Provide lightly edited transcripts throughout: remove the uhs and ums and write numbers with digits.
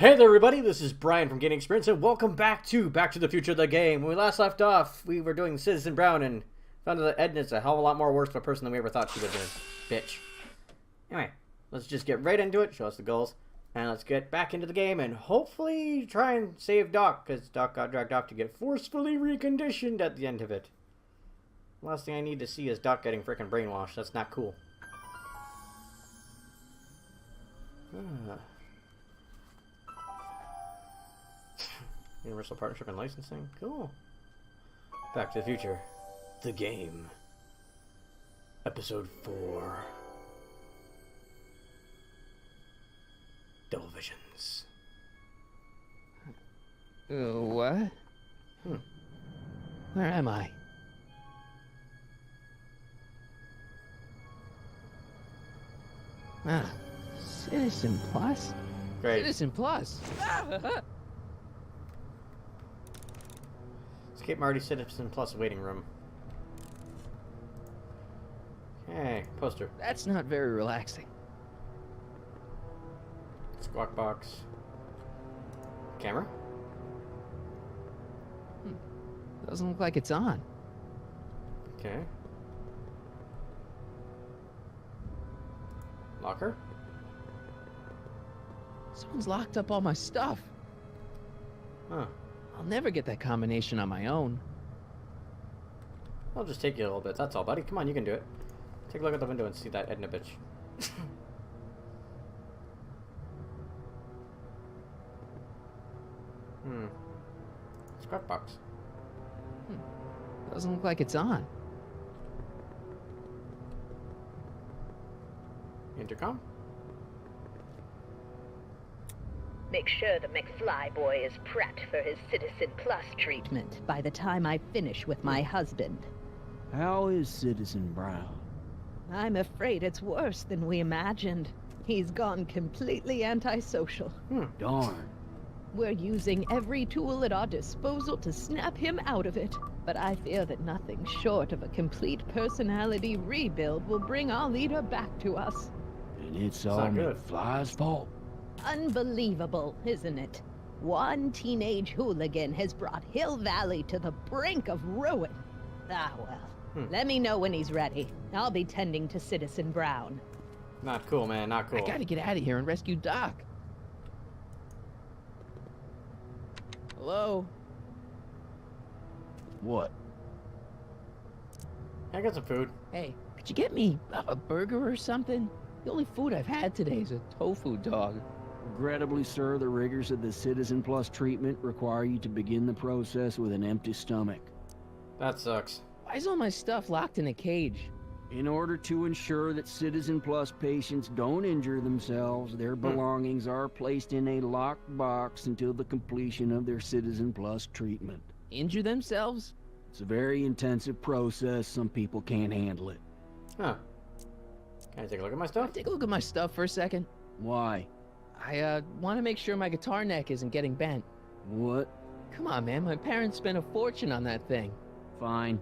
Hey there everybody, this is Brian from Gaming Experience and welcome back to the Future the game. When we last left off, we were doing Citizen Brown and found out that Edna's a hell of a lot more worse of a person than we ever thought she would be. Bitch. Anyway, let's just get right into it, show us the goals, and let's get back into the game and hopefully try and save Doc, because Doc got dragged off to get forcefully reconditioned at the end of it. Last thing I need to see is Doc getting freaking brainwashed. That's not cool. Universal Partnership and Licensing. Cool. Back to the Future. The game. Episode 4. Double Visions. What? Where am I? Citizen Plus? Great. Citizen Plus! Escape Marty Citizen Plus waiting room. Okay, poster. That's not very relaxing. Squawk box. Camera? Doesn't look like it's on. Okay. Locker? Someone's locked up all my stuff. Huh. I'll never get that combination on my own. I'll just take you a little bit. That's all, buddy. Come on, you can do it. Take a look at the window and see that Edna bitch. Scrap box. Doesn't look like it's on. Intercom? Make sure the McFly boy is prepped for his Citizen Plus treatment by the time I finish with my husband. How is Citizen Brown? I'm afraid it's worse than we imagined. He's gone completely antisocial. Darn. We're using every tool at our disposal to snap him out of it. But I fear that nothing short of a complete personality rebuild will bring our leader back to us. And it's not all good. McFly's fault. Unbelievable, isn't it? One teenage hooligan has brought Hill Valley to the brink of ruin. Ah, well. Let me know when he's ready. I'll be tending to Citizen Brown. Not cool, man. Not cool. I gotta get out of here and rescue Doc. Hello? What? I got some food. Hey, could you get me a burger or something? The only food I've had today is a tofu dog. Regrettably, sir, the rigors of the Citizen Plus treatment require you to begin the process with an empty stomach. That sucks. Why is all my stuff locked in a cage? In order to ensure that Citizen Plus patients don't injure themselves, their belongings are placed in a locked box until the completion of their Citizen Plus treatment. Injure themselves? It's a very intensive process. Some people can't handle it. Huh. Can I take a look at my stuff? Take a look at my stuff for a second. Why? I want to make sure my guitar neck isn't getting bent. What? Come on, man. My parents spent a fortune on that thing. Fine.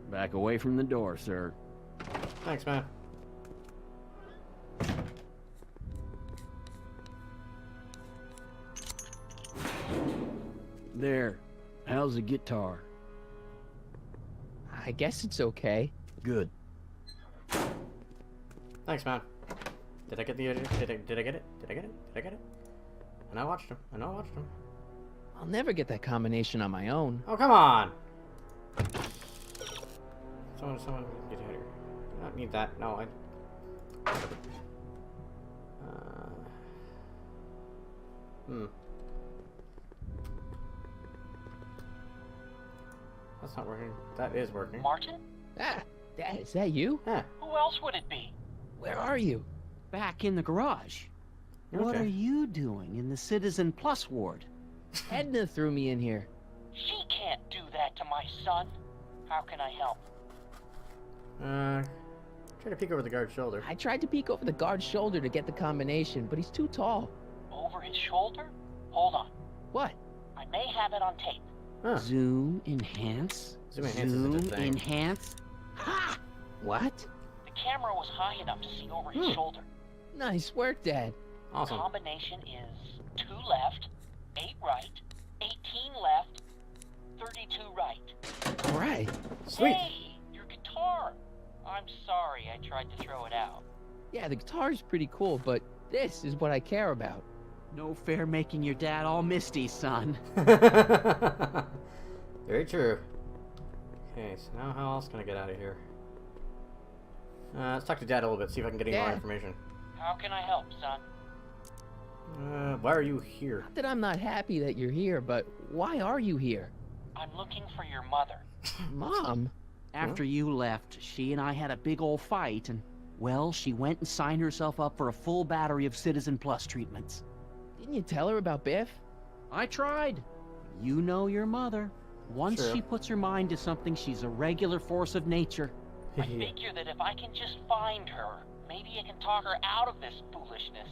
Back away from the door, sir. Thanks, man. There. How's the guitar? I guess it's okay. Good. Thanks, man. Did I get the? Did I get it? Did I get it? Did I get it? And I watched him. I'll never get that combination on my own. Oh, come on! Someone, get out of here. I don't need that. No, That's not working. That is working. Martin? Ah, Dad, is that you? Yeah. Who else would it be? Where are you? Back in the garage. What Okay. are you doing in the Citizen Plus ward? Edna threw me in here. She can't do that to my son. How can I help? Try to peek over the guard's shoulder. I tried to peek over the guard's shoulder to get the combination, but he's too tall. Over his shoulder? Hold on. What? I may have it on tape. Huh. Zoom, enhance. Zoom enhance is a good thing. enhance. Ha! What? The camera was high enough to see over his shoulder. Nice work, Dad. The Awesome. combination is 2 left, Sweet. Hey, your guitar. I'm sorry I tried to throw it out. Yeah, the guitar's pretty cool, but this is what I care about. No fair making your dad all misty, son. Very true. Okay, so now how else can I get out of here? Let's talk to Dad a little bit, see if I can get any more Dad? information. How can I help, son? Why are you here? Not that I'm not happy that you're here, but why are you here? I'm looking for your mother. Mom? After you left, she and I had a big old fight, and, well, she went and signed herself up for a full battery of Citizen Plus treatments. Didn't you tell her about Biff? I tried. You know your mother. Once True. she puts her mind to something, she's a regular force of nature. I figure that if I can just find her, maybe I can talk her out of this foolishness.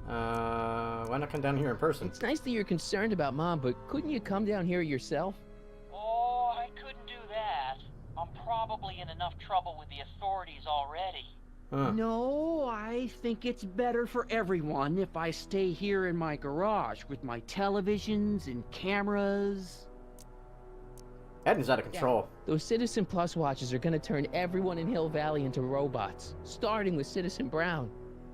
Why not come down here in person? It's nice that you're concerned about Mom, but couldn't you come down here yourself? Oh, I couldn't do that. I'm probably in enough trouble with the authorities already. Huh. No, I think it's better for everyone if I stay here in my garage with my televisions and cameras. Edna's out of control. Those Citizen Plus watches are gonna turn everyone in Hill Valley into robots, starting with Citizen Brown.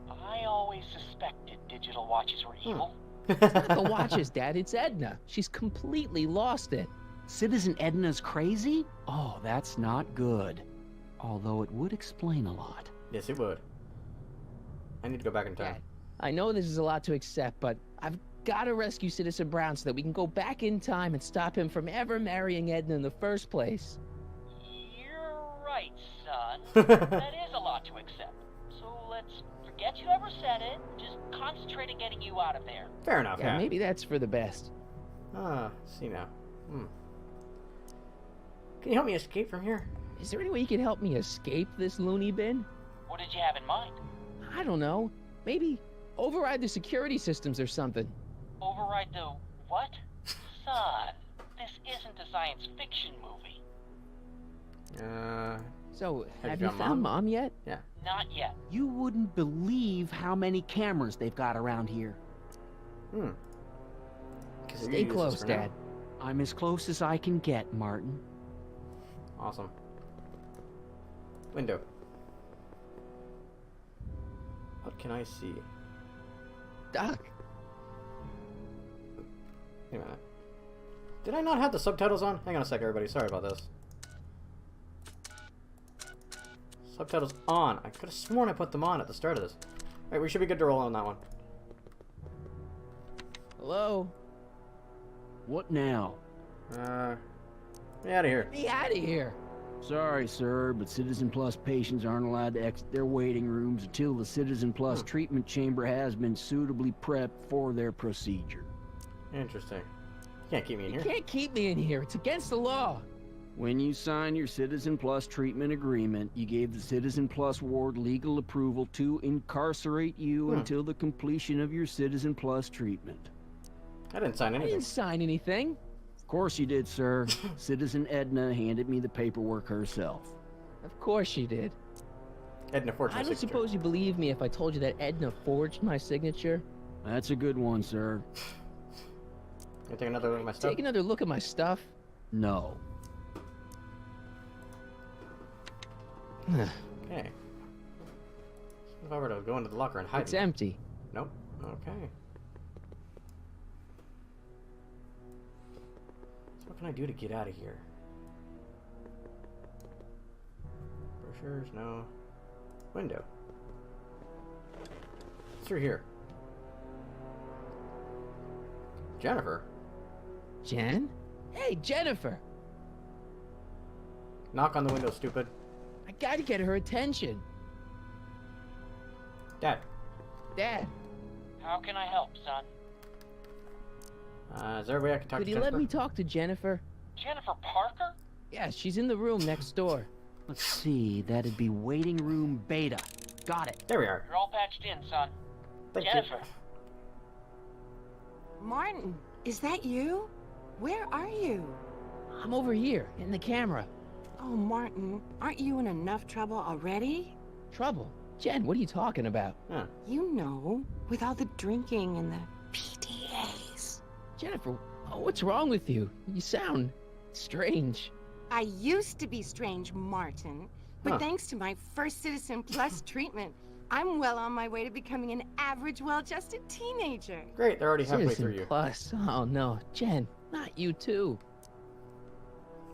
I always suspected digital watches were evil. It's not the watches, Dad, it's Edna. She's completely lost it. Citizen Edna's crazy? Oh, that's not good. Although it would explain a lot. Yes, it would. I need to go back in time. Dad, I know this is a lot to accept, but I've gotta rescue Citizen Brown so that we can go back in time and stop him from ever marrying Edna in the first place. You're right, son. That is a lot to accept. So let's forget you ever said it. Just concentrate on getting you out of there. Fair enough, Yeah, yeah. maybe that's for the best. See now. Can you help me escape from here? Is there any way you can help me escape this loony bin? What did you have in mind? I don't know. Maybe override the security systems or something. Override the what? Son, this isn't a science fiction movie. So, Have have you you found found Mom? Mom yet? Not yet. You wouldn't believe how many cameras they've got around here. 'Cause Stay you use this close, for now. Dad. I'm as close as I can get, Martin. Awesome. Window. What can I see? Doc, Wait a minute. Did I not have the subtitles on? Hang on a sec, everybody. Sorry about this. Subtitles on. I could have sworn I put them on at the start of this. Alright, we should be good to roll on that one. hello? What now? Get out of here. Be out of here. Sorry, sir, but Citizen Plus patients aren't allowed to exit their waiting rooms until the Citizen Plus treatment chamber has been suitably prepped for their procedure. Interesting. You can't keep me in You here. can't keep me in here. It's against the law. When you signed your Citizen Plus treatment agreement, you gave the Citizen Plus ward legal approval to incarcerate you until the completion of your Citizen Plus treatment. I didn't sign I anything. didn't sign anything. Of course you did, sir. Citizen Edna handed me the paperwork herself. Of course she did. Edna forged my I don't signature. suppose you believe me if I told you that Edna forged my signature. That's a good one, sir. Can I take another look at my stuff? Take another look at my stuff. No. Okay. If I were to go into the locker and hide It's it. empty. Nope. Okay. So what can I do to get out of here? Brochures? No. Window. What's through here? Jennifer? Jen? Hey, Jennifer! Knock on the window, stupid. I gotta get her attention. Dad. Dad, How can I help, son? Is there a way I can talk could to you Jennifer? let me talk to Jennifer? Jennifer Parker? Yeah, she's in the room next door. Let's see, that'd be waiting room beta. Got it. There we are. You're all patched in, son. Thank Jennifer. Martin, is that you? Where are you? I'm over here, in the camera. Oh, Martin, aren't you in enough trouble already? Trouble? Jen, what are you talking about? Huh. You know, with all the drinking and the PDAs. Jennifer, what's wrong with you? You sound strange. I used to be strange, Martin. But Huh. thanks to my first Citizen Plus treatment, I'm well on my way to becoming an average, well-adjusted teenager. Great, they're already halfway Citizen through you. Plus. Oh no, Jen, not you too.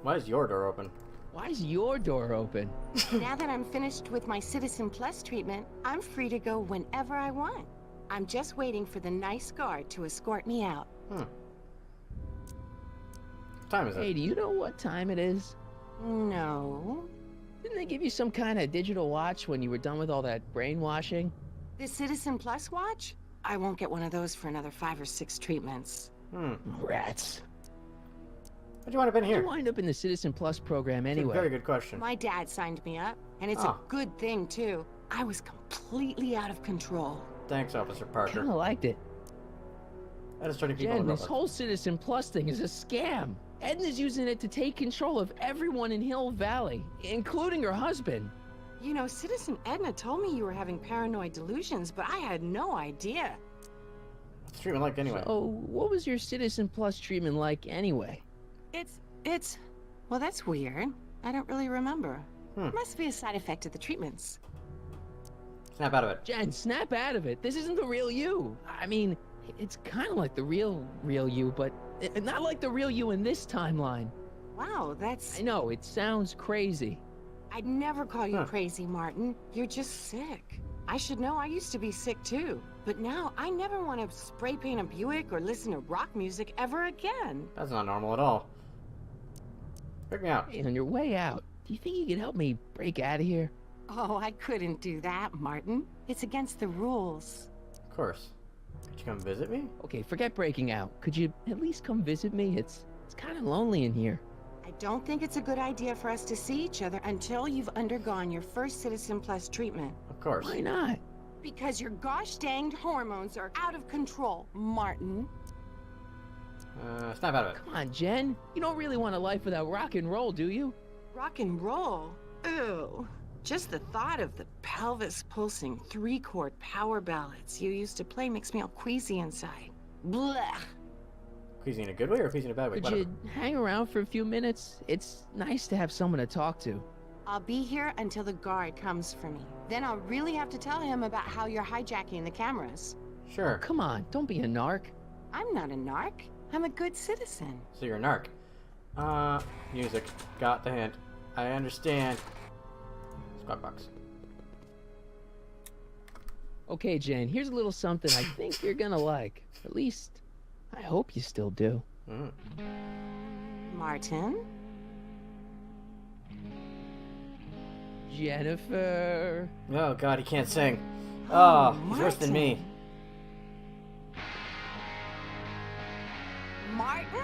Why is your door open? Why is your door open? Now that I'm finished with my Citizen Plus treatment, I'm free to go whenever I want. I'm just waiting for the nice guard to escort me out. What time is Hey, it? do you know what time it is? No. Didn't they give you some kind of digital watch when you were done with all that brainwashing? The Citizen Plus watch? I won't get one of those for another 5 or 6 treatments. Rats. How'd you wind up in How'd you here? wind up in the Citizen Plus program That's a anyway? very good question. My dad signed me up, and it's Oh. a good thing, too. I was completely out of control. Thanks, Officer Parker. Kinda liked it. That is turning people Jen, into this robots. whole Citizen Plus thing is a scam. Edna's using it to take control of everyone in Hill Valley, including her husband. You know, Citizen Edna told me you were having paranoid delusions, but I had no idea. What's the treatment like anyway? So, what was your Citizen Plus treatment like anyway? Well, that's weird. I don't really remember. Hmm. Must be a side effect of the treatments. Snap out of it. Jen, snap out of it. This isn't the real you. I mean, it's kind of like the real you, but not like the real you in this timeline. Wow, that's... I know, it sounds crazy. I'd never call you Huh. crazy, Martin. You're just sick. I should know I used to be sick too. But now I never want to spray paint a Buick or listen to rock music ever again. That's not normal at all. Break me out. Hey, on your way out, do you think you could help me break out of here? Oh, I couldn't do that, Martin. It's against the rules. Of course. Could you come visit me? Okay, forget breaking out. Could you at least come visit me? It's kind of lonely in here. I don't think it's a good idea for us to see each other until you've undergone your first Citizen Plus treatment. Of course. Why not? Because your gosh danged hormones are out of control, Martin. Snap out of it. Come on, Jen. You don't really want a life without rock and roll, do you? Rock and roll? Ew. Just the thought of the pelvis pulsing 3-chord power ballads you used to play makes me all queasy inside. Blech. Queasy in a good way or queasy in a bad way? Could Whatever. you hang around for a few minutes? It's nice to have someone to talk to. I'll be here until the guard comes for me. Then I'll really have to tell him about how you're hijacking the cameras. Sure. Come on, don't be a narc. I'm not a narc. I'm a good citizen. So you're a narc. Music. Got the hint. I understand. Squad box. Okay, Jen, here's a little something I think you're gonna like. At least, I hope you still do. Martin? Jennifer. Oh god, he can't sing. Oh, he's worse than me. Martin?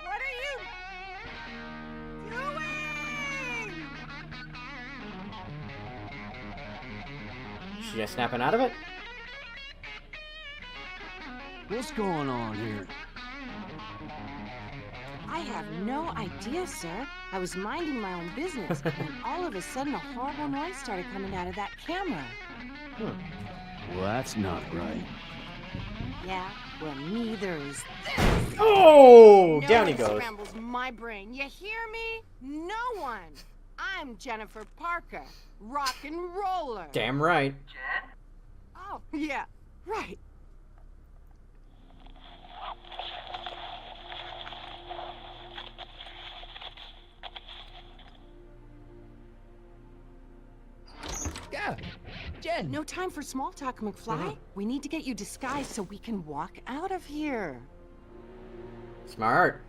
What are you doing? She just snapping out of it? What's going on here? I have no idea, sir. I was minding my own business, and all of a sudden a horrible noise started coming out of that camera. Well, that's not right. Yeah, well, neither is Oh! no Down he one goes. scrambles my brain. You hear me? No one. I'm Jennifer Parker, rock and roller. Damn right. Oh, yeah, right. Yeah, Jen. No time for small talk, McFly. We need to get you disguised so we can walk out of here. Smart.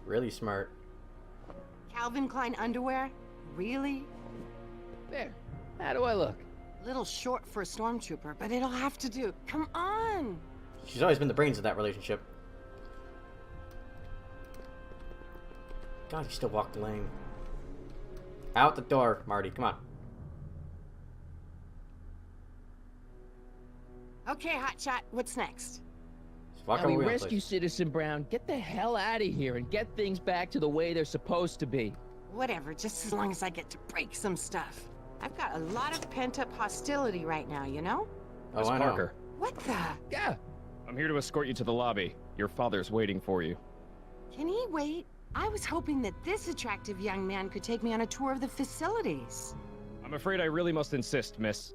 Really smart. Calvin Klein underwear? Really? There. How do I look? Little short for a stormtrooper, but it'll have to do. Come on! She's always been the brains of that relationship. God, you still walked lame. Out the door, Marty. Come on. Okay, hotshot, what's next? Just walk Now over we wheel, rescue please. Citizen Brown, get the hell out of here and get things back to the way they're supposed to be. Whatever, just as long as I get to break some stuff. I've got a lot of pent-up hostility right now, you know? Oh, Miss I know. Parker, What the? Yeah. I'm here to escort you to the lobby. Your father's waiting for you. Can he wait? I was hoping that this attractive young man could take me on a tour of the facilities. I'm afraid I really must insist, miss.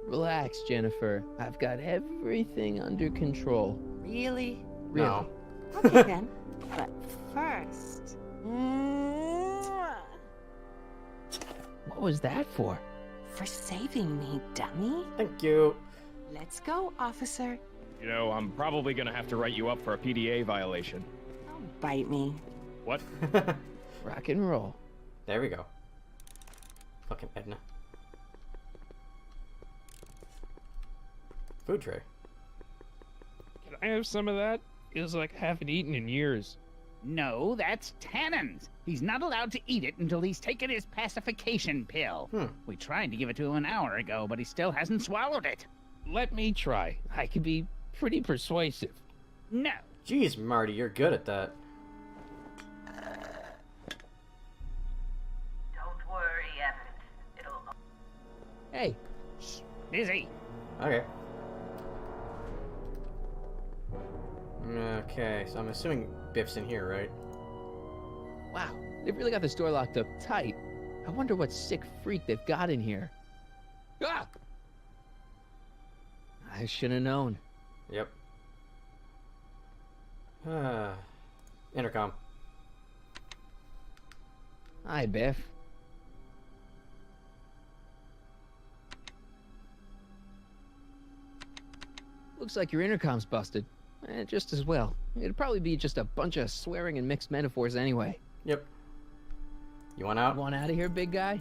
Relax, Jennifer. I've got everything under control. Really? Really? No. Okay then. But first... What was that for? For saving me, dummy. Thank you. Let's go, officer. You know, I'm probably gonna have to write you up for a PDA violation. Don't bite me. What? Rock and roll. There we go. Fucking Edna. Food tray. Can I have some of that? Feels like I haven't eaten in years. No, that's Tannen's. He's not allowed to eat it until he's taken his pacification pill. We tried to give it to him an hour ago, but he still hasn't swallowed it. Let me try. I can be pretty persuasive. No. Jeez, Marty, you're good at that. Don't worry, Emmett. It'll... Hey. Shh, busy. Okay. Okay, so I'm assuming Biff's in here, right? Wow, they've really got this door locked up tight. I wonder what sick freak they've got in here. Ah! I should have known. Yep. Intercom. Hi, Biff. Looks like your intercom's busted. Just as well. It'd probably be just a bunch of swearing and mixed metaphors anyway. Yep. You want out? Want out of here, big guy?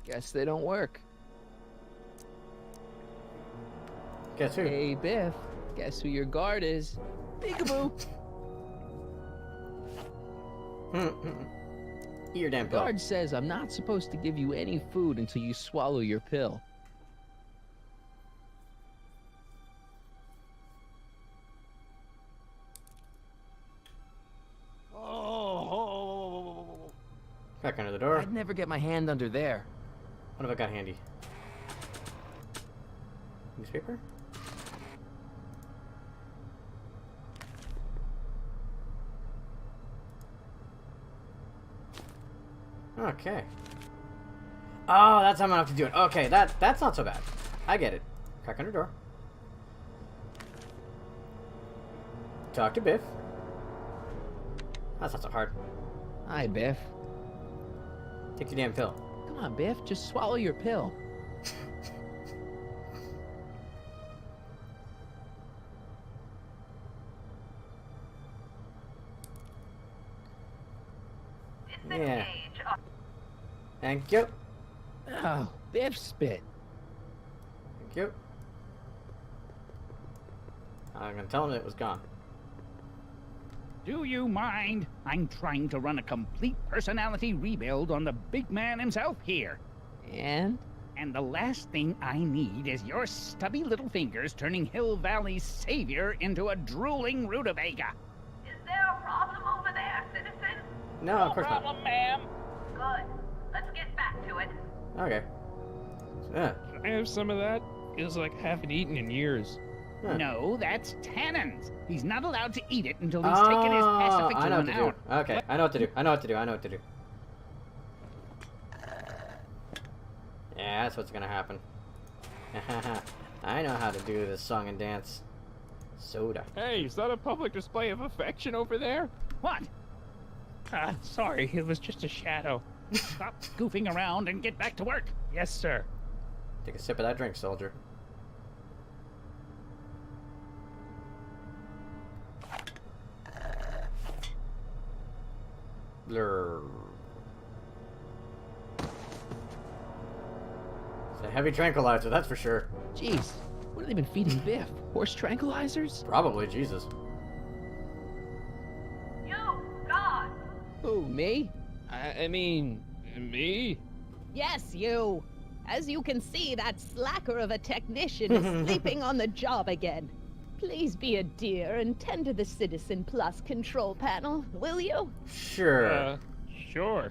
Guess they don't work. Guess who? Hey, Biff. Guess who your guard is? Peekaboo. Eat your damn The pill. guard says I'm not supposed to give you any food until you swallow your pill. Back under the door. I'd never get my hand under there. What have I got handy? Newspaper? Okay. Oh, that's how I'm gonna have to do it. Okay, that's not so bad. I get it. Crack under door. Talk to Biff. That's not so hard. Hi, Biff. Take your damn pill. Come on, Biff. Just swallow your pill. Yeah. Thank you. Oh, Biff spit. Thank you. I'm gonna tell him it was gone. Do you mind? I'm trying to run a complete personality rebuild on the big man himself here. And? And the last thing I need is your stubby little fingers turning Hill Valley's savior into a drooling rutabaga. Is there a problem over there, citizen? No, of course not. problem, ma'am. Good. Let's get back to it. Okay. Yeah. Can I have some of that? Feels like I haven't eaten in years. Huh. No, that's Tannen's. He's not allowed to eat it until he's taken his pacification I know what to out. do. Okay, I know what to do. I know what to do. I know what to do. Yeah, that's what's gonna happen. I know how to do this song and dance. Soda. Hey, is that a public display of affection over there? What? Sorry, it was just a shadow. Stop goofing around and get back to work. Yes, sir. Take a sip of that drink, soldier. Blur. It's a heavy tranquilizer, that's for sure. Jeez, what have they been feeding Biff? Horse tranquilizers? Probably, Jesus. You, God. Who, me? I mean, me? Yes, you. As you can see, that slacker of a technician is sleeping on the job again. Please be a dear and tend to the Citizen Plus control panel, will you? Sure. Sure.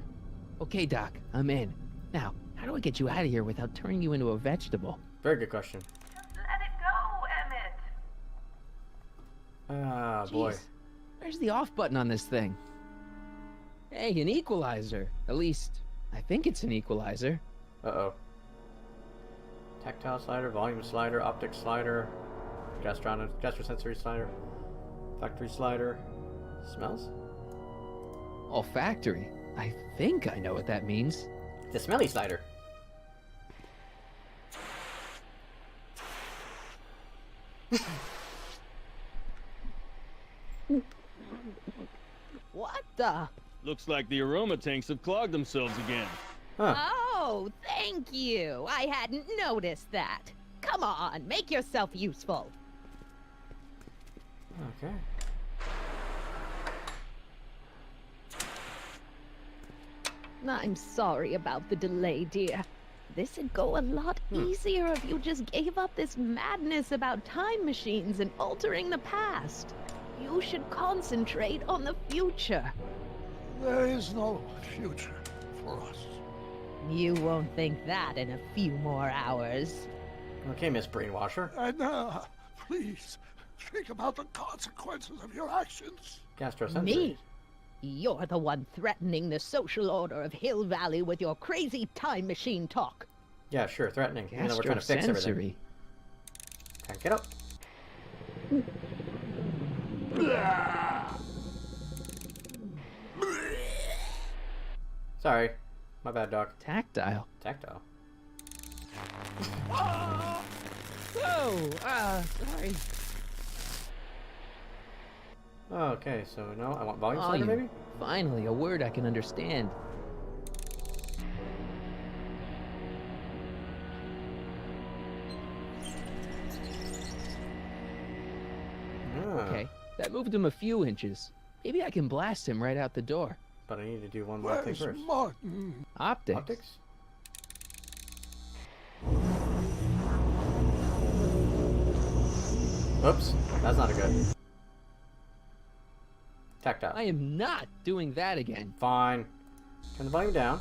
Okay, Doc, I'm in. Now, how do I get you out of here without turning you into a vegetable? Very good question. Just let it go, Emmett. Ah, boy. Jeez. Where's the off button on this thing? Hey, an equalizer. At least, I think it's an equalizer. Uh-oh. Tactile slider, volume slider, optic slider, gastrosensory slider, factory slider. Smells? Olfactory. I think I know what that means. The smelly slider. What the? Looks like the aroma tanks have clogged themselves again. Huh. Oh, thank you. I hadn't noticed that. Come on, make yourself useful. Okay. I'm sorry about the delay, dear. This'd go a lot easier if you just gave up this madness about time machines and altering the past. You should concentrate on the future. There is no future for us. You won't think that in a few more hours. Okay, Miss Brainwasher. And, please, think about the consequences of your actions. Gastrosensory. Me? You're the one threatening the social order of Hill Valley with your crazy time machine talk. Yeah, sure, threatening. Even though we're trying to fix everything. Okay, get up. Sorry. My bad, Doc. Tactile. Tactile. Oh, sorry. Okay, so no, I want volume slider, maybe? Finally, a word I can understand. Okay, that moved him a few inches. Maybe I can blast him right out the door. But I need to do one more thing first. Martin? Optics. Optics? Oops, that's not a good. Tactile. I am not doing that again. Fine. Turn the volume down.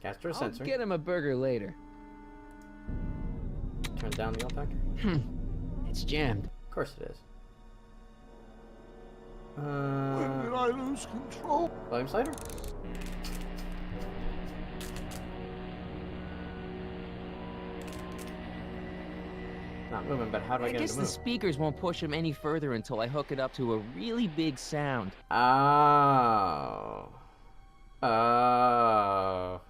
Gastrosensory. I'll get him a burger later. Turn down the olfactory. It's jammed. Of course it is. When did I lose control? Volume slider? Not moving, but how do I get it guess to the move? speakers won't push him any further until I hook it up to a really big sound. Oh. Oh.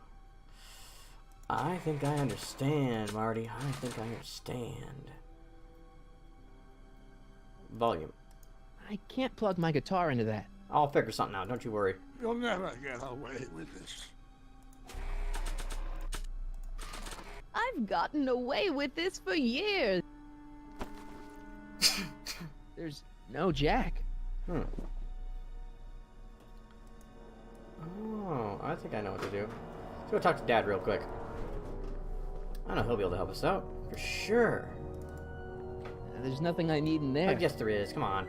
I think I understand, Marty. I think I understand. Volume. I can't plug my guitar into that. I'll figure something out, don't you worry. You'll never get away with this. I've gotten away with this for years. There's no jack. Oh, I think I know what to do. Let's go talk to Dad real quick. I know he'll be able to help us out. For sure. There's nothing I need in there. I guess there is. Come on.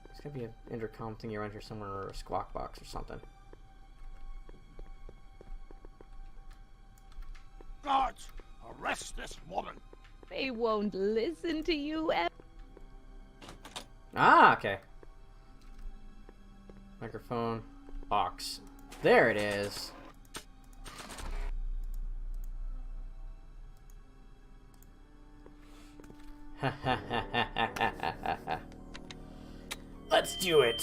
There's gotta be an intercom thingy around here somewhere, or a squawk box or something. Guards, arrest this woman. They won't listen to you. Ah, okay. Microphone. Aux. There it is. Let's do it.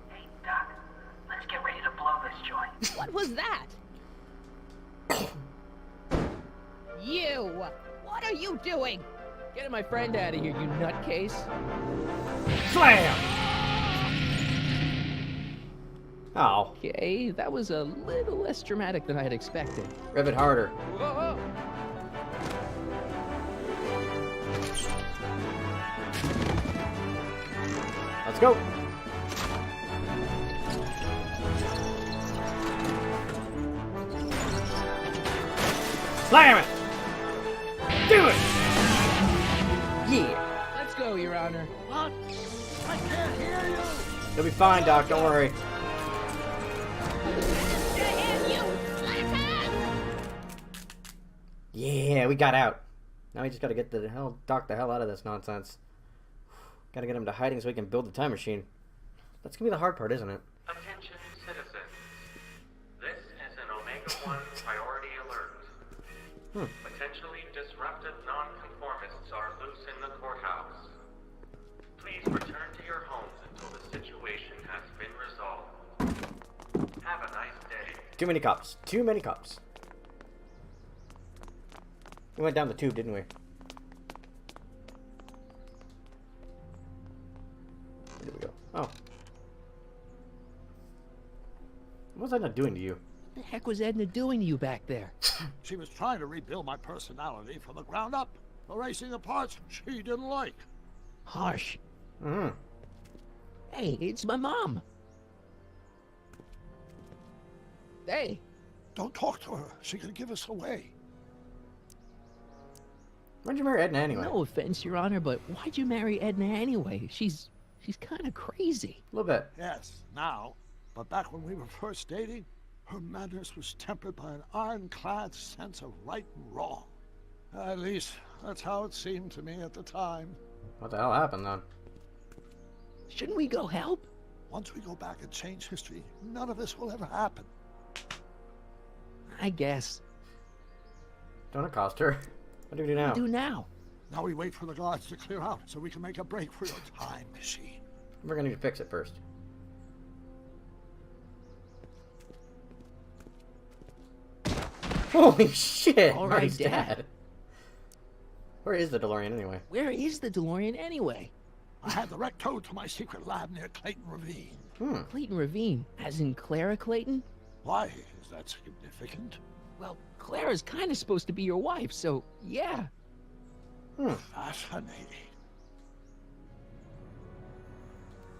Hey, Doc, let's get ready to blow this joint. What was that? You! What are you doing? Get my friend out of here, you nutcase. Slam! Oh. Okay, that was a little less dramatic than I had expected. Rivet harder. Whoa! Let's go. Slam it! Do it! Yeah. Let's go, Your Honor. What? I can't hear you. You'll be fine, Doc. Don't worry. And you Yeah, we got out. Now we just gotta get Doc the hell out of this nonsense. Gotta get him to hiding so we can build the time machine. That's gonna be the hard part, isn't it? Attention citizens. This is an Omega-1 priority alert. Potentially disruptive nonconformists are loose in the courthouse. Please return to your homes until the situation has been resolved. Have a nice day. Too many cops. Too many cops. We went down the tube, didn't we? Where did we go? Oh. What was Edna doing to you? What the heck was Edna doing to you back there? She was trying to rebuild my personality from the ground up, erasing the parts she didn't like. Harsh. Mm-hmm. Hey, it's my mom. Hey. Don't talk to her. She could give us away. Why'd you marry Edna anyway? No offense, Your Honor, but why'd you marry Edna anyway? She's kind of crazy. A little bit. Yes, now. But back when we were first dating, her madness was tempered by an ironclad sense of right and wrong. At least, that's how it seemed to me at the time. What the hell happened then? Shouldn't we go help? Once we go back and change history, none of this will ever happen. I guess. Don't accost her. What do we do now? What do we do now? Now we wait for the guards to clear out so we can make a break for your time machine. We're gonna need to fix it first. Holy shit! All right, Marty's Dad. dead. Where is the DeLorean anyway? Where is the DeLorean anyway? I had the wreck towed to my secret lab near Clayton Ravine. Clayton Ravine, as in Clara Clayton? Why is that significant? Well, Clara's kind of supposed to be your wife, so yeah. Fascinating.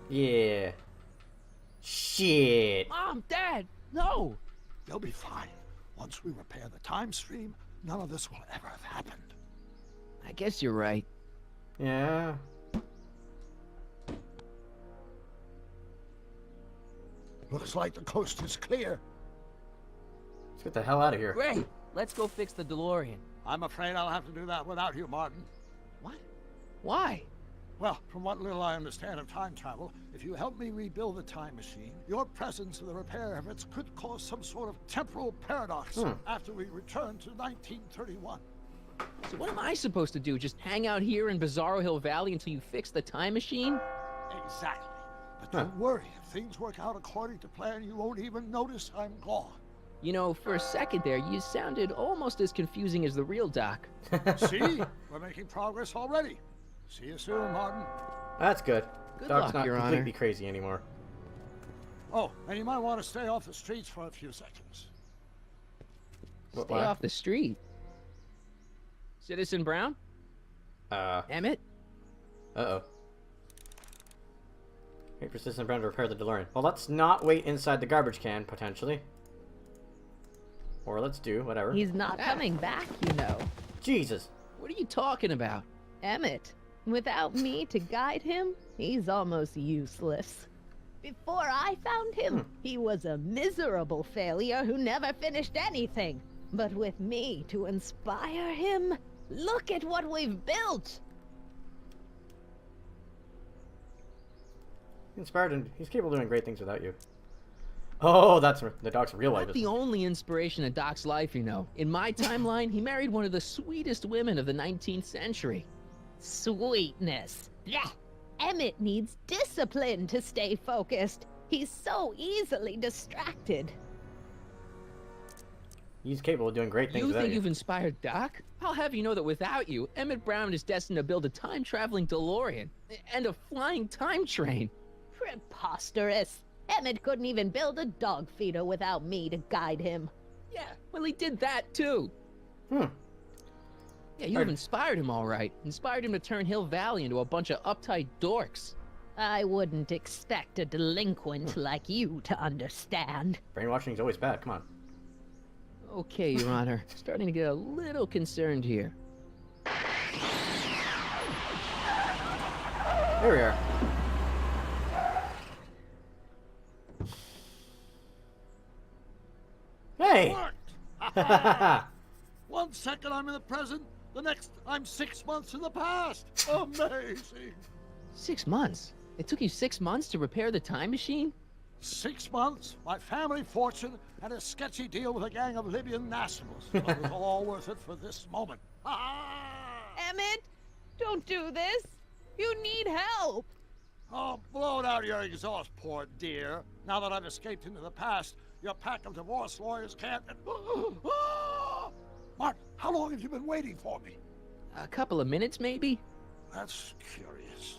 Yeah. Shit. Mom, Dad, no! They'll be fine. Once we repair the time stream, none of this will ever have happened. I guess you're right. Yeah. Looks like the coast is clear. Let's get the hell out of here. Great. Let's go fix the DeLorean. I'm afraid I'll have to do that without you, Martin. What? Why? Well, from what little I understand of time travel, if you help me rebuild the time machine, your presence in the repair efforts could cause some sort of temporal paradox after we return to 1931. So what am I supposed to do? Just hang out here in Bizarro Hill Valley until you fix the time machine? Exactly. But don't worry, if things work out according to plan, you won't even notice I'm gone. You know, for a second there, you sounded almost as confusing as the real Doc. See? We're making progress already. See you soon, Martin. That's good. Good Doc's luck, not Your completely Honor. crazy anymore. Oh, and you might want to stay off the streets for a few seconds. What, Stay off the street. Citizen Brown? Emmett? Uh-oh. Wait for Citizen Brown to repair the DeLorean. Well, let's not wait inside the garbage can, potentially. Or let's do, whatever. He's not coming back, you know. Jesus. What are you talking about? Emmett. Without me to guide him, he's almost useless. Before I found him, he was a miserable failure who never finished anything. But with me to inspire him, look at what we've built. Inspired and he's capable of doing great things without you. Oh, that's the Doc's real life. Not the only inspiration in Doc's life, you know. In my timeline, he married one of the sweetest women of the 19th century. Sweetness. Yeah. Emmett needs discipline to stay focused. He's so easily distracted. He's capable of doing great things You without think you. you've inspired Doc? I'll have you know that without you, Emmett Brown is destined to build a time-traveling DeLorean and a flying time train. Preposterous. Emmett couldn't even build a dog feeder without me to guide him. Yeah, well, he did that too. Yeah, you have inspired him all right. Inspired him to turn Hill Valley into a bunch of uptight dorks. I wouldn't expect a delinquent like you to understand. Brainwashing is always bad. Come on. Okay, Your Honor. Starting to get a little concerned here. There we are. Hey! Once second I'm in the present, the next I'm 6 months in the past. Amazing. 6 months? It took you 6 months to repair the time machine? 6 months, my family fortune, and a sketchy deal with a gang of Libyan nationals. But it was all worth it for this moment. Emmett, don't do this. You need help. Oh, blow it out of your exhaust, poor dear. Now that I've escaped into the past, your pack of divorce lawyers can't... Martin, how long have you been waiting for me? A couple of minutes, maybe? That's curious.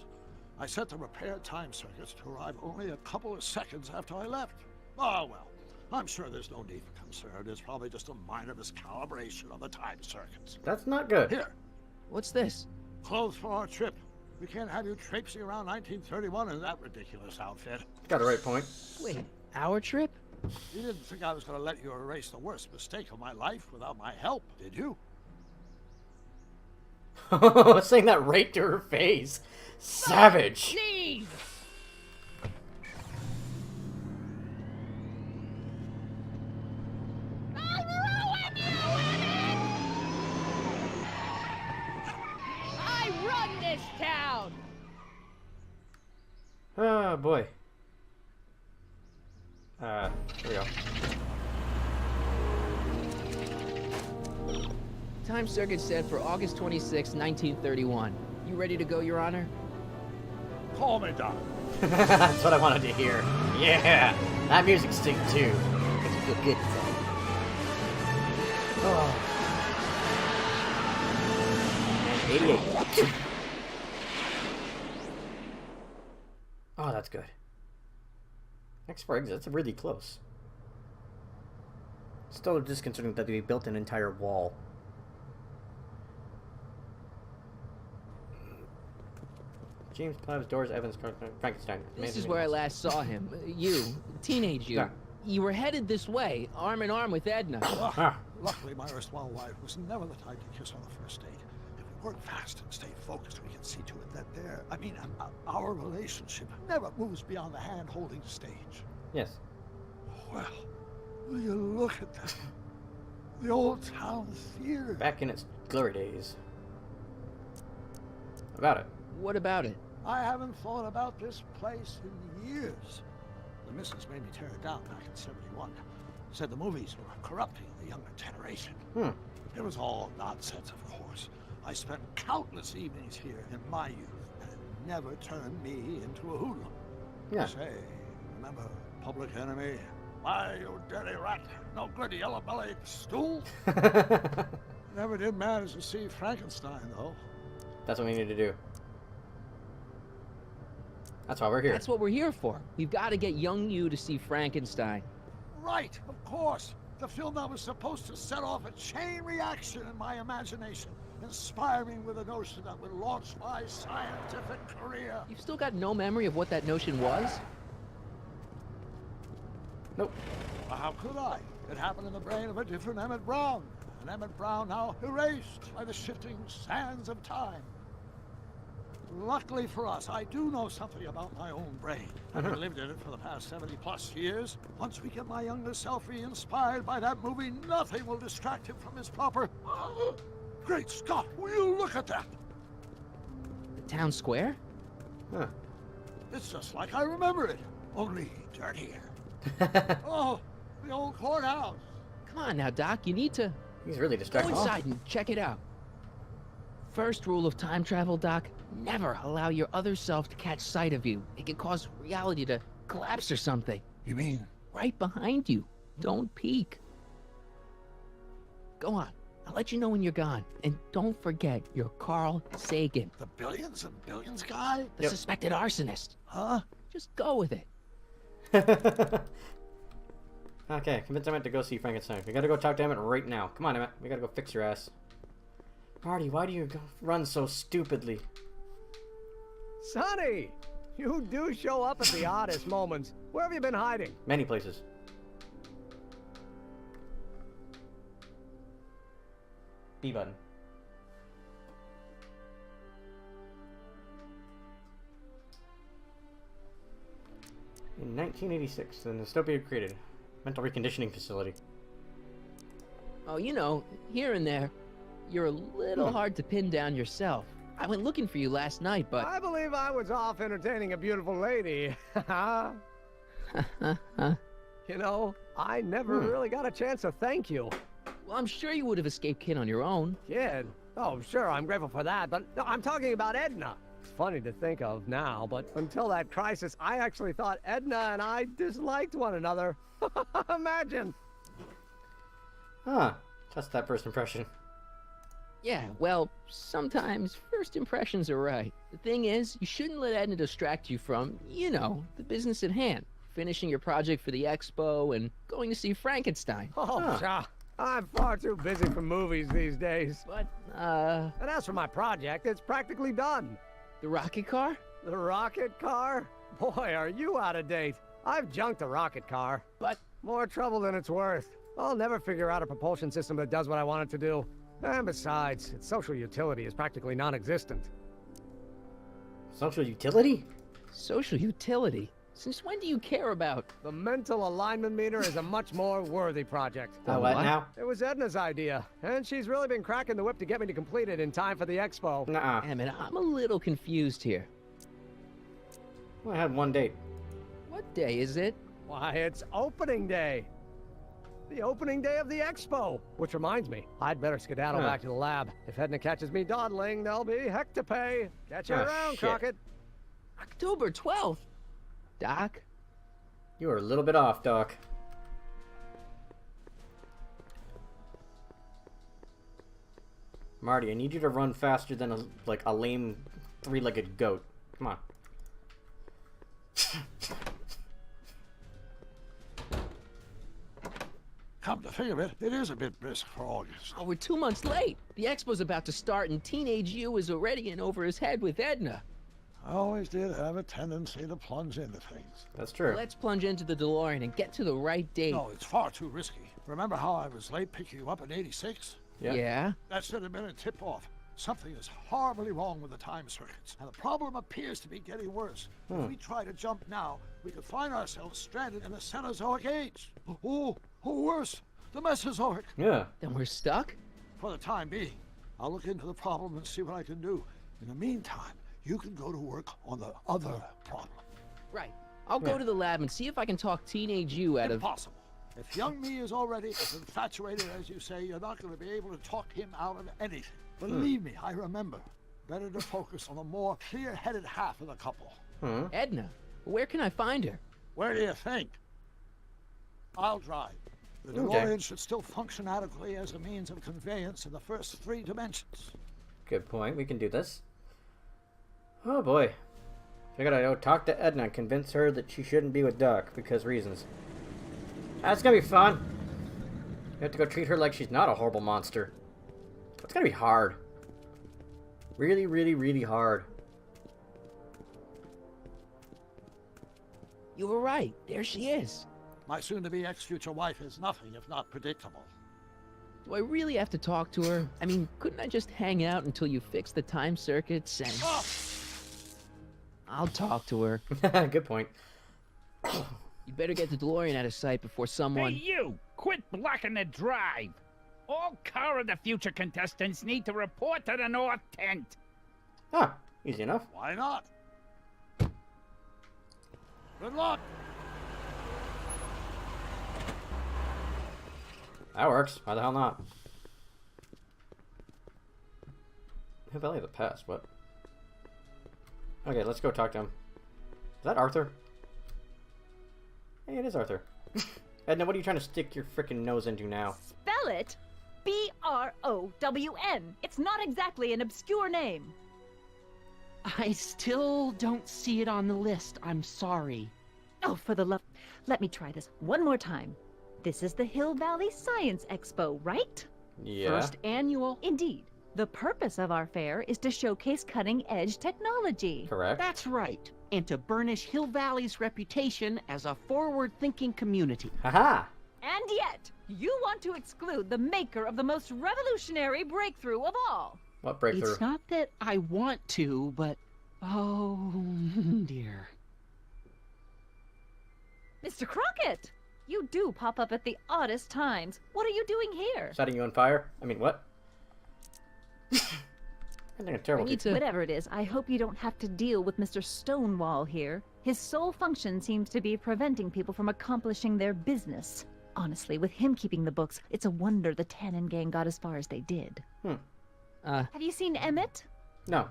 I set the repair time circuits to arrive only a couple of seconds after I left. Oh, well, I'm sure there's no need for concern. It's probably just a minor miscalibration of the time circuits. That's not good. Here. What's this? Clothes for our trip. We can't have you traipsing around 1931 in that ridiculous outfit. Got a right point. Wait, our trip? You didn't think I was going to let you erase the worst mistake of my life without my help, did you? Saying that right to her face. Savage. Leave. I'll ruin you, Emmett! I run this town. Oh boy. Here we go. Time circuit set for August 26, 1931. You ready to go, Your Honor? Call me, Doc. That's what I wanted to hear. Yeah, that music sting too. Makes me feel good inside. Oh. And 88. Oh, that's good. Next for exit, that's really close. Still disconcerting that they built an entire wall. James Clive's Doors, Evans, Frankenstein. This is where I last saw him. You, teenage you. Yeah. You were headed this way, arm in arm with Edna. Luckily, my erstwhile wife was never the type to kiss on the first date. If we work fast and stay focused, we can see to it that our relationship never moves beyond the hand-holding stage. Yes. Well, will you look at that? The old town theater. Back in its glory days. About it. What about it? I haven't thought about this place in years. The missus made me tear it down back in '71. Said the movies were corrupting the younger generation. It was all nonsense, of course. I spent countless evenings here in my youth, and it never turned me into a hoodlum. Yeah. Say, remember Public Enemy? Why, you dirty rat, no good yellow-bellied stool? Never did manage to see Frankenstein, though. That's what we need to do. That's why we're here. That's what we're here for. We've got to get young you to see Frankenstein. Right, of course. The film that was supposed to set off a chain reaction in my imagination, inspiring with a notion that would launch my scientific career. You've still got no memory of what that notion was? Nope. Well, how could I? It happened in the brain of a different Emmett Brown. An Emmett Brown now erased by the shifting sands of time. Luckily for us, I do know something about my own brain. I've lived in it for the past 70+ years. Once we get my younger self re-inspired by that movie, nothing will distract him from his proper... Great Scott, will you look at that? The town square? Huh. It's just like I remember it, only dirtier. Oh, the old courthouse. Come on now, Doc, you need to... He's really Go distracted. inside and check it out. First rule of time travel, Doc, never allow your other self to catch sight of you. It can cause reality to collapse or something. You mean? Right behind you. Don't peek. Go on. I'll let you know when you're gone. And don't forget, you're Carl Sagan. The billions and billions guy? The suspected arsonist. Huh? Just go with it. Okay, convince Emmett to go see Frankenstein. We gotta go talk to Emmett right now. Come on, Emmett. We gotta go fix your ass. Marty, why do you run so stupidly? Sonny! You do show up at the oddest moments. Where have you been hiding? Many places. B button. In 1986, the dystopia created mental reconditioning facility. Oh, you know, here and there. you're a little hard to pin down yourself. I went looking for you last night, but... I believe I was off entertaining a beautiful lady. You know, I never really got a chance to thank you. Well, I'm sure you would have escaped Kid on your own. Kid? Oh, sure, I'm grateful for that, but no, I'm talking about Edna. It's funny to think of now, but until that crisis, I actually thought Edna and I disliked one another. Imagine. Huh. Just that first impression. Yeah, well, sometimes first impressions are right. The thing is, you shouldn't let Edna distract you from, you know, the business at hand. Finishing your project for the expo and going to see Frankenstein. Oh, I'm far too busy for movies these days. But, And as for my project, it's practically done. The rocket car? The rocket car? Boy, are you out of date. I've junked the rocket car. But... more trouble than it's worth. I'll never figure out a propulsion system that does what I want it to do. And besides, its social utility is practically non-existent. Social utility? Social utility? Since when do you care about... The mental alignment meter is a much more worthy project. Oh, what now? It was Edna's idea, and she's really been cracking the whip to get me to complete it in time for the expo. Nuh-uh. Damn it, I'm a little confused here. Well, I had one date. What day is it? Why, it's opening day. The opening day of the expo. Which reminds me, I'd better skedaddle back to the lab. If Edna catches me dawdling, there'll be heck to pay. Catch you around, shit. Crockett. October 12th? Doc? You were a little bit off, Doc. Marty, I need you to run faster than a lame three-legged goat. Come on. Come to think of it, it is a bit brisk for August. Oh, we're 2 months late. The expo's about to start and teenage you is already in over his head with Edna. I always did have a tendency to plunge into things. That's true. Let's plunge into the DeLorean and get to the right date. No, it's far too risky. Remember how I was late picking you up in '86? Yeah? That should have been a tip-off. Something is horribly wrong with the time circuits, and the problem appears to be getting worse. If we try to jump now, we could find ourselves stranded in the Cenozoic age. Or worse, the Mesozoic. Yeah. Then we're stuck? For the time being. I'll look into the problem and see what I can do. In the meantime, you can go to work on the other problem. Right. I'll go to the lab and see if I can talk teenage you out of... Impossible. If young me is already as infatuated as you say, you're not going to be able to talk him out of anything. Believe me, I remember. Better to focus on the more clear-headed half of the couple. Edna, where can I find her? Where do you think? I'll drive. The DeLorean should still function adequately as a means of conveyance in the first 3 dimensions. Good point. We can do this. Oh boy. I gotta go talk to Edna and convince her that she shouldn't be with Doc because reasons. That's gonna be fun. You have to go treat her like she's not a horrible monster. It's gonna be hard. Really, really, really hard. You were right. There she is. My soon-to-be ex-future wife is nothing if not predictable. Do I really have to talk to her? I mean, couldn't I just hang out until you fix the time circuits and... I'll talk to her. Good point. You better get the DeLorean out of sight before someone... Hey, you! Quit blocking the drive! All car of the future contestants need to report to the North Tent. Ah, easy enough. Why not? Good luck! That works. Why the hell not? Hill Valley of the Past, what? Okay, let's go talk to him. Is that Arthur? Hey, it is Arthur. Edna, what are you trying to stick your frickin' nose into now? Spell it B-R-O-W-N. It's not exactly an obscure name. I still don't see it on the list. I'm sorry. Oh, for the love... Let me try this one more time. This is the Hill Valley Science Expo, right? Yeah. First annual. Indeed. The purpose of our fair is to showcase cutting-edge technology. Correct. That's right. And to burnish Hill Valley's reputation as a forward-thinking community. Haha! And yet, you want to exclude the maker of the most revolutionary breakthrough of all. What breakthrough? It's not that I want to, but... oh, dear. Mr. Crockett! You do pop up at the oddest times. What are you doing here? Setting you on fire? I mean, what? I think a terrible teacher. Whatever it is, I hope you don't have to deal with Mr. Stonewall here. His sole function seems to be preventing people from accomplishing their business. Honestly, with him keeping the books, it's a wonder the Tannen gang got as far as they did. Have you seen Emmett? No.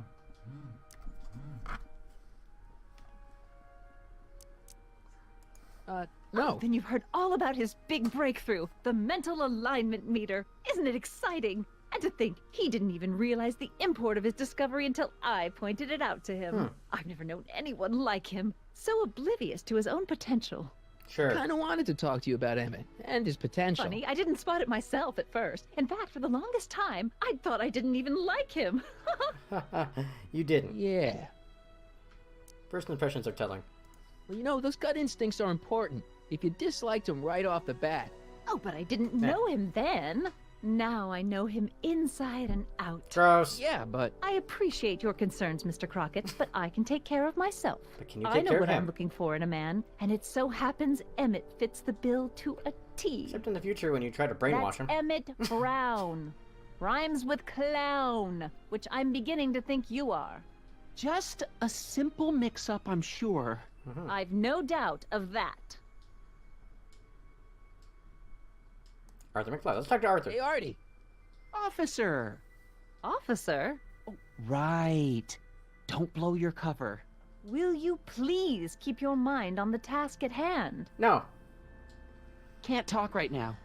No. Oh, then you've heard all about his big breakthrough, the mental alignment meter. Isn't it exciting? And to think, he didn't even realize the import of his discovery until I pointed it out to him. I've never known anyone like him, so oblivious to his own potential. Sure. Kind of wanted to talk to you about Emmett and his potential. Funny, I didn't spot it myself at first. In fact, for the longest time, I thought I didn't even like him. You didn't. Yeah. First impressions are telling. Well, you know, those gut instincts are important. If you disliked him right off the bat. Oh, but I didn't know him then. Now I know him inside and out. Gross. Yeah, but... I appreciate your concerns, Mr. Crockett, but I can take care of myself. But can you I take know care what of him? I'm looking for in a man, and it so happens Emmett fits the bill to a T. Except in the future when you try to brainwash him. Emmett Brown. Rhymes with clown, which I'm beginning to think you are. Just a simple mix-up, I'm sure. I've no doubt of that. Arthur McFly. Let's talk to Arthur. Hey, Artie. Officer. Officer? Right. Don't blow your cover. Will you please keep your mind on the task at hand? No. Can't talk right now.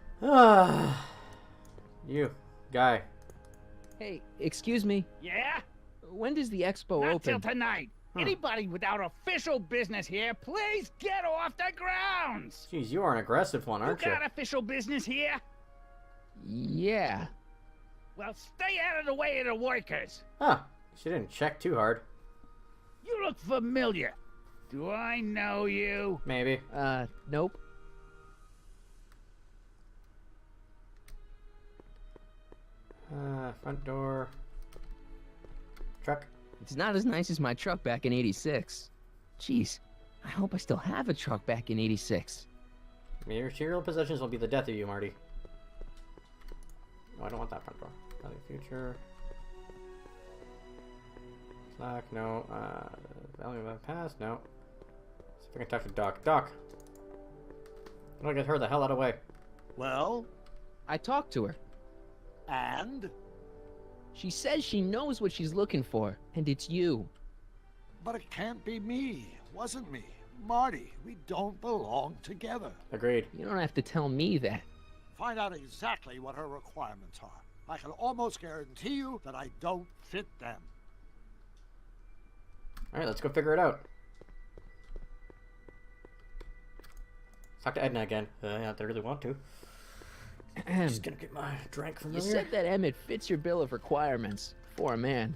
You, guy. Hey, excuse me. Yeah? When does the expo Not open? till tonight. Anybody without official business here, please get off the grounds! Jeez, you are an aggressive one, aren't you? You got official business here? Yeah. Well, stay out of the way of the workers. Huh. She didn't check too hard. You look familiar. Do I know you? Maybe. Nope. Front door. Truck. It's not as nice as my truck back in '86. Jeez, I hope I still have a truck back in '86. Your material possessions will be the death of you, Marty. Oh, I don't want that front door. Not the future. Slack, no. Value of the past, no. See if I can talk to Doc. Doc! I'm gonna get her the hell out of the way. Well? I talked to her. And? She says she knows what she's looking for, and it's you. But it can't be me. Wasn't me. Marty, we don't belong together. Agreed. You don't have to tell me that. Find out exactly what her requirements are. I can almost guarantee you that I don't fit them. Alright, let's go figure it out. Let's talk to Edna again. Not that I really want to. Just gonna get my drink from You here. said that Emmett fits your bill of requirements for a man.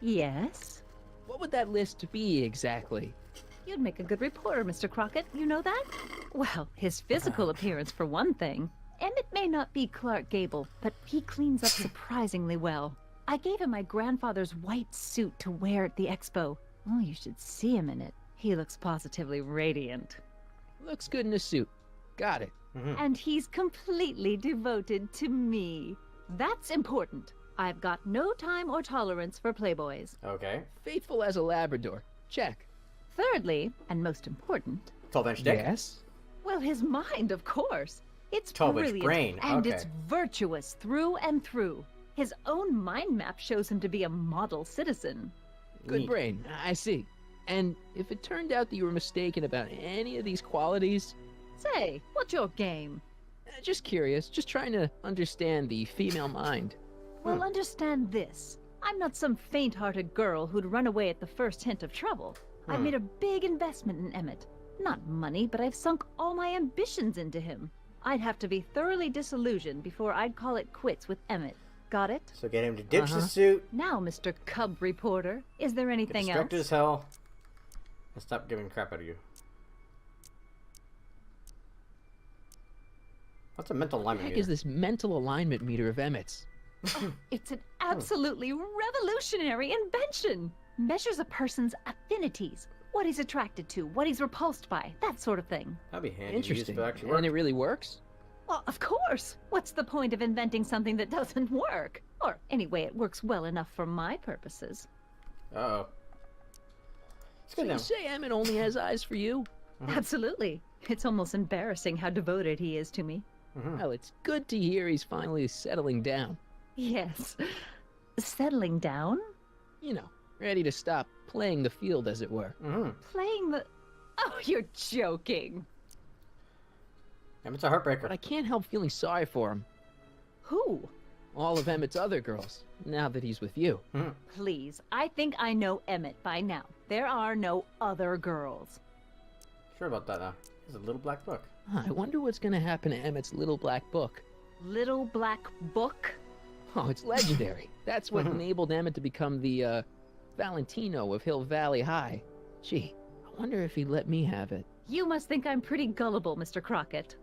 Yes? What would that list be exactly? You'd make a good reporter, Mr. Crockett. You know that? Well, his physical appearance for one thing. Emmett may not be Clark Gable, but he cleans up surprisingly well. I gave him my grandfather's white suit to wear at the expo. Oh, you should see him in it. He looks positively radiant. Looks good in a suit. Got it. And he's completely devoted to me. That's important. I've got no time or tolerance for playboys. Okay. Faithful as a Labrador. Check. Thirdly, and most important... 12-inch dick? Yes? Well, his mind, of course. It's 12-inch brilliant, brain, and okay. it's virtuous through and through. His own mind map shows him to be a model citizen. Good Neat. brain. I see. And if it turned out that you were mistaken about any of these qualities... Say, what's your game? Just curious. Just trying to understand the female mind. Well, understand this. I'm not some faint-hearted girl who'd run away at the first hint of trouble. I've made a big investment in Emmett. Not money, but I've sunk all my ambitions into him. I'd have to be thoroughly disillusioned before I'd call it quits with Emmett. Got it? So get him to ditch the suit. Now, Mr. Cub Reporter, is there Get anything distracted else? as hell. And stop giving crap out of you. What's a mental What alignment the heck meter? is this mental alignment meter of Emmett's? It's an absolutely revolutionary invention. Measures a person's affinities, what he's attracted to, what he's repulsed by, that sort of thing. That'd be handy to use Interesting. if it actually worked. And it really works? Of course. What's the point of inventing something that doesn't work? Or anyway, it works well enough for my purposes. Uh-oh. So you say Emmett only has eyes for you? Absolutely. It's almost embarrassing how devoted he is to me. Well, it's good to hear he's finally settling down. Yes. Settling down? You know, ready to stop playing the field, as it were. Playing the... Oh, you're joking. Emmett's a heartbreaker. But I can't help feeling sorry for him. Who? All of Emmett's other girls, now that he's with you. Please, I think I know Emmett by now. There are no other girls. Sure about that now. There's a little black book. I wonder what's gonna happen to Emmett's little black book. Little black book? Oh, it's legendary. That's what enabled Emmett to become the, Valentino of Hill Valley High. Gee, I wonder if he'd let me have it. You must think I'm pretty gullible, Mr. Crockett.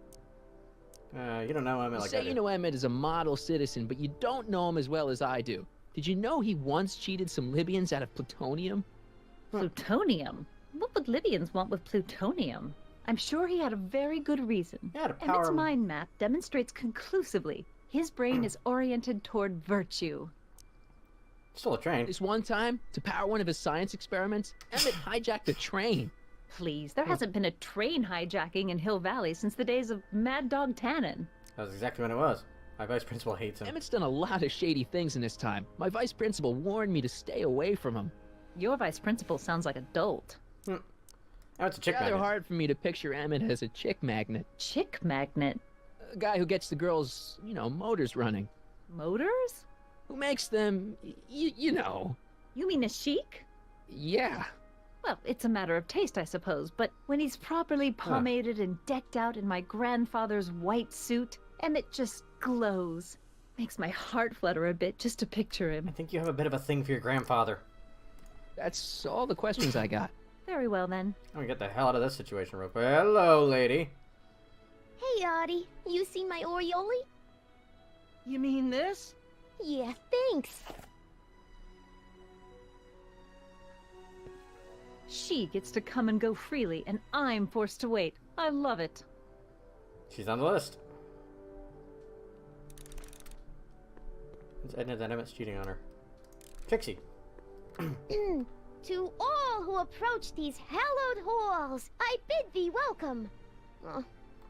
You don't know Emmett like I Say do. you know Emmett is a model citizen, but you don't know him as well as I do. Did you know he once cheated some Libyans out of plutonium? Plutonium? What would Libyans want with plutonium? I'm sure he had a very good reason. Emmett's mind map demonstrates conclusively his brain is oriented toward virtue. Still a train. This one time, to power one of his science experiments, Emmett hijacked a train. Please, there hasn't been a train hijacking in Hill Valley since the days of Mad Dog Tannen. That was exactly when it was. My vice principal hates him. Emmett's done a lot of shady things in his time. My vice principal warned me to stay away from him. Your vice principal sounds like a dolt. Emmett's a chick Rather magnet. hard for me to picture Emmett as a chick magnet. Chick magnet? A guy who gets the girls, you know, motors running. Motors? Who makes them, you know. You mean a chic? Yeah. Well, it's a matter of taste, I suppose, but when he's properly pomaded and decked out in my grandfather's white suit, Emmett just glows. Makes my heart flutter a bit just to picture him. I think you have a bit of a thing for your grandfather. That's all the questions I got. Very well, then. I'm gonna get the hell out of this situation real quick. Hello, lady. Hey, Artie. You seen my Orioli? You mean this? Yeah, thanks. She gets to come and go freely, and I'm forced to wait. I love it. She's on the list. It's Edna that Emmett's cheating on her. Trixie. To all who approach these hallowed halls, I bid thee welcome.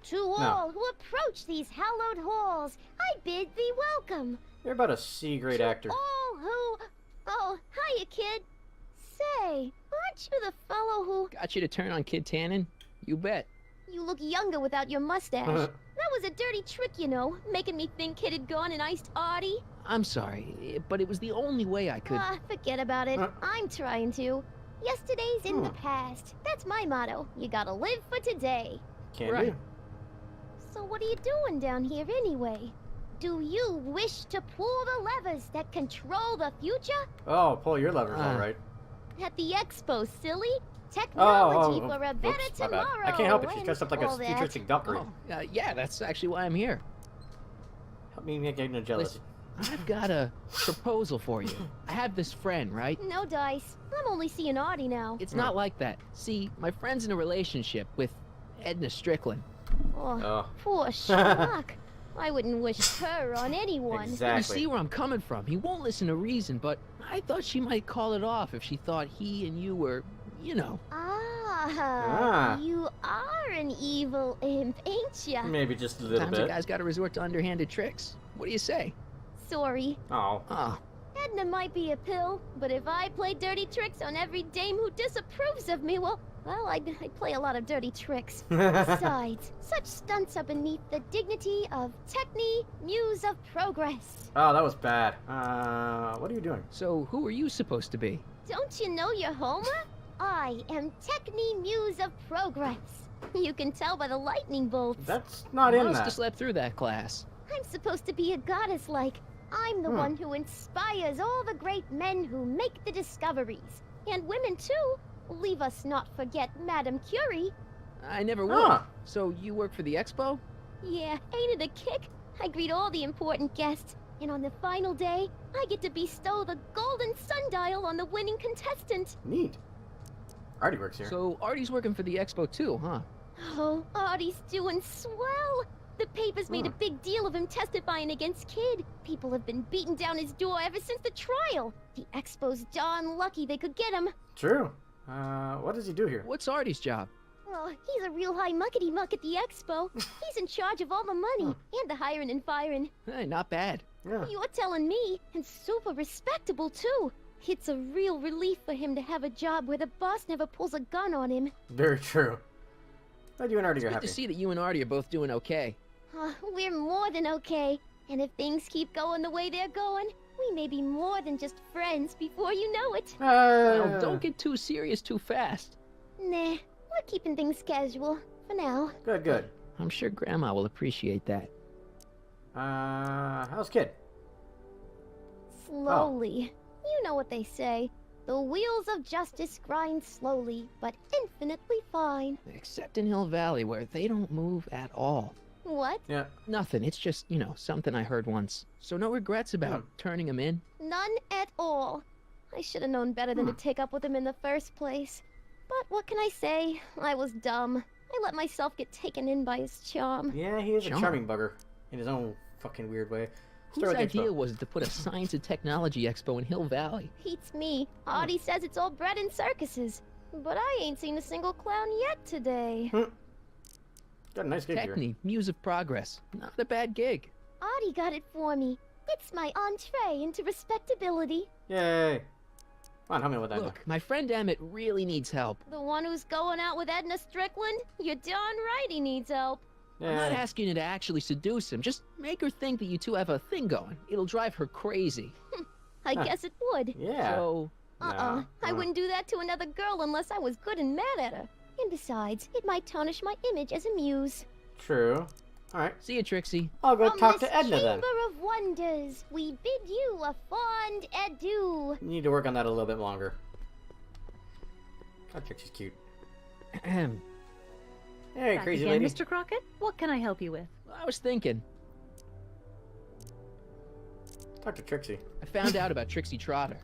To all who approach these hallowed halls, I bid thee welcome. You're about a C-grade actor. All who... Oh, hiya, kid. Say, aren't you the fellow who... Got you to turn on Kid Tannen? You bet. You look younger without your mustache. That was a dirty trick, you know, making me think Kid had gone and iced Artie. I'm sorry, but it was the only way I could... Forget about it. I'm trying to. Yesterday's in the past. That's my motto. You gotta live for today. Can't do. So what are you doing down here anyway? Do you wish to pull the levers that control the future? Oh, pull your levers, all right. At the expo, silly. Technology for a better Oops, my bad. tomorrow. I can't help it. She's dressed up like a all that. futuristic Valkyrie. Yeah, that's actually why I'm here. Help me make Edna jealous. Listen, I've got a proposal for you. I have this friend, right? No dice. I'm only seeing Artie now. It's not like that. See, my friend's in a relationship with Edna Strickland. Poor schmuck. I wouldn't wish her on anyone. You see where I'm coming from. He won't listen to reason, but I thought she might call it off if she thought he and you were, you know. You are an evil imp, ain't ya? Maybe just a little Sometimes bit. a guy's got to resort to underhanded tricks. What do you say? Sorry. Oh. Edna might be a pill, but if I play dirty tricks on every dame who disapproves of me, well, I'd play a lot of dirty tricks. Besides, such stunts are beneath the dignity of Techne, Muse of Progress. Oh, that was bad. What are you doing? So, who are you supposed to be? Don't you know your Homer? I am Techne, Muse of Progress. You can tell by the lightning bolts. That's not in Must that. have slept through that class. I'm supposed to be a goddess-like. I'm the one who inspires all the great men who make the discoveries. And women, too. Leave us not forget Madame Curie. I never would. So, you work for the expo? Yeah, ain't it a kick? I greet all the important guests. And on the final day, I get to bestow the golden sundial on the winning contestant. Neat. Artie works here. So, Artie's working for the expo too, huh? Oh, Artie's doing swell. The papers made a big deal of him testifying against Kid. People have been beating down his door ever since the trial. The Expo's darn lucky they could get him. True. What does he do here? What's Artie's job? Oh, he's a real high muckety-muck at the Expo. He's in charge of all the money and the hiring and firing. Hey, not bad. Yeah. You're telling me, and super respectable too. It's a real relief for him to have a job where the boss never pulls a gun on him. Very true. Glad you and Artie are Good happy. to see that you and Artie are both doing okay. We're more than okay. And if things keep going the way they're going, we may be more than just friends before you know it. Well, don't get too serious too fast. Nah, we're keeping things casual for now. Good, good. I'm sure Grandma will appreciate that. How's Kid? Slowly. You know what they say. The wheels of justice grind slowly, but infinitely fine. Except in Hill Valley, where they don't move at all. What? Yeah. Nothing. It's just, you know, something I heard once. So no regrets about turning him in? None at all. I should have known better than to take up with him in the first place. But what can I say? I was dumb. I let myself get taken in by his charm. Yeah, he is a charming bugger. In his own fucking weird way. Whose idea was it to put a science and technology expo in Hill Valley? Beats me. Artie says it's all bred in circuses. But I ain't seen a single clown yet today. Got a nice gig here. Techni, Muse of Progress. Not a bad gig. Artie got it for me. It's my entree into respectability. Yay. Come on, help me with that. Look, my friend Emmett really needs help. The one who's going out with Edna Strickland? You're darn right he needs help. I'm not asking you to actually seduce him. Just make her think that you two have a thing going. It'll drive her crazy. I guess it would. Yeah. So... I wouldn't do that to another girl unless I was good and mad at her. And besides, it might tarnish my image as a muse. True. Alright. See you, Trixie. I'll go From talk this to Edna then. Chamber of Wonders, we bid you a fond adieu. You need to work on that a little bit longer. God, Trixie's cute. Hey, Back crazy again, lady. Mr. Crockett? What can I help you with? I was thinking. Talk to Trixie. I found out about Trixie Trotter.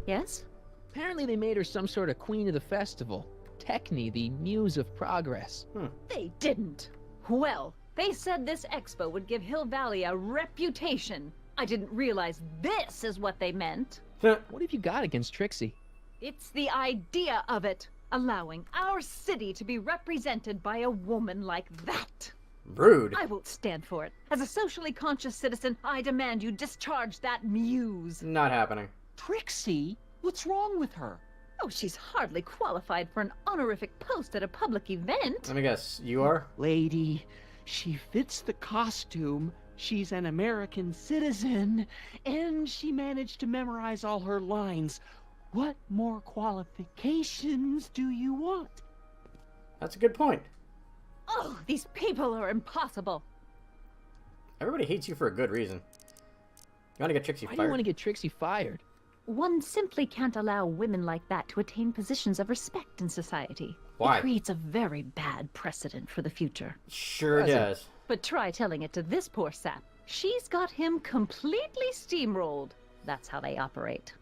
Yes? Apparently they made her some sort of queen of the festival. Techni, the Muse of Progress. They didn't. Well, they said this expo would give Hill Valley a reputation. I didn't realize this is what they meant. What have you got against Trixie? It's the idea of it. Allowing our city to be represented by a woman like that. Rude. I won't stand for it. As a socially conscious citizen, I demand you discharge that muse. Not happening. Trixie? What's wrong with her? Oh, she's hardly qualified for an honorific post at a public event. Let me guess. You are? Lady, she fits the costume. She's an American citizen. And she managed to memorize all her lines. What more qualifications do you want? That's a good point. Oh, these people are impossible. Everybody hates you for a good reason. You want to get Trixie Why do fired? you want to get Trixie fired? One simply can't allow women like that to attain positions of respect in society. Why? It creates a very bad precedent for the future. Sure does. But try telling it to this poor sap. She's got him completely steamrolled. That's how they operate.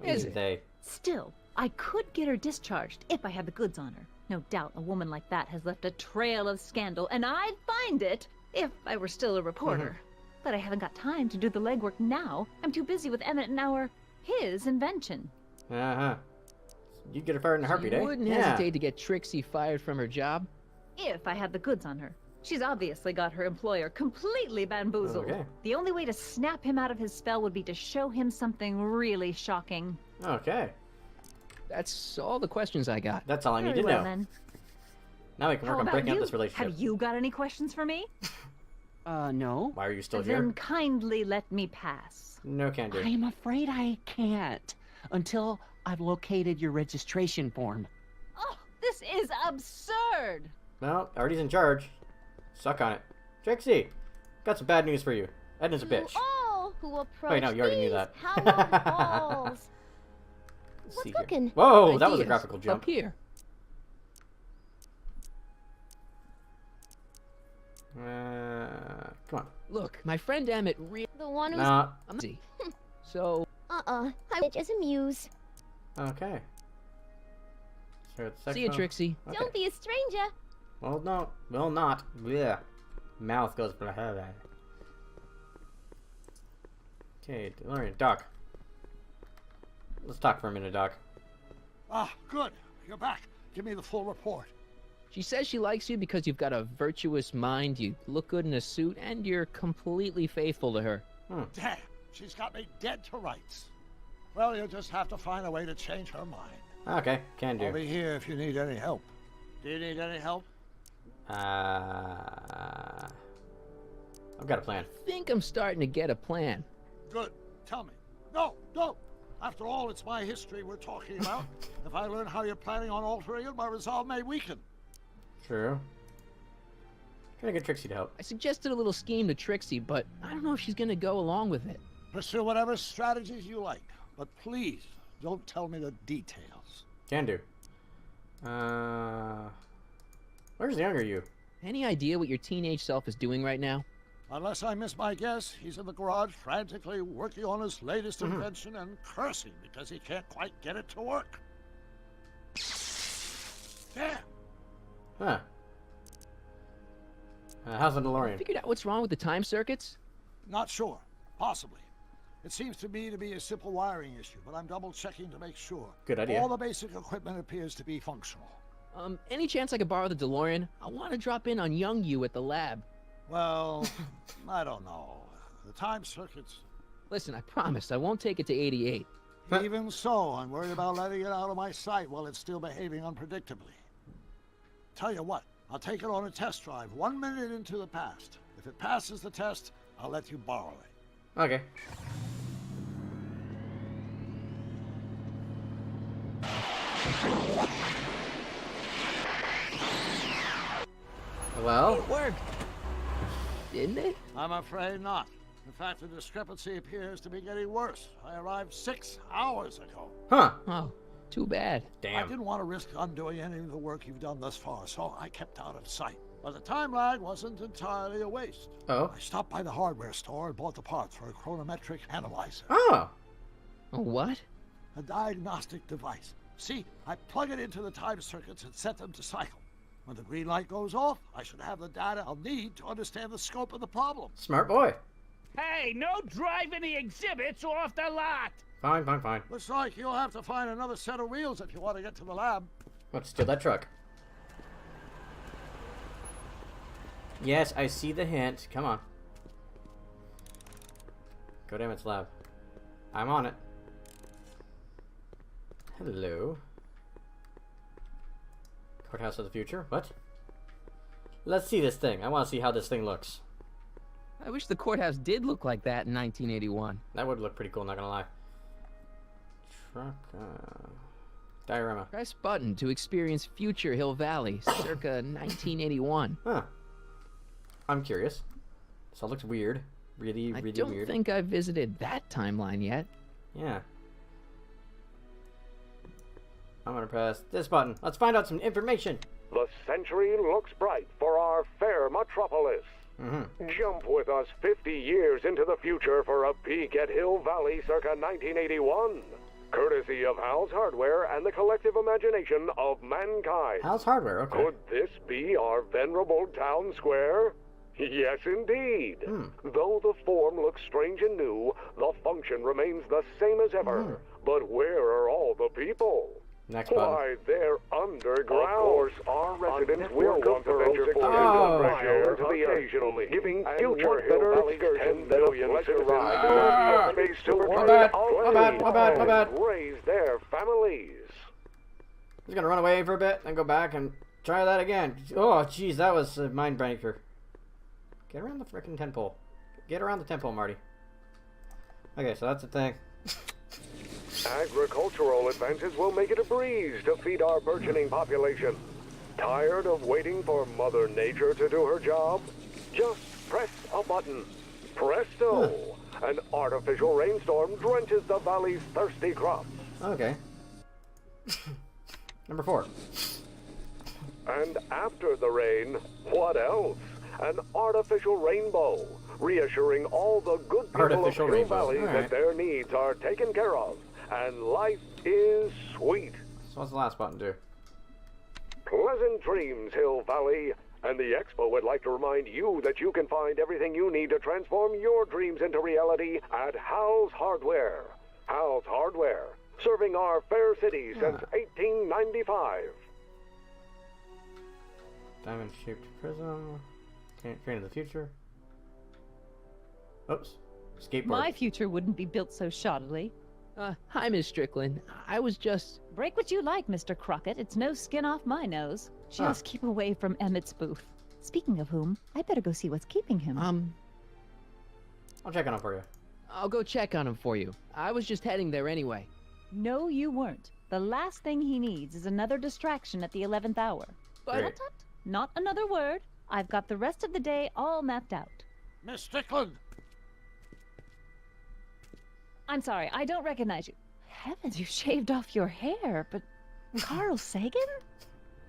Is they? Still, I could get her discharged if I had the goods on her. No doubt a woman like that has left a trail of scandal, and I'd find it if I were still a reporter. But I haven't got time to do the legwork now. I'm too busy with Emmett and his invention. You'd get her fired in a heartbeat, You eh? wouldn't hesitate to get Trixie fired from her job? If I had the goods on her. She's obviously got her employer completely bamboozled. Okay. The only way to snap him out of his spell would be to show him something really shocking. Okay. That's all the questions I got. That's all I need Very to well, know. then. Now we can work How on about breaking up you? this relationship. Have you got any questions for me? No. Why are you still Then here? kindly let me pass. No can do. I'm afraid I can't. Until I've located your registration form. Oh, this is absurd! Well, Artie's in charge. Suck on it. Trixie, got some bad news for you. Edna's a bitch. All who approach Wait, no, you already knew these that. hallowed halls. Let's What's see here. cooking? Whoa, that was a Ideas. graphical jump. Up here. Come on. Look, my friend Emmett The one who's... Nah. I'm busy. So... I wish as a muse. Okay. So it's See you, sexual. Trixie. Okay. Don't be a stranger. Well, no. Well, not. Yeah. Mouth goes blah blah blah. Okay, DeLorean, Doc. Let's talk for a minute, Doc. Ah, good. You're back. Give me the full report. She says she likes you because you've got a virtuous mind, you look good in a suit, and you're completely faithful to her. Damn, she's got me dead to rights. Well, you'll just have to find a way to change her mind. Okay, can do. I'll be here if you need any help. Do you need any help? I've got a plan. I think I'm starting to get a plan. Good. Tell me. No, don't. After all, it's my history we're talking about. If I learn how you're planning on altering it, my resolve may weaken. True. Trying to get Trixie to help. I suggested a little scheme to Trixie, but I don't know if she's gonna go along with it. Pursue whatever strategies you like, but please don't tell me the details. Can do. Where's the younger you? Any idea what your teenage self is doing right now? Unless I miss my guess, he's in the garage frantically working on his latest invention and cursing because he can't quite get it to work. Damn. Huh. How's the DeLorean? Figured out what's wrong with the time circuits? Not sure. Possibly. It seems to me to be a simple wiring issue, but I'm double checking to make sure. Good idea. All the basic equipment appears to be functional. Any chance I could borrow the DeLorean? I want to drop in on young you at the lab. Well, I don't know. The time circuits... Listen, I promise I won't take it to 88. Even so, I'm worried about letting it out of my sight while it's still behaving unpredictably. Tell you what, I'll take it on a test drive 1 minute into the past. If it passes the test, I'll let you borrow it. Okay. Well, it worked, didn't it? I'm afraid not. In fact, the discrepancy appears to be getting worse. I arrived 6 hours ago. Huh. Oh, too bad. Damn. I didn't want to risk undoing any of the work you've done thus far, so I kept out of sight. But the time lag wasn't entirely a waste. Oh. I stopped by the hardware store and bought the parts for a chronometric analyzer. Oh. A what? A diagnostic device. See, I plug it into the time circuits and set them to cycle. When the green light goes off, I should have the data I'll need to understand the scope of the problem. Smart boy. Hey, no driving the exhibits off the lot! Fine, fine, fine. Looks like you'll have to find another set of wheels if you want to get to the lab. Let's steal that truck. Yes, I see the hint. Come on. Go to Emmett's lab. I'm on it. Hello. Courthouse of the future? What? Let's see this thing. I want to see how this thing looks. I wish the courthouse did look like that in 1981. That would look pretty cool, not gonna lie. Truck, diorama. Press button to experience future Hill Valley, circa 1981. Huh. I'm curious. This all looks weird. Really weird. I don't think I've visited that timeline yet. Yeah. I'm gonna press this button. Let's find out some information. The century looks bright for our fair metropolis. Jump with us 50 years into the future for a peek at Hill Valley circa 1981. Courtesy of Hal's Hardware and the collective imagination of mankind. Hal's Hardware, okay. Could this be our venerable town square? Yes, indeed. Though the form looks strange and new, the function remains the same as ever. But where are all the people? Next button. Why, they're underground. Of course, our residents will want to venture forth fresh air to the occasionally, giving future Hill Valley 10 million ride space to my bad. Raise their families. He's gonna run away for a bit, then go back and try that again. Oh, jeez, that was a mind breaker. Get around the frickin' tent pole. Get around the tent pole, Marty. Okay, so that's the thing. Agricultural advances will make it a breeze to feed our burgeoning population. Tired of waiting for Mother Nature to do her job? Just press a button. Presto! An artificial rainstorm drenches the valley's thirsty crops. Okay. Number 4. And after the rain, what else? An artificial rainbow, reassuring all the good people of Hill Valley that their needs are taken care of, and life is sweet. So what's the last button do? Pleasant dreams, Hill Valley, And the Expo would like to remind you that you can find everything you need to transform your dreams into reality at Hal's Hardware. Hal's Hardware, serving our fair city since 1895. Diamond-shaped prism. Train of the future. Oops. Skateboard. My future wouldn't be built so shoddily. Hi, Miss Strickland. I was just... Break what you like, Mr. Crockett. It's no skin off my nose. Just keep away from Emmett's booth. Speaking of whom, I'd better go see what's keeping him. I'll check on him for you. I'll go check on him for you. I was just heading there anyway. No, you weren't. The last thing he needs is another distraction at the 11th hour. But... Tut, tut. Not another word. I've got the rest of the day all mapped out. Miss Strickland! I'm sorry, I don't recognize you. Heavens, you shaved off your hair, but... Carl Sagan?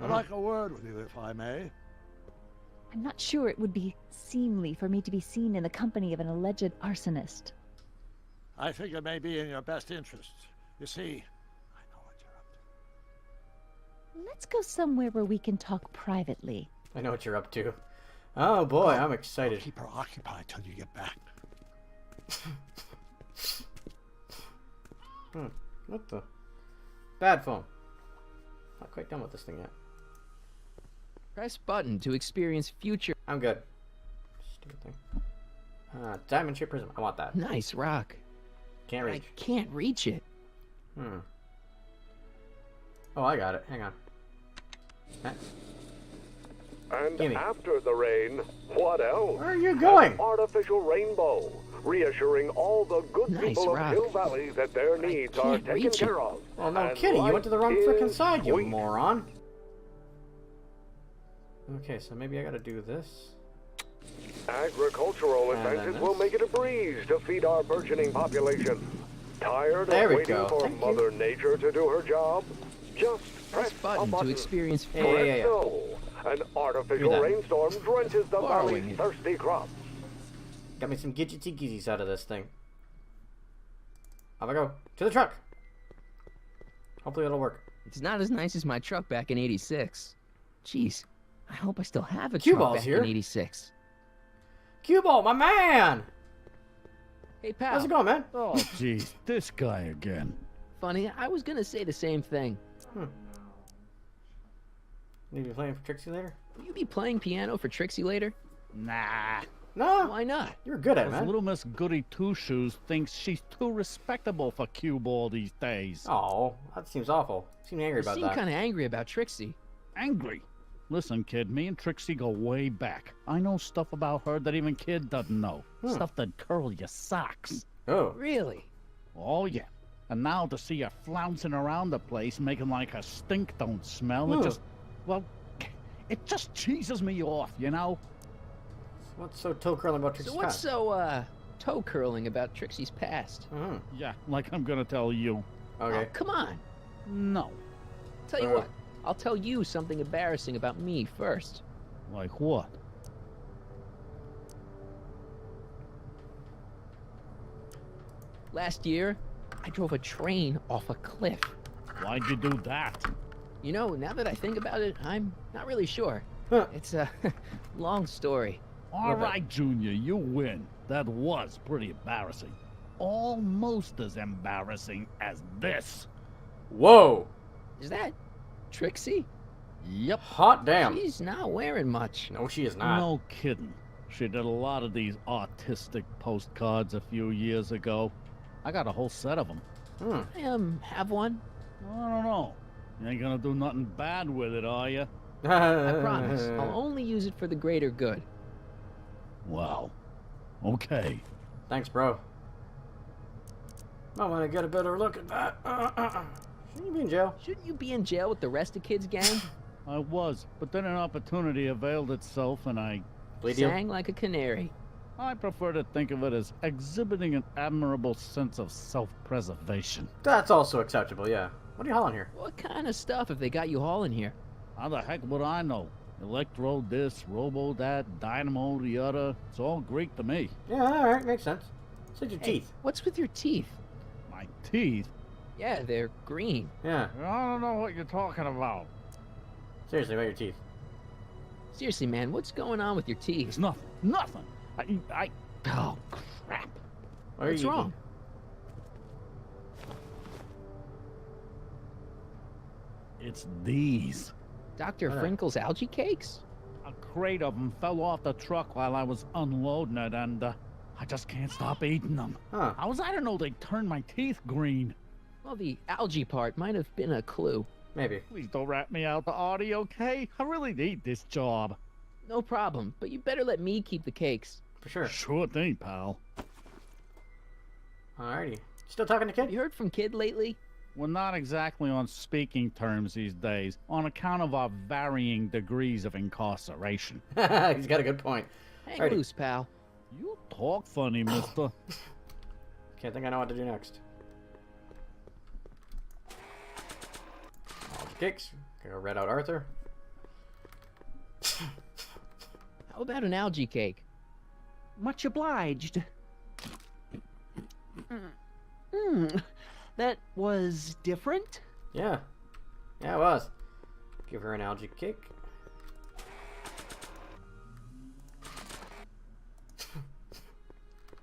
I'd like a word with you, if I may. I'm not sure it would be seemly for me to be seen in the company of an alleged arsonist. I think it may be in your best interests. You see, Let's go somewhere where we can talk privately. I know what you're up to. Oh boy, I'm excited. I'll keep her occupied till you get back. What the? Bad phone. Not quite done with this thing yet. Press button to experience future... I'm good. Stupid thing. Diamond shaped prism. I want that. Nice rock. Can't reach. I can't reach it. Oh, I got it. Hang on. And Gimme. after the rain, what else? Where are you going? An artificial rainbow, reassuring all the good Nice people of rock. Hill Valley that their needs are can't taken reach it. care of. Well, no And kidding. You went to the wrong life frickin' is side, you sweet. moron. Okay, so maybe I gotta do this. Agricultural And then advances will this. make it a breeze to feed our burgeoning population. Tired There of we waiting go. for Thank you. Mother Nature to do her job? Just Press press a button button. to experience... Yeah. Presto! An artificial that. rainstorm drenches the Borrowing valley's it. thirsty crops. Got me some gidgety gizzies out of this thing. Off I go. To the truck! Hopefully it'll work. It's not as nice as my truck back in '86. Jeez, I hope I still have a Cue truck ball's back here. in '86. Cue ball, my man! Hey, pal. How's it going, man? Oh, jeez, this guy again. Funny, I was gonna say the same thing. You be playing for Trixie later? Will you be playing piano for Trixie later? Nah. No. Why not? You're good at it, Because man. little Miss Goody Two-Shoes thinks she's too respectable for cue ball these days. Oh, that seems awful. You seem angry You about seem that. kind of angry about Trixie. Angry? Listen, kid, me and Trixie go way back. I know stuff about her that even kid doesn't know. Stuff that curl your socks. Oh. Really? Oh, yeah. And now to see her flouncing around the place, making like her stink don't smell, it just... Well, it just cheeses me off, you know? What's so toe curling about Trixie's So what's past? so, toe curling about Trixie's past? Yeah, like I'm gonna tell you. Okay. Oh, come on. No. Tell you what, I'll tell you something embarrassing about me first. Like what? Last year, I drove a train off a cliff. Why'd you do that? You know, now that I think about it, I'm not really sure. It's a long story. All right, Junior, you win. That was pretty embarrassing. Almost as embarrassing as this. Whoa! Is that Trixie? Yep. Hot damn. She's not wearing much. No, she is not. No kidding. She did a lot of these artistic postcards a few years ago. I got a whole set of them. I have one. I don't know. You ain't gonna do nothing bad with it, are you? I promise. I'll only use it for the greater good. Wow. Okay. Thanks, bro. I want to get a better look at that. Shouldn't you be in jail? Shouldn't you be in jail with the rest of kids' gang? I was, but then an opportunity availed itself and I... Sang like a canary. I prefer to think of it as exhibiting an admirable sense of self-preservation. That's also acceptable, yeah. What are you hauling here? What kind of stuff have they got you hauling here? How the heck would I know? Electro this, robo that, dynamo the other. It's all Greek to me. Yeah, alright, makes sense. Said your Hey, teeth. What's with your teeth? My teeth? Yeah, they're green. Yeah. I don't know what you're talking about. Seriously, about your teeth. Seriously, man, what's going on with your teeth? It's nothing. Nothing. Oh, crap. What's wrong? It's these. Dr. Frinkle's algae cakes? A crate of them fell off the truck while I was unloading it, and I just can't stop eating them. Huh. How was I to know they'd turn my teeth green? Well, the algae part might have been a clue. Maybe. Please don't rat me out, Artie, okay? I really need this job. No problem, but you better let me keep the cakes. For sure. Sure thing, pal. Alrighty. Still talking to Kid? You heard from Kid lately? We're not exactly on speaking terms these days, on account of our varying degrees of incarceration. He's got a good point. Hang loose, pal. You talk funny, mister. Can't think I know what to do next. All the kicks. Gonna red out Arthur. How about an algae cake? Much obliged. That was different? Yeah. Yeah, it was. Give her an algae cake.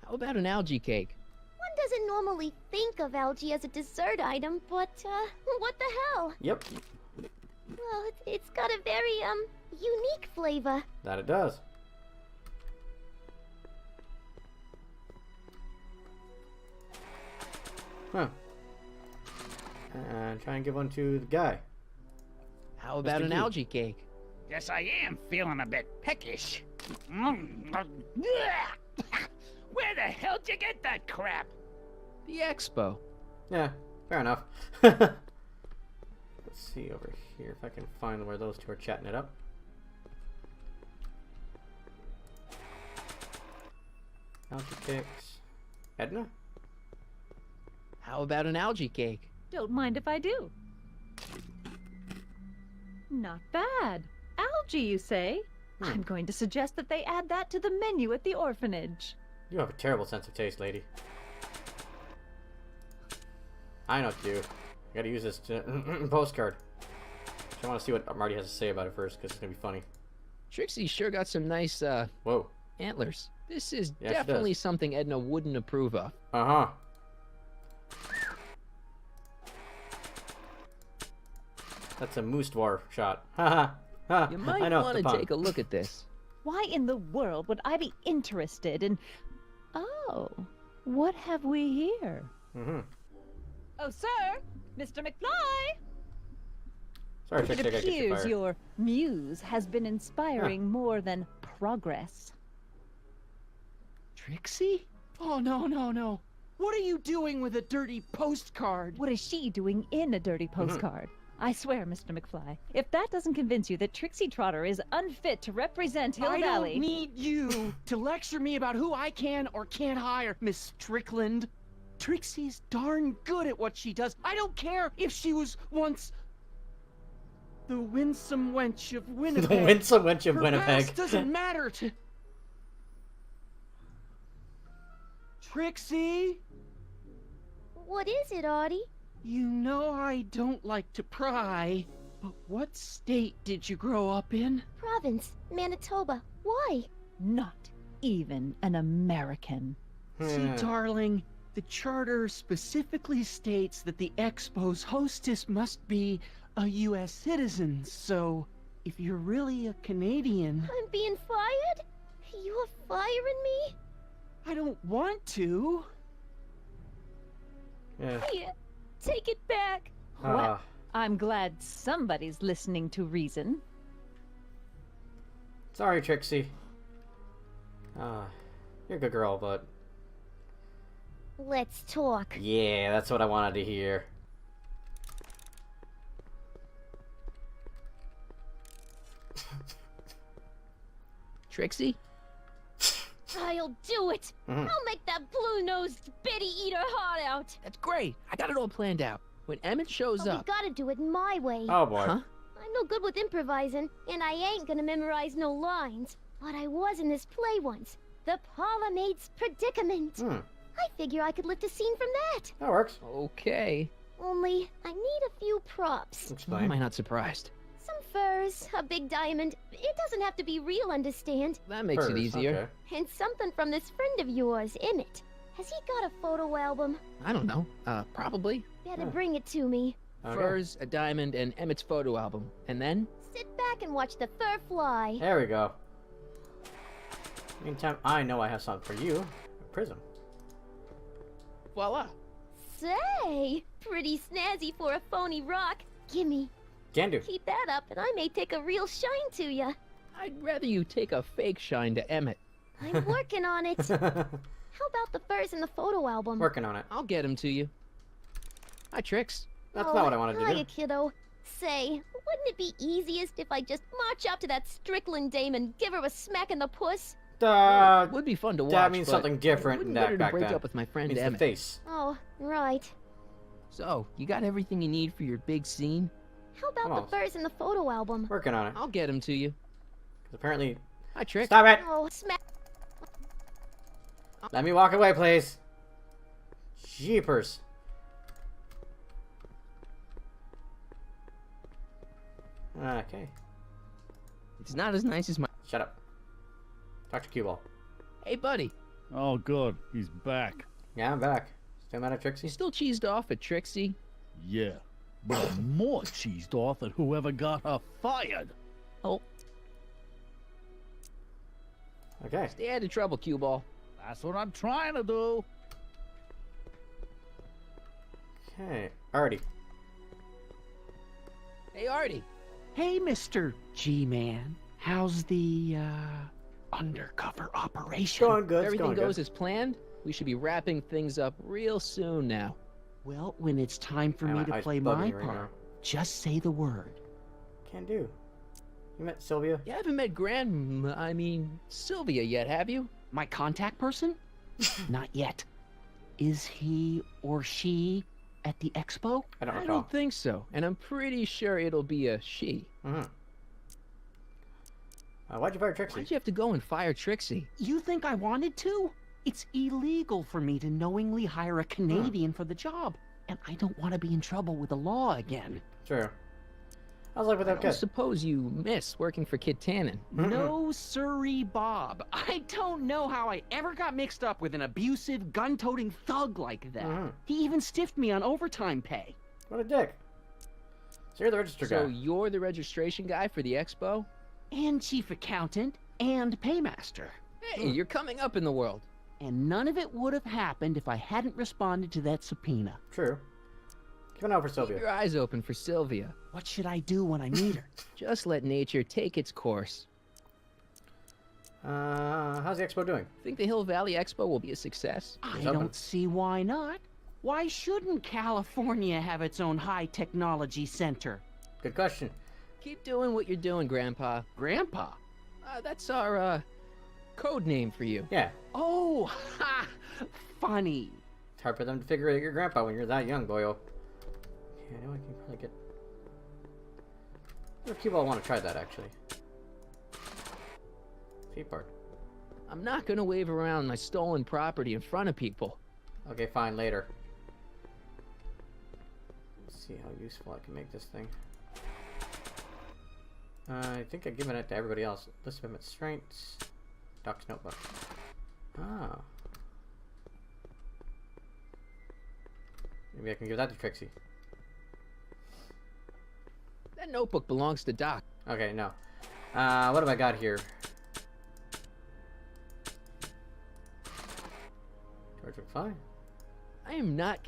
How about an algae cake? One doesn't normally think of algae as a dessert item, but, what the hell? Yep. Well, it's got a very, unique flavor. That it does. Huh. And try and give one to the guy. How about an algae cake? Yes, I am feeling a bit peckish. Where the hell did you get that crap? The expo. Yeah, fair enough. Let's see over here if I can find where those two are chatting it up. Algae cakes. Edna? How about an algae cake? Don't mind if I do. Not bad. Algae, you say? I'm going to suggest that they add that to the menu at the orphanage. You have a terrible sense of taste, lady. I know what to do. I gotta use this postcard. I want to see what Marty has to say about it first, because it's gonna be funny. Trixie sure got some nice, whoa, antlers. This is Yeah, definitely something Edna wouldn't approve of. Uh-huh. That's a moose dwarf shot. Ha ha. You might I know want the to pun. take a look at this. Why in the world would I be interested in... Oh, what have we here? Mm-hmm. Oh, sir! Mr. McFly! Sorry, Trixie, I It gotta get you appears fired. your muse has been inspiring more than progress. Trixie? Oh, no, no, no. What are you doing with a dirty postcard? What is she doing in a dirty postcard? I swear, Mr. McFly, if that doesn't convince you that Trixie Trotter is unfit to represent Hill I Valley... don't need you to lecture me about who I can or can't hire, Miss Strickland. Trixie's darn good at what she does. I don't care if she was once the winsome wench of Winnipeg. The winsome wench of Her Winnipeg. past doesn't matter to... Trixie? What is it, Artie? You know I don't like to pry, but what state did you grow up in? Province, Manitoba. Why? Not even an American. See, darling, the charter specifically states that the Expo's hostess must be a U.S. citizen, so if you're really a Canadian... I'm being fired? You're firing me? I don't want to. Yeah. Here, take it back. Well, I'm glad somebody's listening to reason. Sorry, Trixie. You're a good girl, but... Let's talk. Yeah, that's what I wanted to hear. Trixie? I'll do it. Mhm. I'll make that blue-nosed bitty eat her heart out. That's great. I got it all planned out. When Emmett shows But we up... gotta do it my way. Oh, boy. Huh? I'm no good with improvising, and I ain't gonna memorize no lines. But I was in this play once. The Parlourmaid's Predicament. I figure I could lift a scene from that. That works. Okay. Only, I need a few props. Why am I not surprised? Some furs, a big diamond. It doesn't have to be real, understand? That makes it easier. Okay. And something from this friend of yours, Emmett. Has he got a photo album? I don't know. Probably. Better bring it to me. Okay. Furs, a diamond, and Emmett's photo album. And then? Sit back and watch the fur fly. There we go. Meantime, I know I have something for you. A prism. Voila. Say, pretty snazzy for a phony rock. Gimme. Can do. Keep that up, and I may take a real shine to ya. I'd rather you take a fake shine to Emmett. I'm working on it. How about the furs in the photo album? Working on it. I'll get him to you. Hi, Trix. That's not what I wanted to hiya, do. kiddo. Say, wouldn't it be easiest if I just march up to that Strickland dame and give her a smack in the puss? It would be fun to watch. That means but something different I wouldn't than let her that to back break then. up with my friend Means Emmett. the face. Oh, right. So, you got everything you need for your big scene? How about the furs in the photo album? Working on it. I'll get him to you. Because apparently... Hi, Trix. Stop it! Oh, smack. Let me walk away, please. Jeepers. Okay. It's not as nice as my... Shut up. Dr. Q-Ball. Hey, buddy. Oh, good. He's back. Yeah, I'm back. Still mad at Trixie? You still cheesed off at Trixie? Yeah. But I'm more cheesed off at whoever got her fired. Oh. Okay. Stay out of trouble, Q-Ball. That's what I'm trying to do. Okay. Artie. Hey, Artie. Hey, Mr. G-Man. How's the, undercover operation? Going good. If everything going goes good. as planned, we should be wrapping things up real soon now. Well, when it's time for Man, me my to eyes play bugging my me right part, now. just say the word. Can do. You met Sylvia? You haven't met Sylvia yet, have you? My contact person? Not yet. Is he or she at the expo? I don't I recall. don't think so, and I'm pretty sure it'll be a she. Mm-hmm. Why'd you fire Trixie? Why'd you have to go and fire Trixie? You think I wanted to? It's illegal for me to knowingly hire a Canadian for the job, and I don't want to be in trouble with the law again. True. I was like with that I kid. suppose you miss working for Kid Tannen. No siree, Bob. I don't know how I ever got mixed up with an abusive, gun-toting thug like that. He even stiffed me on overtime pay. What a dick. So you're the register guy. So you're the registration guy for the expo? And chief accountant, and paymaster. Hey, you're coming up in the world. And none of it would have happened if I hadn't responded to that subpoena. True. Keep an eye out for Sylvia. Keep your eyes open for Sylvia. What should I do when I meet her? Just let nature take its course. How's the expo doing? Think the Hill Valley Expo will be a success? I don't see why not. Why shouldn't California have its own high technology center? Good question. Keep doing what you're doing, Grandpa. Grandpa? That's our, code name for you. Yeah. Oh, ha! Funny. It's hard for them to figure out your grandpa when you're that young, boyo. Okay, I know I can probably get... What people I want to try that, actually. Feet part. I'm not gonna wave around my stolen property in front of people. Okay, fine, later. Let's see how useful I can make this thing. I think I've given it to everybody else. List of Emmett's strengths. Doc's notebook. Ah. Maybe I can give that to Trixie. That notebook belongs to Doc. Okay, no. What have I got here? George McFly? I am not...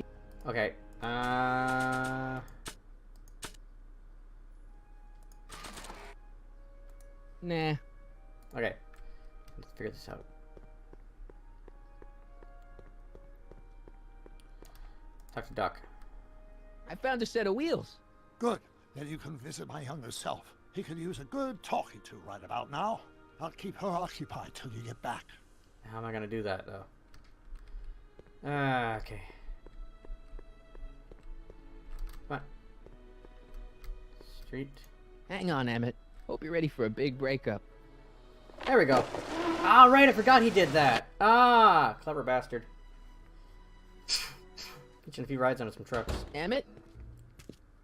Okay, Nah. Okay. Let's figure this out. Talk to Doc. I found a set of wheels. Good. Then you can visit my younger self. He could use a good talking to right about now. I'll keep her occupied till you get back. How am I gonna do that, though? Okay. Come on. Street. Hang on, Emmett. Hope you're ready for a big breakup. There we go. All right, I forgot he did that. Ah, clever bastard. Get you a few rides on some trucks. Emmett?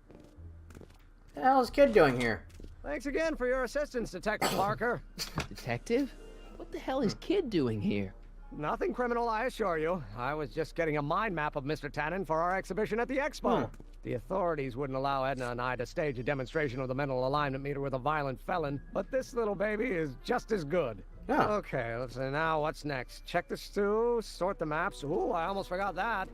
What the hell is kid doing here? Thanks again for your assistance, Detective Parker. Detective? What the hell is Kid doing here? Nothing criminal, I assure you. I was just getting a mind map of Mr. Tannen for our exhibition at the expo. The authorities wouldn't allow Edna and I to stage a demonstration of the mental alignment meter with a violent felon, but this little baby is just as good. Yeah. Okay, let's see, now what's next? Check the stew, sort the maps. Ooh, I almost forgot that.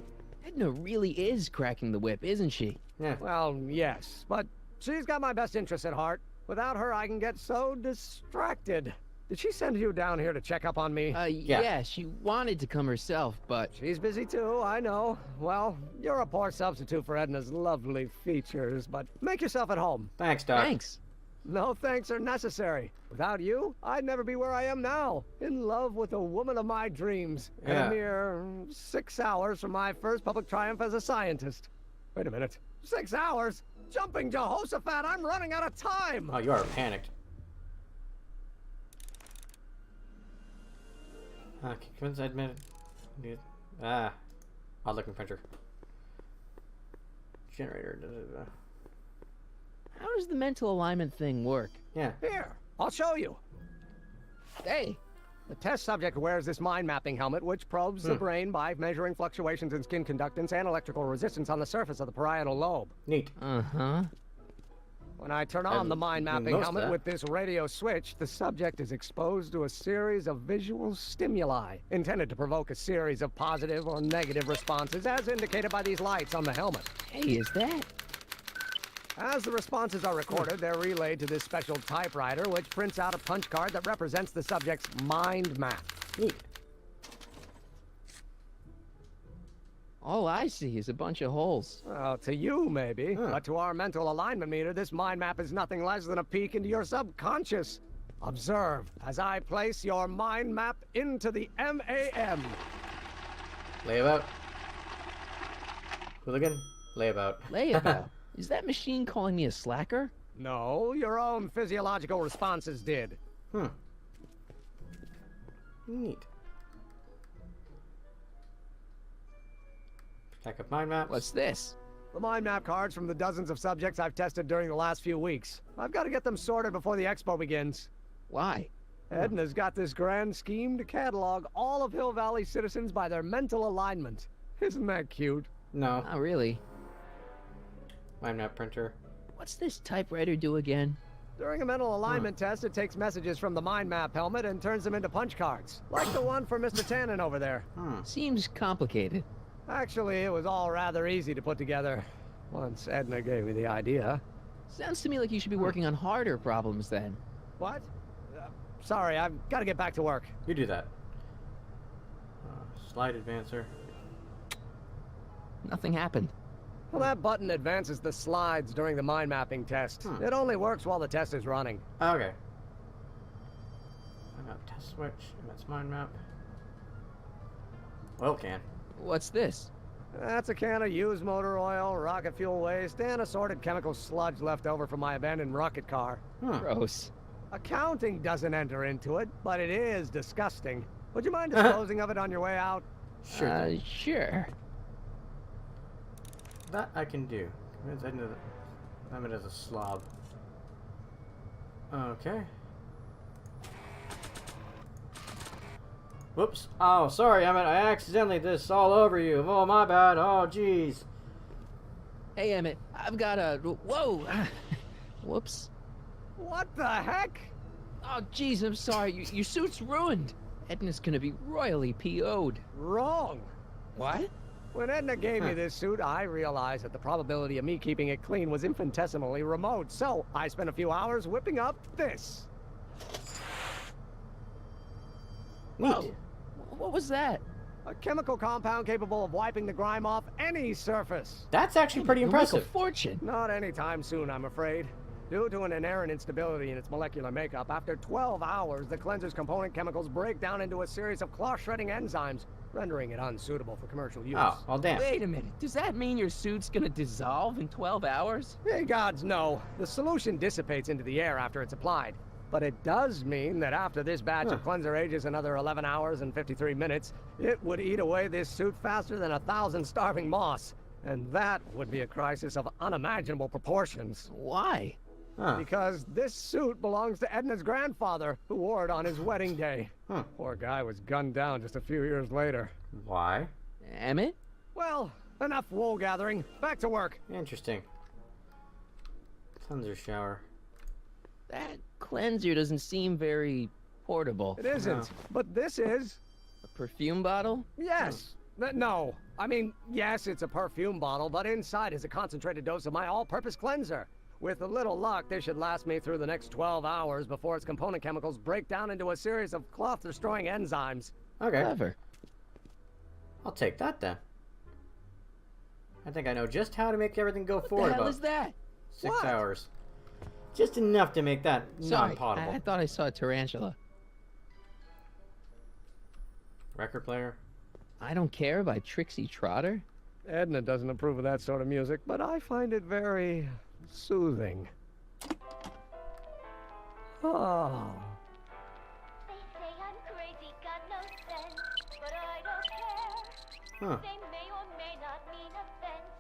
Edna really is cracking the whip, isn't she? Yeah. Well, yes, but she's got my best interests at heart. Without her, I can get so distracted. Did she send you down here to check up on me? Yeah, she wanted to come herself, but... She's busy too, I know. Well, you're a poor substitute for Edna's lovely features, but make yourself at home. Thanks, Doc. Thanks. No thanks are necessary. Without you, I'd never be where I am now. In love with the woman of my dreams. And a mere 6 hours from my first public triumph as a scientist. Wait a minute. 6 hours? Jumping Jehoshaphat, I'm running out of time! Oh, you are panicked. Okay, convince admit. Odd looking printer. Generator. How does the mental alignment thing work? Yeah. Here, I'll show you. Hey. The test subject wears this mind mapping helmet, which probes the brain by measuring fluctuations in skin conductance and electrical resistance on the surface of the parietal lobe. Neat. Uh-huh. When I turn on the mind mapping helmet with this radio switch, the subject is exposed to a series of visual stimuli intended to provoke a series of positive or negative responses, as indicated by these lights on the helmet. Hey, is that? As the responses are recorded, they're relayed to this special typewriter, which prints out a punch card that represents the subject's mind map. Neat. All I see is a bunch of holes. Well, to you, maybe. But to our mental alignment meter, this mind map is nothing less than a peek into your subconscious. Observe as I place your mind map into the MAM. Layabout. Hooligan. Layabout. Layabout? Is that machine calling me a slacker? No, your own physiological responses did. Neat. Stack of mind maps. What's this? The mind map cards from the dozens of subjects I've tested during the last few weeks. I've got to get them sorted before the expo begins. Why? Edna's got this grand scheme to catalog all of Hill Valley citizens by their mental alignment. Isn't that cute? No. Not really. Mind map printer. What's this typewriter do again? During a mental alignment test, it takes messages from the mind map helmet and turns them into punch cards. Like the one for Mr. Tannen over there. Seems complicated. Actually, it was all rather easy to put together, once Edna gave me the idea. Sounds to me like you should be working on harder problems then. What? Sorry, I've got to get back to work. You do that. Slide advancer. Nothing happened. Well, that button advances the slides during the mind mapping test. It only works while the test is running. Okay. Mind map test switch. That's mind map. Oil can. What's this? That's a can of used motor oil, rocket fuel waste, and assorted chemical sludge left over from my abandoned rocket car. Gross. Accounting doesn't enter into it, but it is disgusting. Would you mind disposing of it on your way out? Sure. Sure. That I can do. I'm it as a slob. Okay. Whoops. Oh, sorry, I accidentally did this all over you. Oh, my bad. Oh, jeez. Hey, Emmett, I've got a... Whoa! Whoops. What the heck? Oh, jeez, I'm sorry. Your suit's ruined. Edna's gonna be royally PO'd. Wrong. What? When Edna gave me this suit, I realized that the probability of me keeping it clean was infinitesimally remote, so I spent a few hours whipping up this. Neat. Whoa. What was that? A chemical compound capable of wiping the grime off any surface. That's actually pretty impressive. Like a fortune. Not anytime soon, I'm afraid. Due to an inherent instability in its molecular makeup, after 12 hours, the cleanser's component chemicals break down into a series of cloth-shredding enzymes, rendering it unsuitable for commercial use. Oh, well, damn. Wait a minute. Does that mean your suit's gonna dissolve in 12 hours? Hey, gods, no. The solution dissipates into the air after it's applied. But it does mean that after this batch of cleanser ages another 11 hours and 53 minutes, it would eat away this suit faster than 1,000 starving moths. And that would be a crisis of unimaginable proportions. Why? Because this suit belongs to Edna's grandfather, who wore it on his wedding day. Poor guy was gunned down just a few years later. Why? Emmett? Well, enough wool gathering. Back to work. Interesting. Cleanser shower. That cleanser doesn't seem very portable. It isn't, but this is. A perfume bottle? Yes. No. I mean, yes, it's a perfume bottle, but inside is a concentrated dose of my all-purpose cleanser. With a little luck, this should last me through the next 12 hours before its component chemicals break down into a series of cloth-destroying enzymes. Okay. Clever. I'll take that then. I think I know just how to make everything go forward. What the hell about is that? 6 hours. Just enough to make that Sorry, non-potable. I thought I saw a tarantula. Record player. I Don't Care by Trixie Trotter? Edna doesn't approve of that sort of music, but I find it very soothing. Oh. They say I'm crazy, got no sense, but I don't care. Huh. They may or may not mean offense,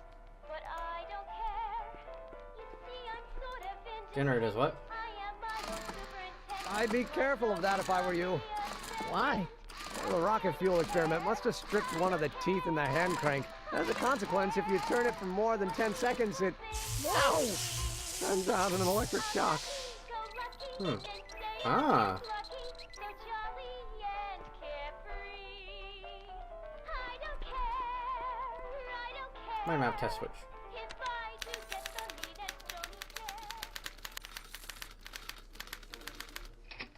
but I don't care. You see, I'm sort of indifferent. Generator does what? I am my own superintendent. I'd be careful of that if I were you. Why? Well, the rocket fuel experiment must have stripped one of the teeth in the hand crank. As a consequence, if you turn it for more than 10 seconds, it sends out an electric shock. Ah. Might have test switch.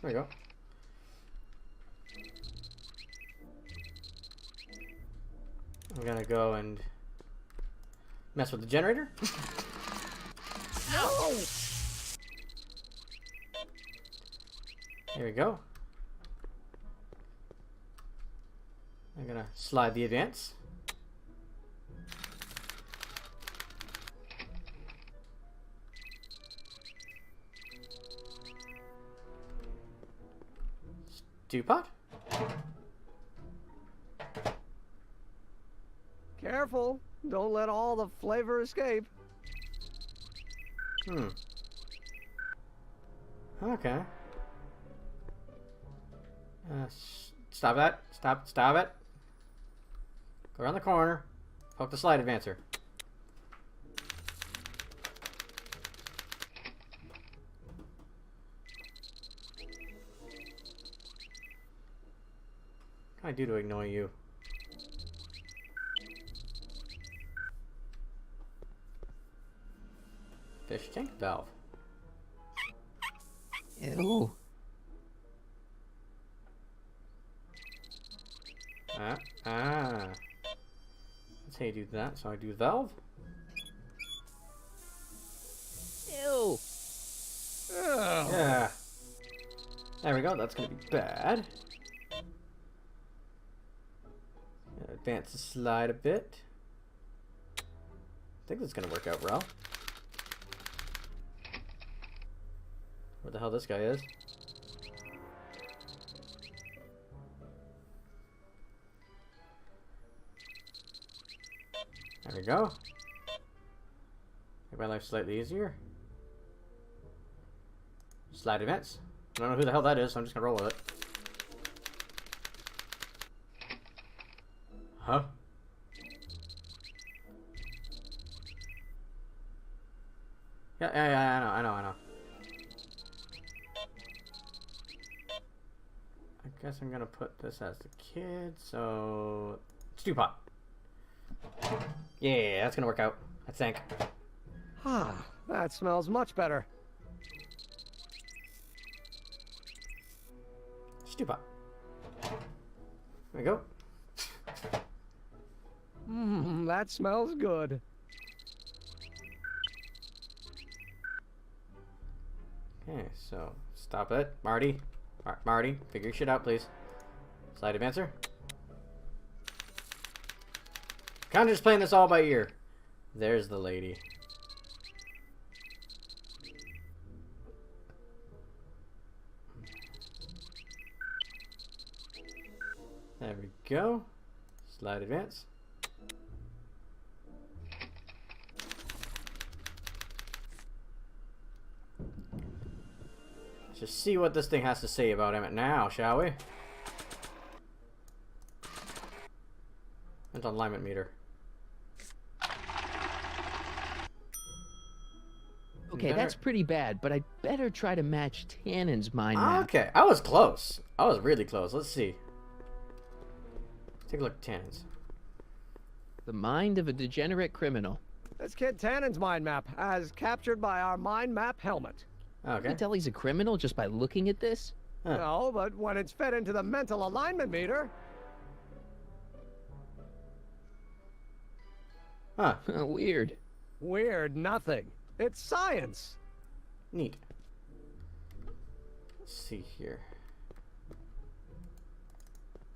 There we go. I'm gonna go and mess with the generator. No! There we go. I'm gonna slide the advance. Stew pot? Careful. Don't let all the flavor escape. Okay. Stop that. Stop it. Go around the corner. Poke the slide advancer. What can I do to annoy you? Fish tank valve. Ew. That's how you do that. So I do valve. Ew. Yeah. There we go. That's gonna be bad. Advance the slide a bit. I think this is gonna work out well. Where the hell this guy is? There we go. Make my life slightly easier. Slide events. I don't know who the hell that is, so I'm just gonna roll with it. Huh? Yeah, I know. I guess I'm gonna put this as the kid, so... Stew pot. Yeah, that's gonna work out, I think. Ah, that smells much better. Stew pot. There we go. That smells good. Okay, so stop it, Marty. Marty, figure your shit out, please. Slide advancer. Kind of just playing this all by ear. There's the lady. There we go. Slide advance. Let's just see what this thing has to say about Emmett now, shall we? Mental alignment meter. Okay, that's pretty bad, but I'd better try to match Tannen's mind map. Okay, I was close. I was really close. Let's see. Let's take a look at Tannen's. The mind of a degenerate criminal. This kid Tannen's mind map, as captured by our mind map helmet. Okay. You can tell he's a criminal just by looking at this? Huh. No, but when it's fed into the mental alignment meter... Huh. Weird. Weird nothing. It's science. Neat. Let's see here.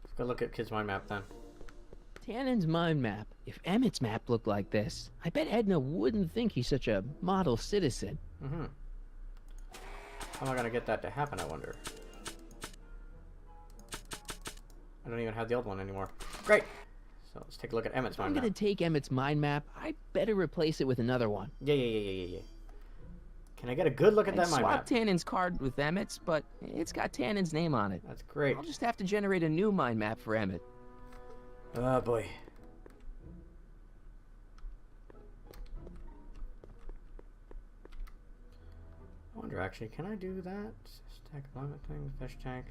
Let's go look at kid's mind map then. Tannen's mind map. If Emmett's map looked like this, I bet Edna wouldn't think he's such a model citizen. Mm-hmm. How am I gonna get that to happen, I wonder? I don't even have the old one anymore. Great! So let's take a look at Emmett's mind I'm map. gonna take Emmett's mind map. I better replace it with another one. Yeah. Can I get a good look at that mind map? Swap Tannen's card with Emmett's, but it's got Tannen's name on it. That's great. I'll just have to generate a new mind map for Emmett. Oh boy. I wonder actually, can I do that? Stack alignment thing, fish tank.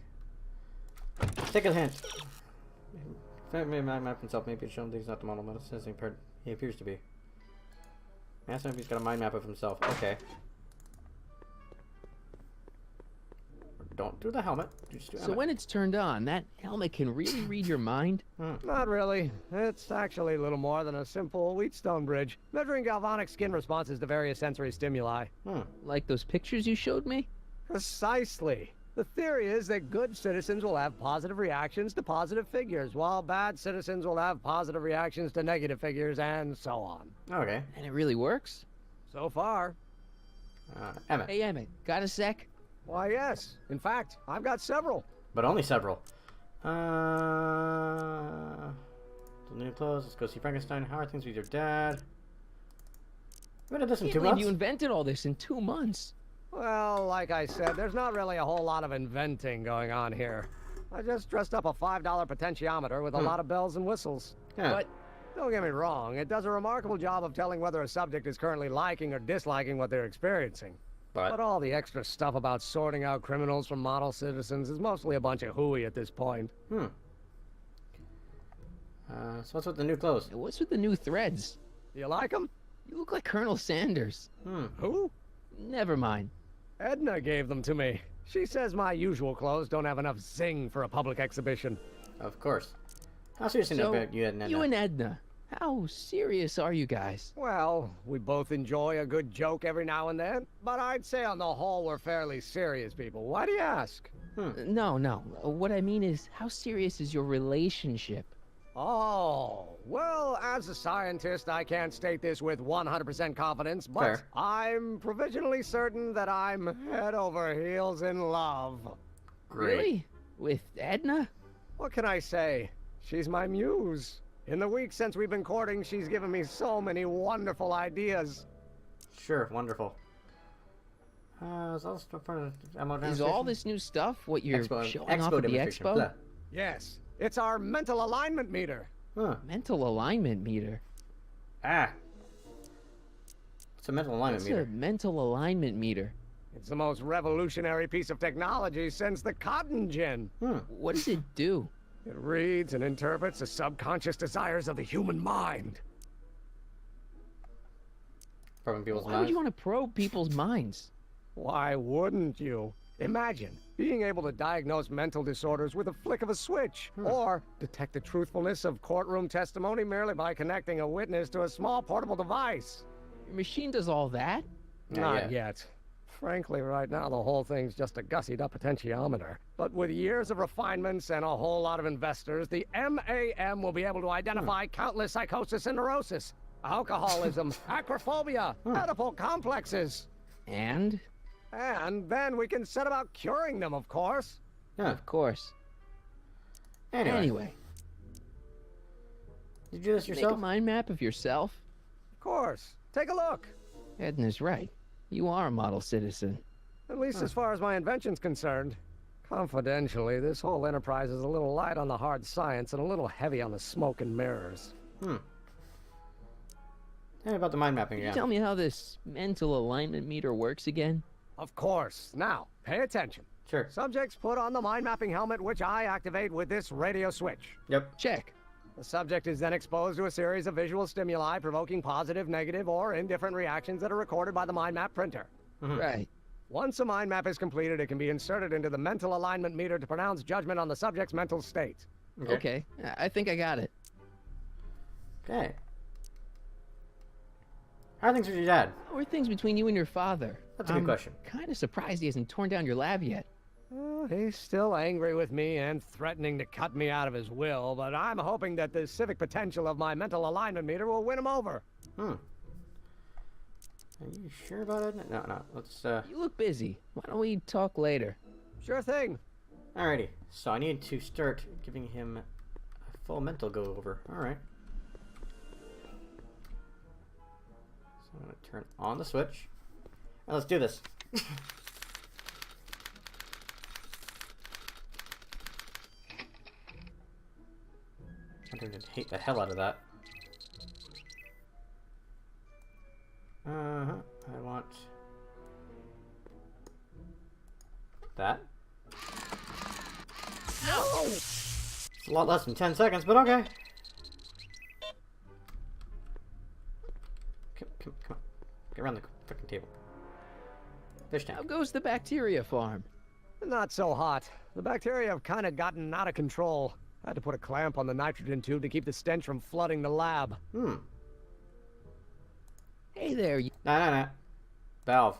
Let's take a hint. Maybe my map himself, maybe it's shown things not the model, but it says he appears to be. Ask him if he's got a mind map of himself. Okay. Don't do the helmet. Just do So Emmett. when it's turned on, that helmet can really read your mind? Not really. It's actually a little more than a simple Wheatstone bridge, measuring galvanic skin responses to various sensory stimuli. Like those pictures you showed me? Precisely. The theory is that good citizens will have positive reactions to positive figures, while bad citizens will have positive reactions to negative figures, and so on. Okay. And it really works? So far. Emmett. Hey, Emmett, got a sec? Why, yes. In fact, I've got several. But only several. The new clothes. Let's go see Frankenstein. How are things with your dad? You did this in 2 months? You invented all this in 2 months. Well, like I said, there's not really a whole lot of inventing going on here. I just dressed up a $5 potentiometer with a lot of bells and whistles. Yeah. But don't get me wrong, it does a remarkable job of telling whether a subject is currently liking or disliking what they're experiencing. But all the extra stuff about sorting out criminals from model citizens is mostly a bunch of hooey at this point. So what's with the new clothes? What's with the new threads? You like them? You look like Colonel Sanders. Who? Never mind. Edna gave them to me. She says my usual clothes don't have enough zing for a public exhibition. Of course. How seriously So, about you and Edna? you and Edna, how serious are you guys? Well, we both enjoy a good joke every now and then, but I'd say on the whole we're fairly serious people. Why do you ask? No. What I mean is, how serious is your relationship? Oh, well, as a scientist, I can't state this with 100% confidence, but Fair. I'm provisionally certain that I'm head over heels in love. Great. Really? With Edna? What can I say? She's my muse. In the week since we've been courting, she's given me so many wonderful ideas. Sure, wonderful. Is all this new stuff what you're showing off Expo at the demonstration, expo? blah. Yes, it's our mental alignment meter. Mental alignment meter? It's a mental alignment What's meter. a mental alignment meter? It's the most revolutionary piece of technology since the cotton gin. What does it do? It reads and interprets the subconscious desires of the human mind. Probing people's Why minds. would you want to probe people's minds? Why wouldn't you? Imagine being able to diagnose mental disorders with a flick of a switch, or detect the truthfulness of courtroom testimony merely by connecting a witness to a small portable device. Your machine does all that? Not yet. Frankly, right now, the whole thing's just a gussied-up potentiometer. But with years of refinements and a whole lot of investors, the MAM will be able to identify countless psychosis and neurosis, alcoholism, acrophobia, Oedipal complexes. And then we can set about curing them, of course. Of course. Anyway. Did you do this yourself? Make a mind map of yourself? Of course. Take a look. Edna's right. You are a model citizen. At least as far as my invention's concerned. Confidentially, this whole enterprise is a little light on the hard science and a little heavy on the smoke and mirrors. Tell me about the mind mapping Can you again. tell me how this mental alignment meter works again? Of course. Now, pay attention. Sure. Subjects put on the mind mapping helmet, which I activate with this radio switch. Yep. Check. The subject is then exposed to a series of visual stimuli provoking positive, negative, or indifferent reactions that are recorded by the mind map printer. Right. Once a mind map is completed, it can be inserted into the mental alignment meter to pronounce judgment on the subject's mental state. Okay. I think I got it. Okay. How are things with your dad? How are things between you and your father? That's a good question. Kind of surprised he hasn't torn down your lab yet. He's still angry with me and threatening to cut me out of his will, but I'm hoping that the civic potential of my mental alignment meter will win him over. Are you sure about it? No. Let's, You look busy. Why don't we talk later? Sure thing. Alrighty. So I need to start giving him a full mental go-over. Alright. So I'm going to turn on the switch. And let's do this. I'm going to hate the hell out of that. I want that. No! It's a lot less than 10 seconds, but okay. Come on. Get around the freaking table. Fish tank. How goes the bacteria farm? Not so hot. The bacteria have kind of gotten out of control. I had to put a clamp on the nitrogen tube to keep the stench from flooding the lab. Hey there, you... No. Valve.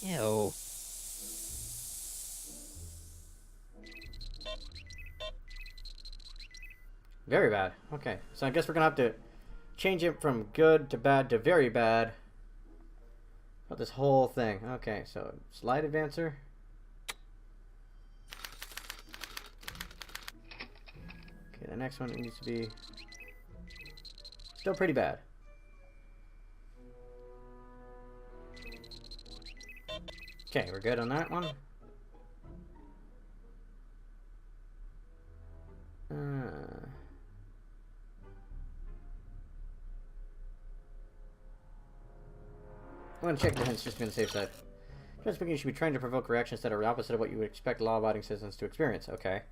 Ew. Very bad. Okay, so I guess we're gonna have to change it from good to bad to very bad. About this whole thing. Okay, so slide advancer. Okay, the next one needs to be still pretty bad. Okay, we're good on that one. I'm gonna check the hints just to be on the safe side. Just speaking, you should be trying to provoke reactions that are opposite of what you would expect law-abiding citizens to experience. Okay.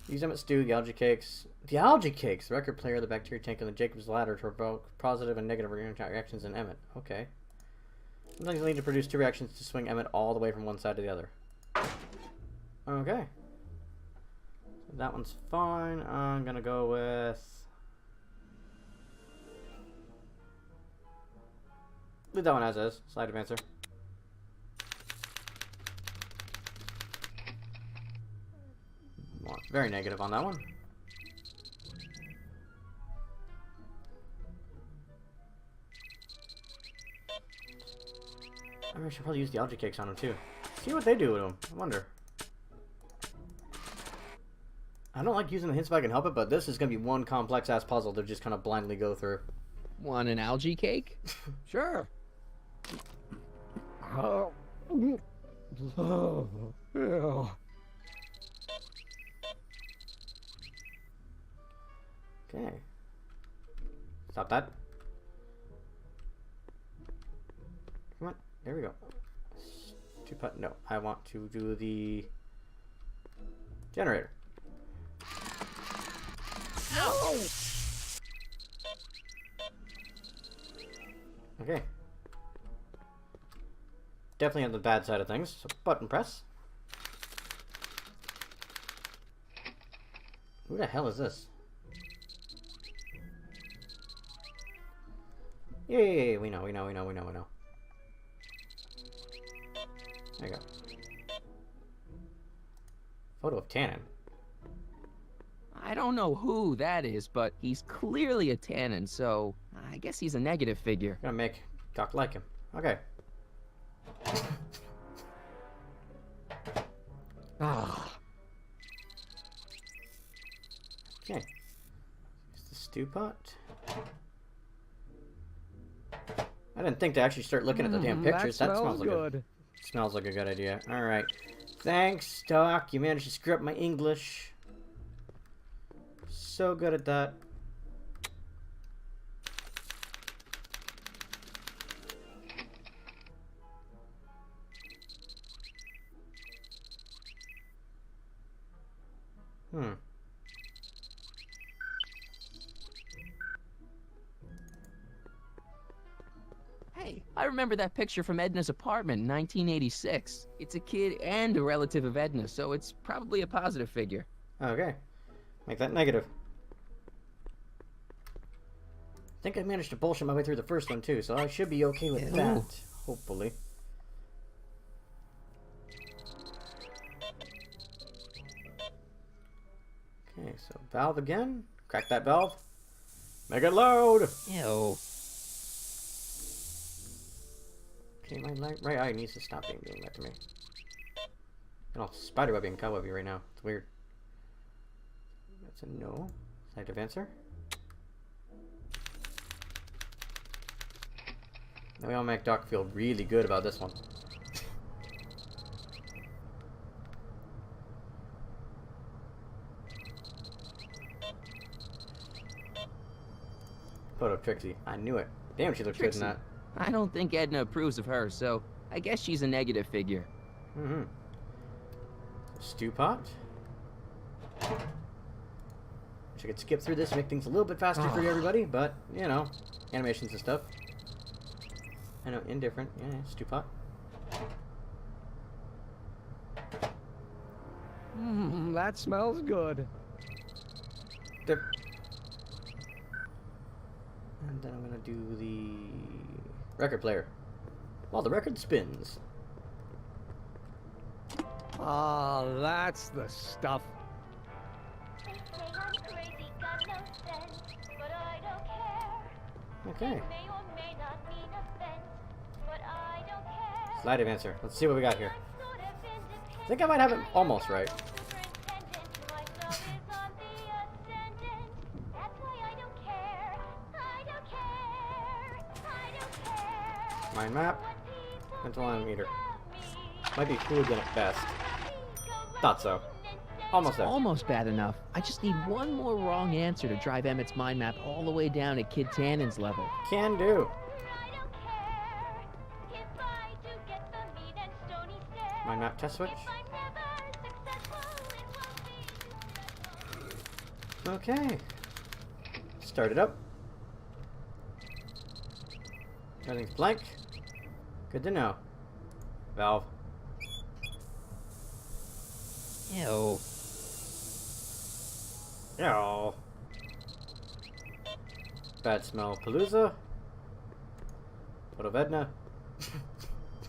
Use them at stew, the algae cakes. The algae cakes! The record player, the bacteria tank, and the Jacob's ladder to provoke positive and negative reactions in Emmett. Okay. Sometimes you'll need to produce two reactions to swing Emmett all the way from one side to the other. Okay. So that one's fine. I'm gonna go with... leave that one as is. Slide advancer. Very negative on that one. I should probably use the algae cakes on them too. See what they do with them. I wonder. I don't like using the hints if I can help it, but this is going to be one complex ass puzzle to just kind of blindly go through. Want an algae cake? Sure. Okay. Stop that. Come on. There we go. No, I want to do the generator. No! Okay. Definitely on the bad side of things, so button press. Who the hell is this? Yeah, we know. There you go. Photo of Tannen. I don't know who that is, but he's clearly a Tannen, so I guess he's a negative figure. Gonna make Doc like him. Okay. Okay. Here's the stew pot. I didn't think to actually start looking at the damn pictures. That smells like good. Smells like a good idea. Alright. Thanks, Doc. You managed to screw up my English. So good at that. Hey, I remember that picture from Edna's apartment in 1986. It's a kid and a relative of Edna, so it's probably a positive figure. Okay. Make that negative. I think I managed to bullshit my way through the first one too, so I should be okay with that. Hopefully. Okay, so valve again. Crack that valve. Make it load! Ew. Okay, my right eye needs to stop doing that to me. I'm all spiderwebby and cobwebby right now. It's weird. That's a no. Side advancer. Now we all make Doc feel really good about this one. Photo of Trixie. I knew it. Damn, she looks good in that. I don't think Edna approves of her, so I guess she's a negative figure. Mm-hmm. Stew pot. Wish I could skip through this, make things a little bit faster for everybody, but, you know, animations and stuff. I know, indifferent. Yeah, stew pot. That smells good. Dip. And then I'm gonna do the record player. While the record spins. Ah, that's the stuff. Okay. Slide advancer. Let's see what we got here. I think I might have it almost right. Mind map. Mental meter. Might be hooligan at best. Thought so. Almost there. Almost bad enough. I just need one more wrong answer to drive Emmett's mind map all the way down to Kid Tannen's level. Can do. Mind map test switch. Okay. Start it up. Everything's blank. Good to know. Valve. Ew. Ew. Bad smell. Palooza. Photo of Edna.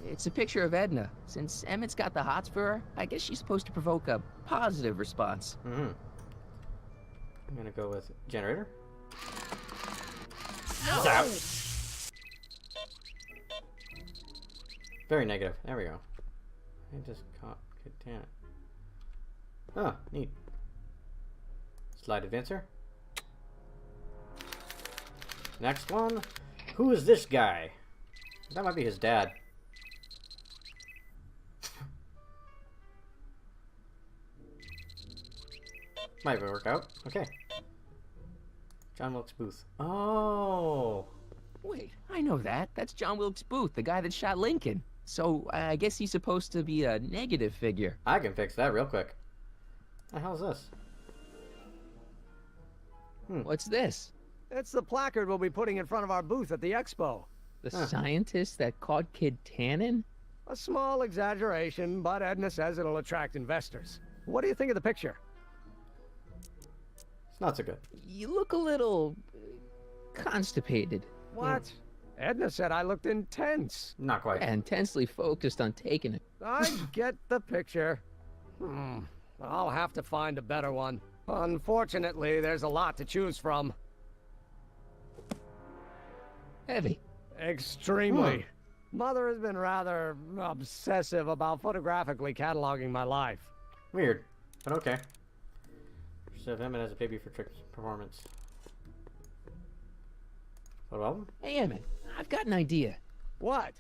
It's a picture of Edna. Since Emmett's got the hots for her, I guess she's supposed to provoke a positive response. Mm-hmm. I'm gonna go with generator. No. Very negative. There we go. I just caught Kid Tannen. Oh, neat. Slide advancer. Next one. Who is this guy? That might be his dad. Might work out. Okay. John Wilkes Booth. Oh. Wait, I know that. That's John Wilkes Booth, the guy that shot Lincoln. So I guess he's supposed to be a negative figure. I can fix that real quick. The hell's this? What's this? It's the placard we'll be putting in front of our booth at the expo. The scientist that caught Kid Tannen? A small exaggeration, but Edna says it'll attract investors. What do you think of the picture? It's not so good. You look a little constipated. What? Edna said I looked intense. Not quite. Yeah, intensely focused on taking it. I get the picture. I'll have to find a better one. Unfortunately, there's a lot to choose from. Heavy. Extremely. Mother has been rather obsessive about photographically cataloging my life. Weird, but okay. Should have Emmett as a baby for Trick's performance. Photo album? Hey, Emmett, I've got an idea. What?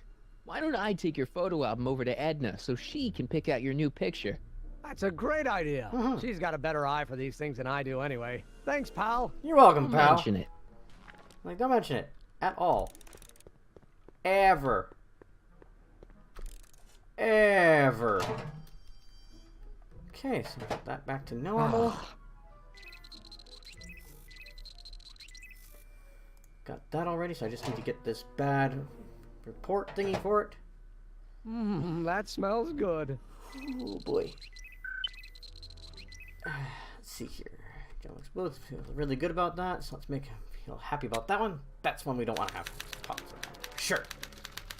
Why don't I take your photo album over to Edna so she can pick out your new picture? That's a great idea. She's got a better eye for these things than I do anyway. Thanks, pal. You're welcome, Don't pal. mention it. Like, don't mention it. At all. Ever. Ever. Okay, so put that back to normal. Got that already, so I just need to get this bad report thingy for it. That smells good. Oh boy. Let's see here. Alex both feel really good about that, so let's make him feel happy about that one. That's one we don't want to have problems with. Sure.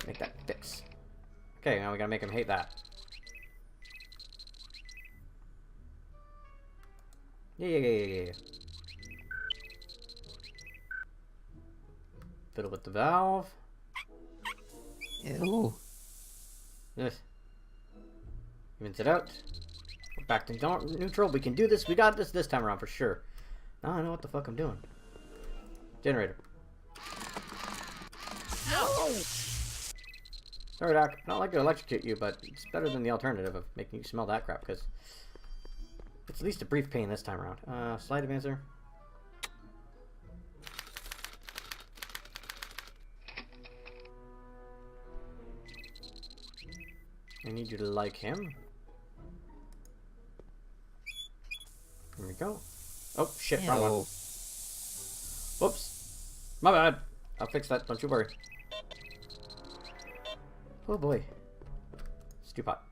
Make that fix. Okay, now we gotta make him hate that. Yeah. Fiddle with the valve. Ew. Yes. Evens it out. We're back to neutral. We can do this. We got this time around for sure. Now I know what the fuck I'm doing. Generator. No! Sorry, Doc. I don't like to electrocute you, but it's better than the alternative of making you smell that crap, because it's at least a brief pain this time around. Slide advancer. I need you to like him. Here we go. Oh, shit, wrong one. Whoops. My bad. I'll fix that, don't you worry. Oh boy. Stew pot.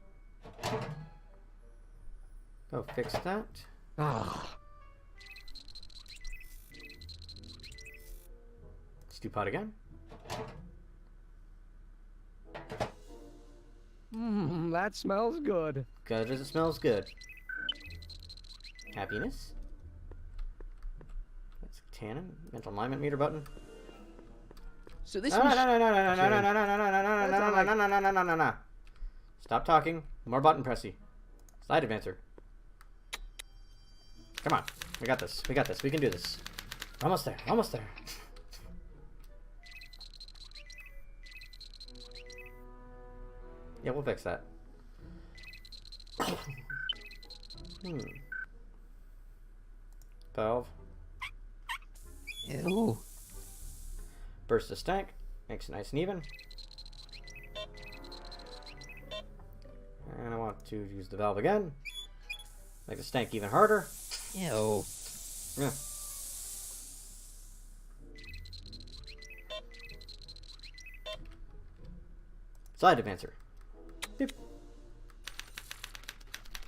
Go fix that. Stew pot again. That smells good. Good as it smells good. Happiness. That's tannin. Mental alignment meter button. So this No. Stop talking. More button pressy. Slide advancer. Come on. We got this. We got this. We can do this. Almost there. Almost there. Yeah, we'll fix that. Valve. Ew. Burst the stank. Makes it nice and even. And I want to use the valve again. Make the stank even harder. Ew. Yeah. Slide advancer. Beep.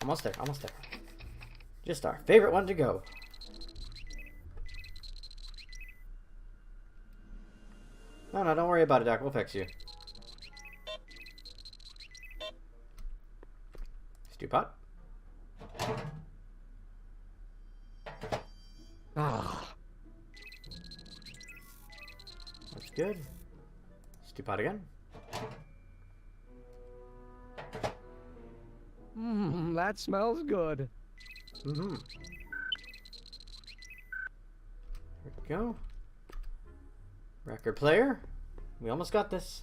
Almost there, almost there. Just our favorite one to go. No, don't worry about it, Doc. We'll fix you. Stew pot. That's good. Stew pot again. That smells good. There we go. Record player. We almost got this.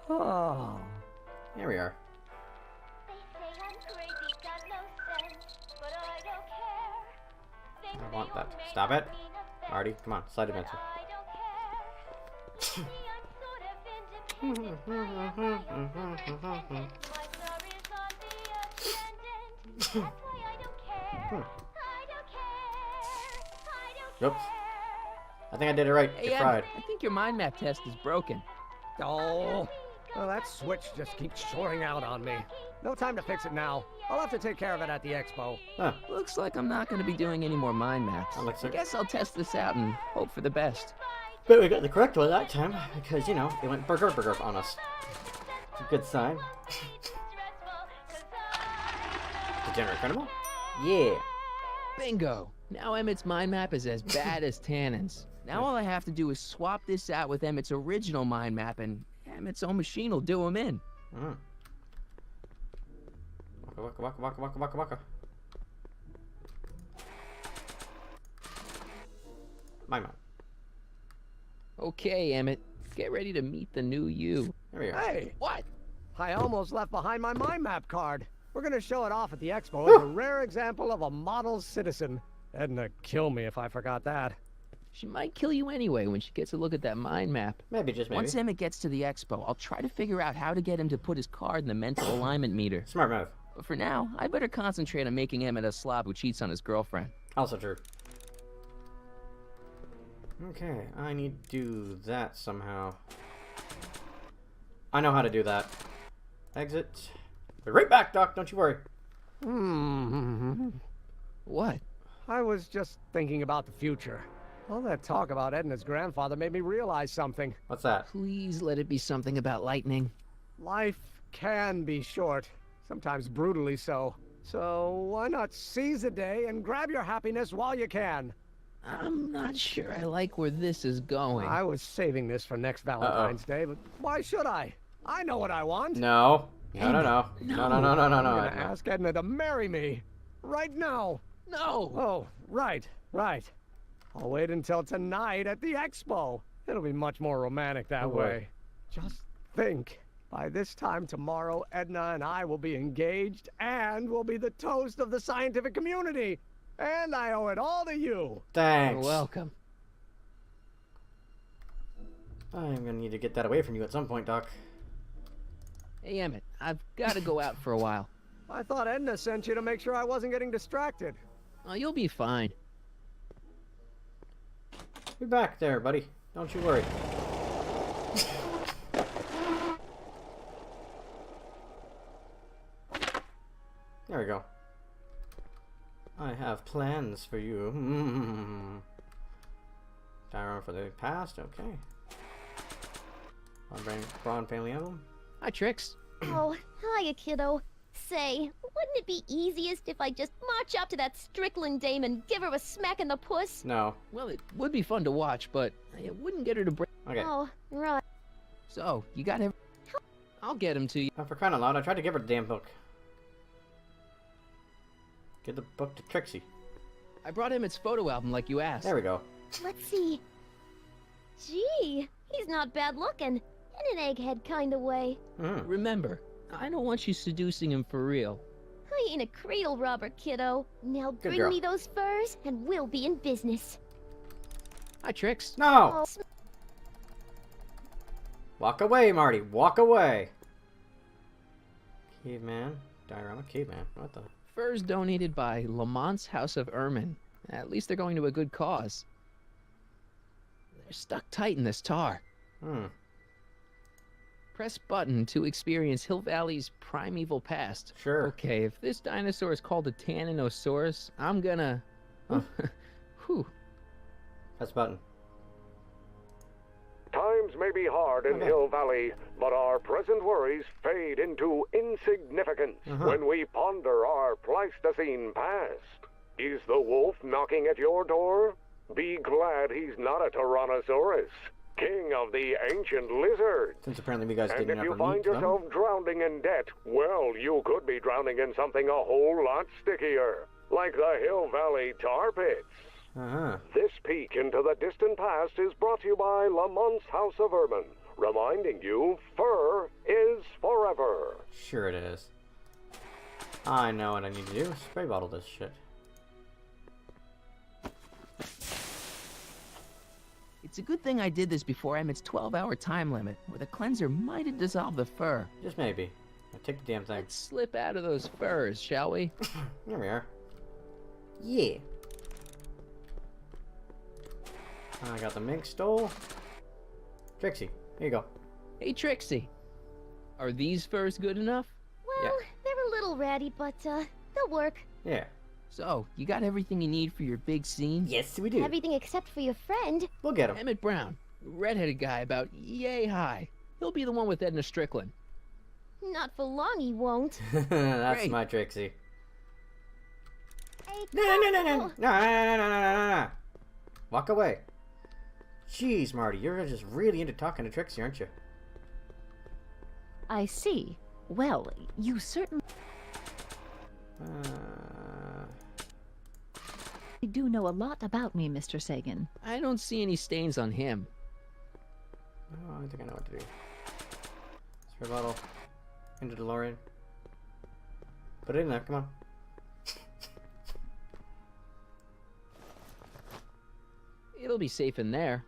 Oh. Here we are. I want that. Stop it. Marty, come on. Slide adventure. Oops. I think I did it right. Hey, Get fried. I think your mind map test is broken. Oh. Well, that switch just keeps shorting out on me. No time to fix it now. I'll have to take care of it at the expo. Huh. Looks like I'm not going to be doing any more mind maps. I guess I'll test this out and hope for the best. But we got the correct one that time, because, you know, it went burger on us. It's a good sign. Degenerate criminal? Yeah. Bingo! Now Emmett's mind map is as bad as Tannen's. Now all I have to do is swap this out with Emmett's original mind map, and Emmett's own machine will do him in. Waka. My map. Okay, Emmett. get ready to meet the new you. There we are. Hey! What? I almost left behind my mind map card. We're gonna show it off at the expo as a rare example of a model citizen. Edna kill me if I forgot that. She might kill you anyway when she gets a look at that mind map. Maybe, just maybe. Once Emmett gets to the expo, I'll try to figure out how to get him to put his card in the mental alignment meter. Smart move. But for now, I better concentrate on making Emmett a slob who cheats on his girlfriend. Also true. Okay, I need to do that somehow. I know how to do that. Exit. Be right back, Doc. Don't you worry. What? I was just thinking about the future. All that talk about Edna's grandfather made me realize something. What's that? Please let it be something about lightning. Life can be short, sometimes brutally so. So why not seize the day and grab your happiness while you can? I'm not sure I like where this is going. I was saving this for next Valentine's Day, but why should I? I know what I want. No. No, no, no. No, no, no, no, no, I'm no. gonna ask Edna to marry me. Right now. No. Oh, right, right. I'll wait until tonight at the expo. It'll be much more romantic that way. Just think. By this time tomorrow, Edna and I will be engaged and will be the toast of the scientific community. And I owe it all to you. Thanks. You're welcome. I'm gonna need to get that away from you at some point, Doc. Hey, Emmett, I've got to go out for a while. I thought Edna sent you to make sure I wasn't getting distracted. Oh, you'll be fine. Be back there, buddy. Don't you worry. There we go. I have plans for you. Diorama for the past, okay. Braun family album. Hi, Trix. Oh, hiya, kiddo. Say, wouldn't it be easiest if I just march up to that Strickland dame and give her a smack in the puss? No. Well, it would be fun to watch, but it wouldn't get her to break. Okay. Oh, right. So, you got him. I'll get him to you. For crying out loud, I tried to give her the damn book. Give the book to Trixie. I brought him its photo album like you asked. There we go. Let's see. Gee, he's not bad looking. In an egghead kind of way. Remember, I don't want you seducing him for real. I ain't a cradle robber, kiddo. Now Good bring girl. me those furs and we'll be in business. Hi, Trix. No! Walk away, Marty. Walk away. Caveman. Diorama. Caveman. What the? Furs donated by Lamont's House of Ermine. At least they're going to a good cause. They're stuck tight in this tar. Press button to experience Hill Valley's primeval past. Sure. Okay, if this dinosaur is called a Tanninosaurus, I'm gonna... Whew. Press button. Times may be hard in Hill Valley, but our present worries fade into insignificance when we ponder our Pleistocene past. Is the wolf knocking at your door? Be glad he's not a Tyrannosaurus, king of the ancient lizards. Since apparently you guys And didn't if you ever find meet them. yourself drowning in debt, well, you could be drowning in something a whole lot stickier, like the Hill Valley tar pits. This peek into the distant past is brought to you by Lamont's House of Ermine, reminding you fur is forever. Sure it is. I know what I need to do. Spray bottle this shit. It's a good thing I did this before Emmett's 12-hour time limit, where the cleanser might have dissolved the fur. Just maybe. Now take the damn thing. Let's slip out of those furs, shall we? There we are. Yeah. I got the mink stole. Trixie, here you go. Hey, Trixie. Are these furs good enough? Well, they're a little ratty, but they'll work. Yeah. So, you got everything you need for your big scene? Yes, we do. Everything except for your friend. We'll get him. Emmett Brown, redheaded guy about yay high. He'll be the one with Edna Strickland. Not for long, he won't. That's Great. my Trixie. Hey, No. Walk away. Jeez, Marty, you're just really into talking to Trixie, aren't you? I see. Well, you certainly do know a lot about me, Mr. Sagan. I don't see any stains on him. Oh, I think I know what to do. Spray bottle. Into DeLorean. Put it in there, come on. It'll be safe in there.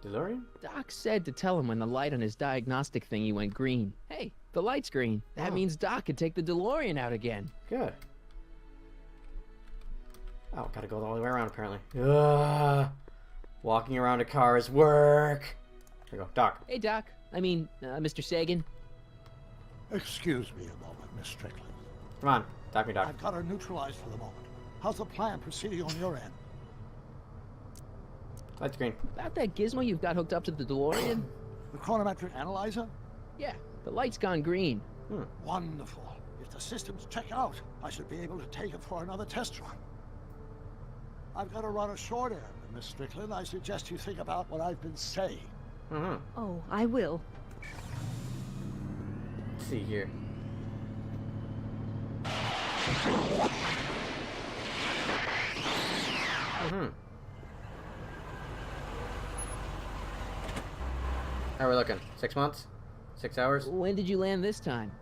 DeLorean? Doc said to tell him when the light on his diagnostic thingy went green. Hey, the light's green. That means Doc could take the DeLorean out again. Good. Oh, gotta go all the way around apparently. Ugh. Walking around a car is work. There you go, Doc. Hey, Doc. I mean, Mr. Sagan. Excuse me a moment, Miss Strickland. Come on, talk me, Doc. I've got her neutralized for the moment. How's the plan proceeding on your end? Light screen. About that gizmo you've got hooked up to the DeLorean? The chronometric analyzer? Yeah, the light's gone green. Wonderful. If the systems check out, I should be able to take it for another test run. I've got to run a short end, Miss Strickland. I suggest you think about what I've been saying. Oh, I will. Let's see here. How are we looking? 6 months? 6 hours? When did you land this time?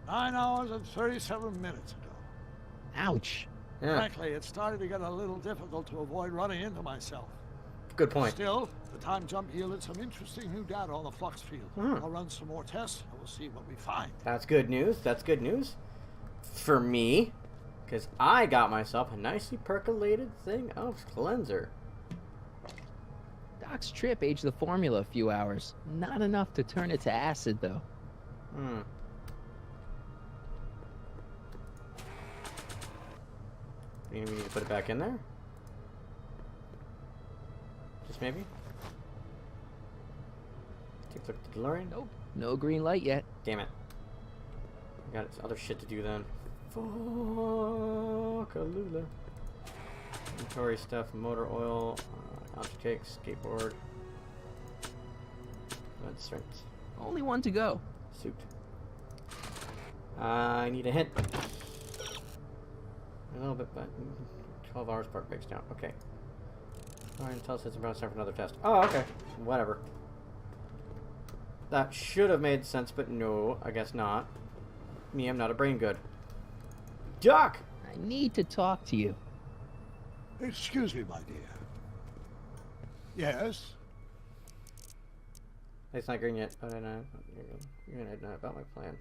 9 hours and 37 minutes ago. Ouch. Yeah. Frankly, it started to get a little difficult to avoid running into myself. Good point. Still, the time jump yielded some interesting new data on the flux field. I'll run some more tests and we'll see what we find. That's good news. That's good news. For me. Because I got myself a nicely percolated thing of cleanser. Doc's trip aged the formula a few hours. Not enough to turn it to acid, though. You need to put it back in there? Just maybe? Take a look at the DeLorean? Nope. No green light yet. Damn it. I got other shit to do then. Fuck a lula. Inventory stuff, motor oil, object cake, skateboard. Blood strength. Only one to go. Suit. I need a hint. A little bit, but 12 hours part breaks down. Okay. Alright, tell us it's about time for another test. Oh, okay. Whatever. That should have made sense, but no, I guess not. Me, I'm not a brain good. Doc! I need to talk to you. Excuse me, my dear. Yes? It's not green yet, but I know. You're gonna know about my plan.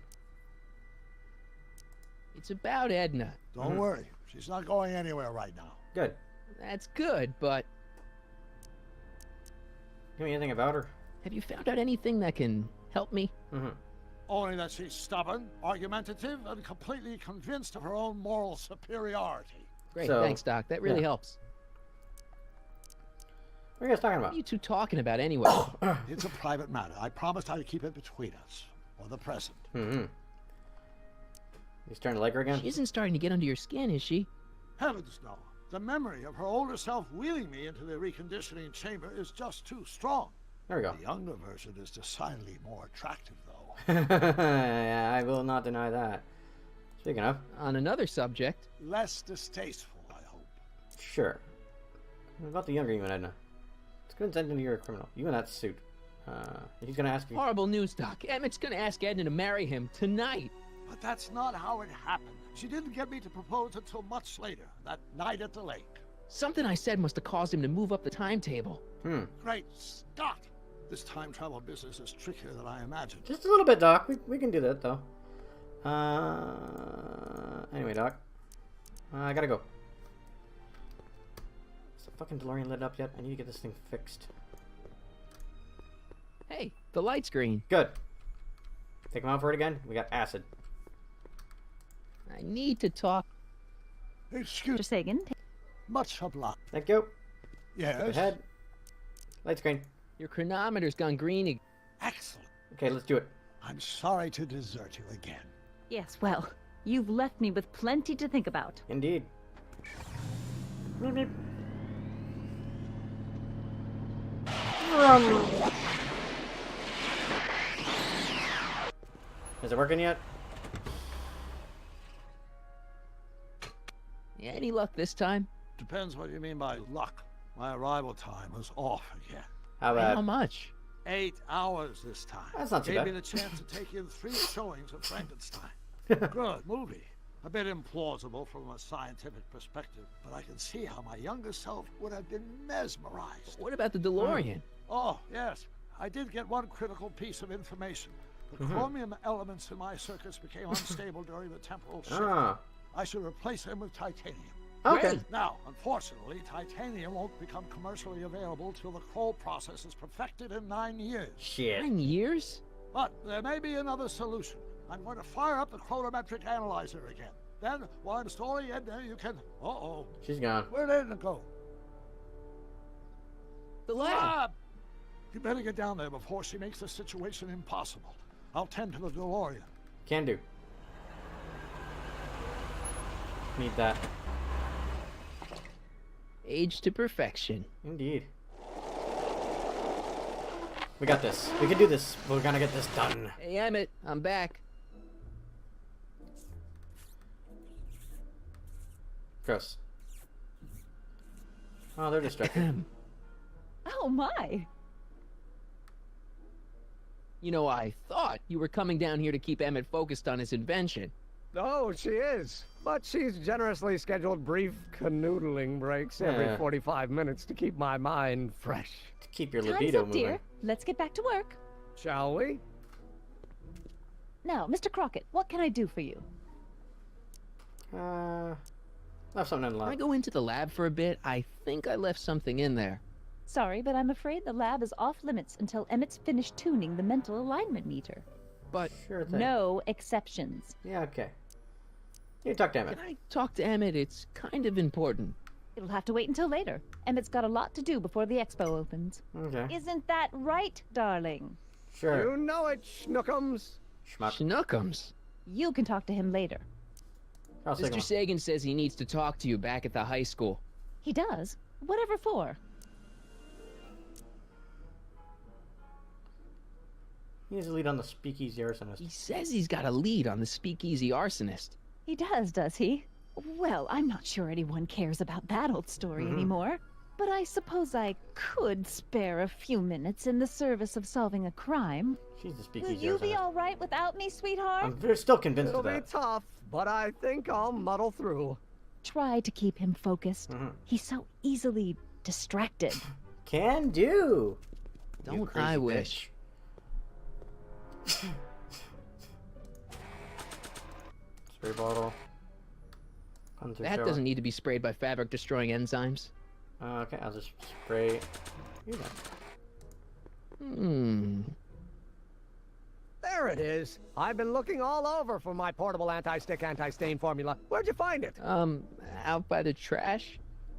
It's about Edna. Don't worry. She's not going anywhere right now. Good. That's good, but... Give me anything about her. Have you found out anything that can help me? Only that she's stubborn, argumentative, and completely convinced of her own moral superiority. Great, thanks, Doc. That really helps. What are you guys talking What about? are you two talking about anyway? It's a private matter. I promised I'd keep it between us. For the present. You starting to like her again? She isn't starting to get under your skin, is she? Heavens, no. The memory of her older self wheeling me into the reconditioning chamber is just too strong. There we go. The younger version is decidedly more attractive, though. Yeah, I will not deny that. Speaking of. On another subject. Less distasteful, I hope. Sure. What about the younger you and Edna? Let's go and send him to your criminal. You in that suit. He's gonna ask you. Horrible news, Doc. Emmett's gonna ask Edna to marry him tonight. But that's not how it happened. She didn't get me to propose until much later, that night at the lake. Something I said must have caused him to move up the timetable. Great Scott! This time travel business is trickier than I imagined. Just a little bit, Doc. We can do that, though. Anyway, Doc. I gotta go. Is the fucking DeLorean lit up yet? I need to get this thing fixed. Hey, the light's green. Good. Take him out for it again? We got acid. I need to talk. Excuse Mr. Sagan. Much obliged. Thank you. Yes? Skip ahead. Light screen. Your chronometer's gone green. Excellent. Okay, let's do it. I'm sorry to desert you again. Yes, well, you've left me with plenty to think about. Indeed. Beep, beep. Is it working yet? Yeah, any luck this time? Depends what you mean by luck. My arrival time was off again. How bad? How much? 8 hours this time. That's not too Gave bad. me the chance to take in 3 showings of Frankenstein. Good movie. A bit implausible from a scientific perspective, but I can see how my younger self would have been mesmerized. What about the DeLorean? Oh, yes. I did get one critical piece of information. The chromium elements in my circuits became unstable during the temporal shift. I should replace them with titanium. Okay. Great. Now, unfortunately, titanium won't become commercially available till the Kroll process is perfected in 9 years. Shit. 9 years? But there may be another solution. I'm going to fire up the chronometric analyzer again. Then, while installing Edna, you can... Uh-oh. She's gone. Where'd Edna go? The lab! You better get down there before she makes the situation impossible. I'll tend to the DeLorean. Can do. Need that. Age to perfection. Indeed. We got this. We can do this. We're gonna get this done. Hey, Emmett, I'm back. Gross. Oh, they're distracted. Oh my! You know, I thought you were coming down here to keep Emmett focused on his invention. Oh, she is. But she's generously scheduled brief canoodling breaks every 45 minutes to keep my mind fresh. To keep your Time's libido up, moving. dear. Let's get back to work. Shall we? Now, Mr. Crockett, what can I do for you? I have something in the Can I lab. go into the lab for a bit? I think I left something in there. Sorry, but I'm afraid the lab is off limits until Emmett's finished tuning the mental alignment meter. But Sure thing. No exceptions. Yeah, okay. You talk to Emmett. can I talk to Emmett? It's kind of important. It'll have to wait until later. Emmett's got a lot to do before the expo opens. Okay. Isn't that right, darling? Sure. You know it, Schnookums. Schmuck. Schnookums. You can talk to him later. Mr. Sagan says he needs to talk to you back at the high school. He does? Whatever for? He has a lead on the speakeasy arsonist. He says he's got a lead on the speakeasy arsonist. He does he? Well, I'm not sure anyone cares about that old story anymore. But I suppose I could spare a few minutes in the service of solving a crime. She's the Will speakeasy you be arsonist. all right without me, sweetheart? I'm still convinced It'll of be that. tough, but I think I'll muddle through. Try to keep him focused. He's so easily distracted. Can do. Don't crazy I bitch. wish. Spray bottle. That doesn't need to be sprayed by fabric-destroying enzymes. Okay, I'll just spray. You know. There it is. I've been looking all over for my portable anti-stick, anti-stain formula. Where'd you find it? Out by the trash.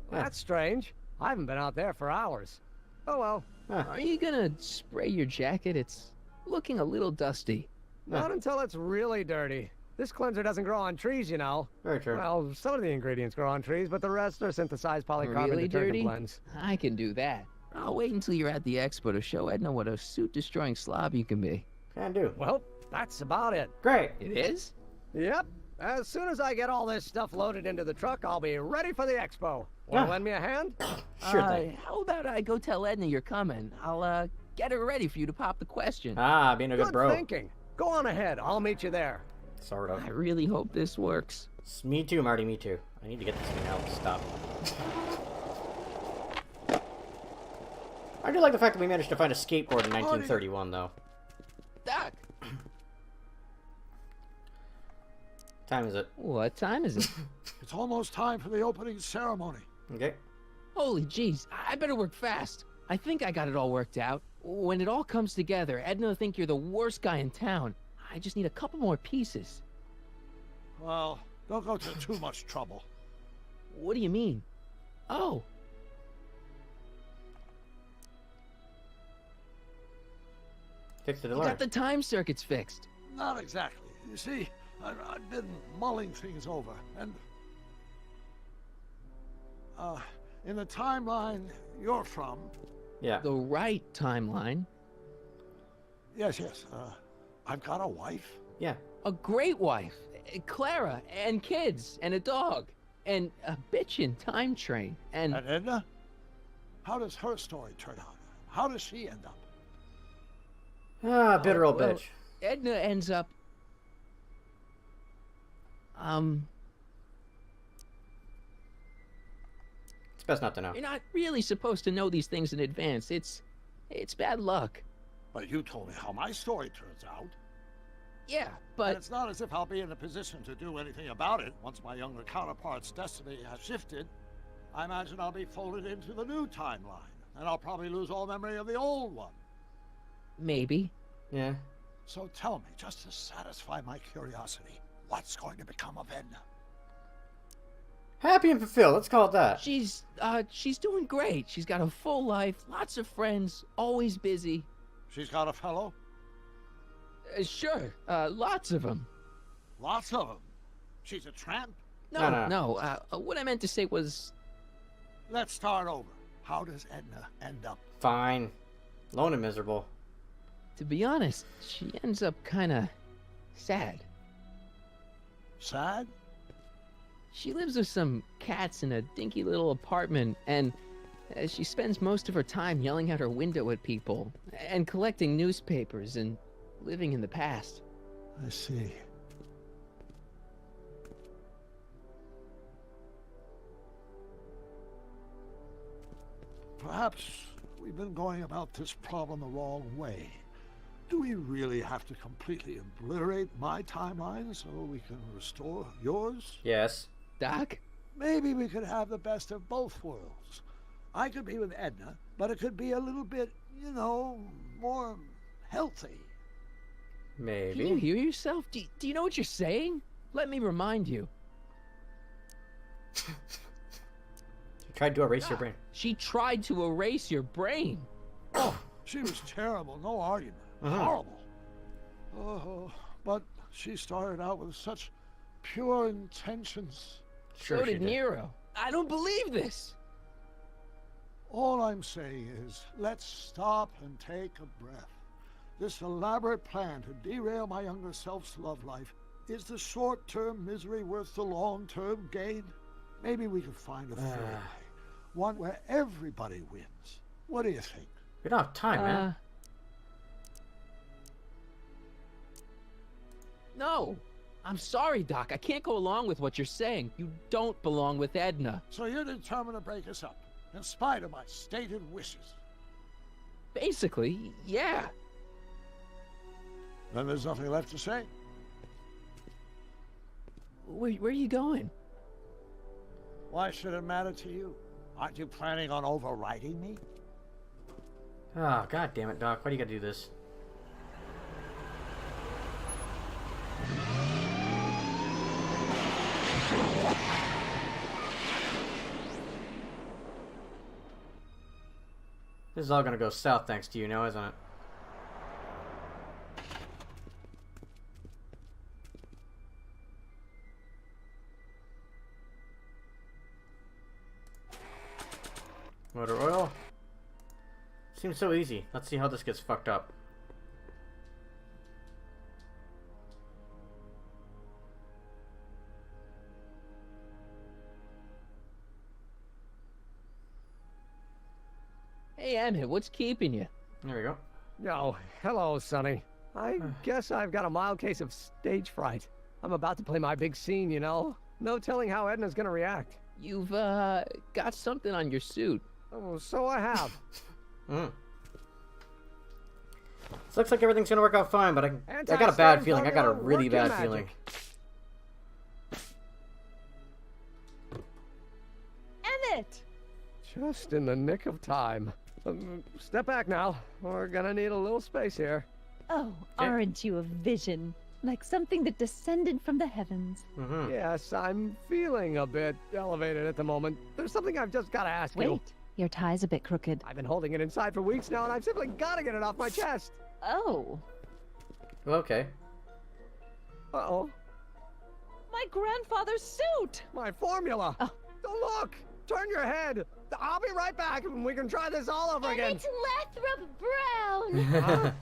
That's strange. I haven't been out there for hours. Oh well. Are you gonna spray your jacket? It's looking a little dusty. Not until it's really dirty. This cleanser doesn't grow on trees, you know. Very true. Well, some of the ingredients grow on trees, but the rest are synthesized polycarbonate Really detergent dirty? blends. I can do that. I'll wait until you're at the expo to show Edna what a suit-destroying slob you can be. Can do. Well, that's about it. Great. It is? Yep. As soon as I get all this stuff loaded into the truck, I'll be ready for the expo. Want to lend me a hand? Sure thing. How about I go tell Edna you're coming? I'll, get her ready for you to pop the question. Ah, being a good bro. Thinking. Go on ahead. I'll meet you there. Sort of. I really hope this works. Me too, Marty. Me too. I need to get this thing out. Stop. I do like the fact that we managed to find a skateboard in 1931, though. Doc! Time is it? What time is it? It's almost time for the opening ceremony. Okay. Holy jeez, I better work fast. I think I got it all worked out. When it all comes together, Edna will think you're the worst guy in town. I just need a couple more pieces. Well, don't go to too much trouble. What do you mean? Oh. Fix the You DeLorean. got the time circuits fixed. Not exactly. You see, I've been mulling things over, and in the timeline you're from. Yeah. The right timeline. Yes. I've got a wife. Yeah. A great wife. Clara, and kids, and a dog, and a bitchin' time train, and And Edna? How does her story turn out? How does she end up? Ah, bitter old well, bitch. Edna ends up... It's best not to know. You're not really supposed to know these things in advance. It's bad luck. But you told me how my story turns out. Yeah, but... And it's not as if I'll be in a position to do anything about it once my younger counterpart's destiny has shifted. I imagine I'll be folded into the new timeline, and I'll probably lose all memory of the old one. Maybe. Yeah. So tell me, just to satisfy my curiosity, what's going to become of Edna? Happy and fulfilled, let's call it that. She's doing great. She's got a full life, lots of friends, always busy. She's got a fellow? Sure, lots of them. Lots of them? She's a tramp? No, what I meant to say was... Let's start over. How does Edna end up? Fine. Lone and miserable. To be honest, she ends up kinda... sad. Sad? She lives with some cats in a dinky little apartment, and she spends most of her time yelling out her window at people, and collecting newspapers, and living in the past. I see. Perhaps we've been going about this problem the wrong way. Do we really have to completely obliterate my timeline so we can restore yours? Yes. Doc? Maybe we could have the best of both worlds. I could be with Edna, but it could be a little bit, you know, more healthy. Maybe. Can you hear yourself? Do you know what you're saying? Let me remind you. She tried to erase your brain. She tried to erase your brain. Oh, she was terrible, no argument. Horrible. Oh, but she started out with such pure intentions. So did Nero. I don't believe this. All I'm saying is, let's stop and take a breath. This elaborate plan to derail my younger self's love life, is the short-term misery worth the long-term gain? Maybe we could find a third way. One where everybody wins. What do you think? We don't have time, man. No. I'm sorry, Doc. I can't go along with what you're saying. You don't belong with Edna. So you're determined to break us up, in spite of my stated wishes? Basically, yeah. Then there's nothing left to say. Where are you going? Why should it matter to you? Aren't you planning on overriding me? Oh, god damn it, Doc. Why do you gotta do this? This is all gonna go south thanks to you now, isn't it? Motor oil. Seems so easy. Let's see how this gets fucked up. Hey, Emmett, what's keeping you? There we go. Oh, hello, Sonny. I guess I've got a mild case of stage fright. I'm about to play my big scene, you know? No telling how Edna's gonna react. You've, got something on your suit. Oh, so I have. This looks like everything's gonna work out fine, but I got a bad feeling. I got a really bad feeling. Emmett! Just in the nick of time. Step back now. We're gonna need a little space here. Oh, aren't you a vision? Like something that descended from the heavens. Yes, I'm feeling a bit elevated at the moment. There's something I've just gotta ask you. Wait, your tie's a bit crooked. I've been holding it inside for weeks now, and I've simply gotta get it off my chest. Oh. Okay. Uh-oh. My grandfather's suit! My formula! Oh. Look! Turn your head! I'll be right back, and we can try this all over again. It's Lathrop Brown!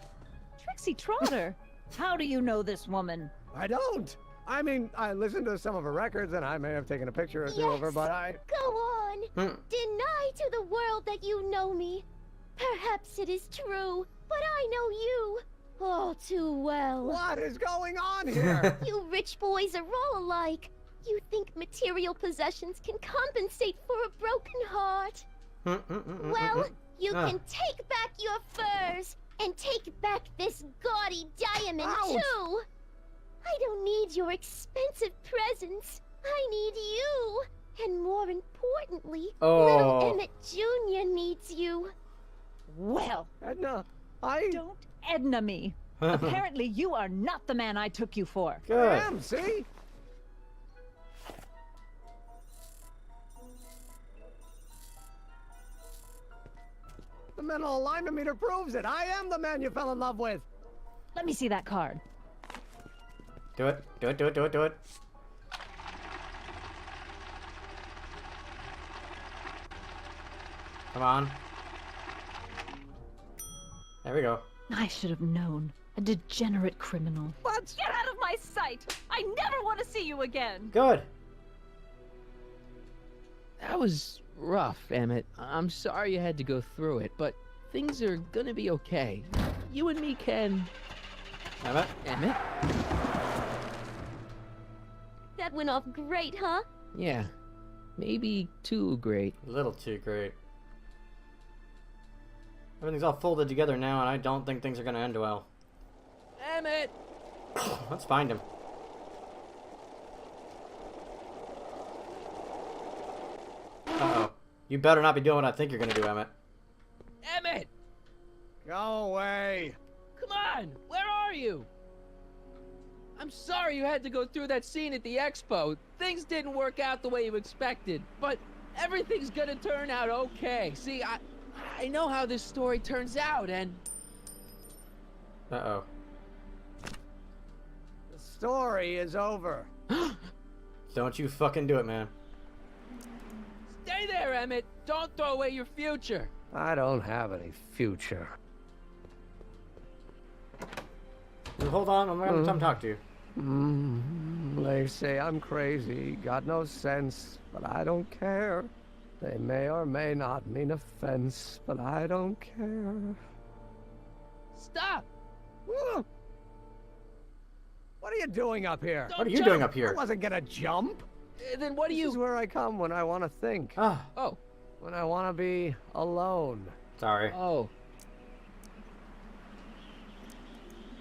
Trixie Trotter! How do you know this woman? I don't! I mean, I listened to some of her records, and I may have taken a picture or two of her, but I... Go on! Deny to the world that you know me. Perhaps it is true, but I know you. all too well. What is going on here? You rich boys are all alike. You think material possessions can compensate for a broken heart. Well, you can take back your furs and take back this gaudy diamond too. I don't need your expensive presents. I need you. And more importantly, little Emmett Jr. needs you. Well, Edna, don't Edna me. Apparently you are not the man I took you for. I am, see? The mental alignment meter proves it. I am the man you fell in love with. Let me see that card. Do it. Do it, do it, do it, do it. Come on. There we go. I should have known. A degenerate criminal. What? Get out of my sight! I never want to see you again! Good. That was rough, Emmett. I'm sorry you had to go through it, but things are gonna be okay. You and me can... Emmett? Emmett? That went off great, huh? Yeah. Maybe too great. A little too great. Everything's all folded together now, and I don't think things are gonna end well. Emmett! Let's find him. Uh-oh. You better not be doing what I think you're gonna do, Emmett. Emmett! Go away. Come on! Where are you? I'm sorry you had to go through that scene at the expo. Things didn't work out the way you expected, but everything's gonna turn out okay. See, I know how this story turns out, and... Uh-oh. The story is over. Don't you fucking do it, man. Stay there, Emmett! Don't throw away your future! I don't have any future. Hold on, I'm gonna come talk to you. They say I'm crazy, got no sense, but I don't care. They may or may not mean offense, but I don't care. Stop! What are you doing up here? What are you doing up here? I wasn't gonna jump. Then what do you... This is where I come when I want to think. Oh. When I want to be alone. Sorry. Oh.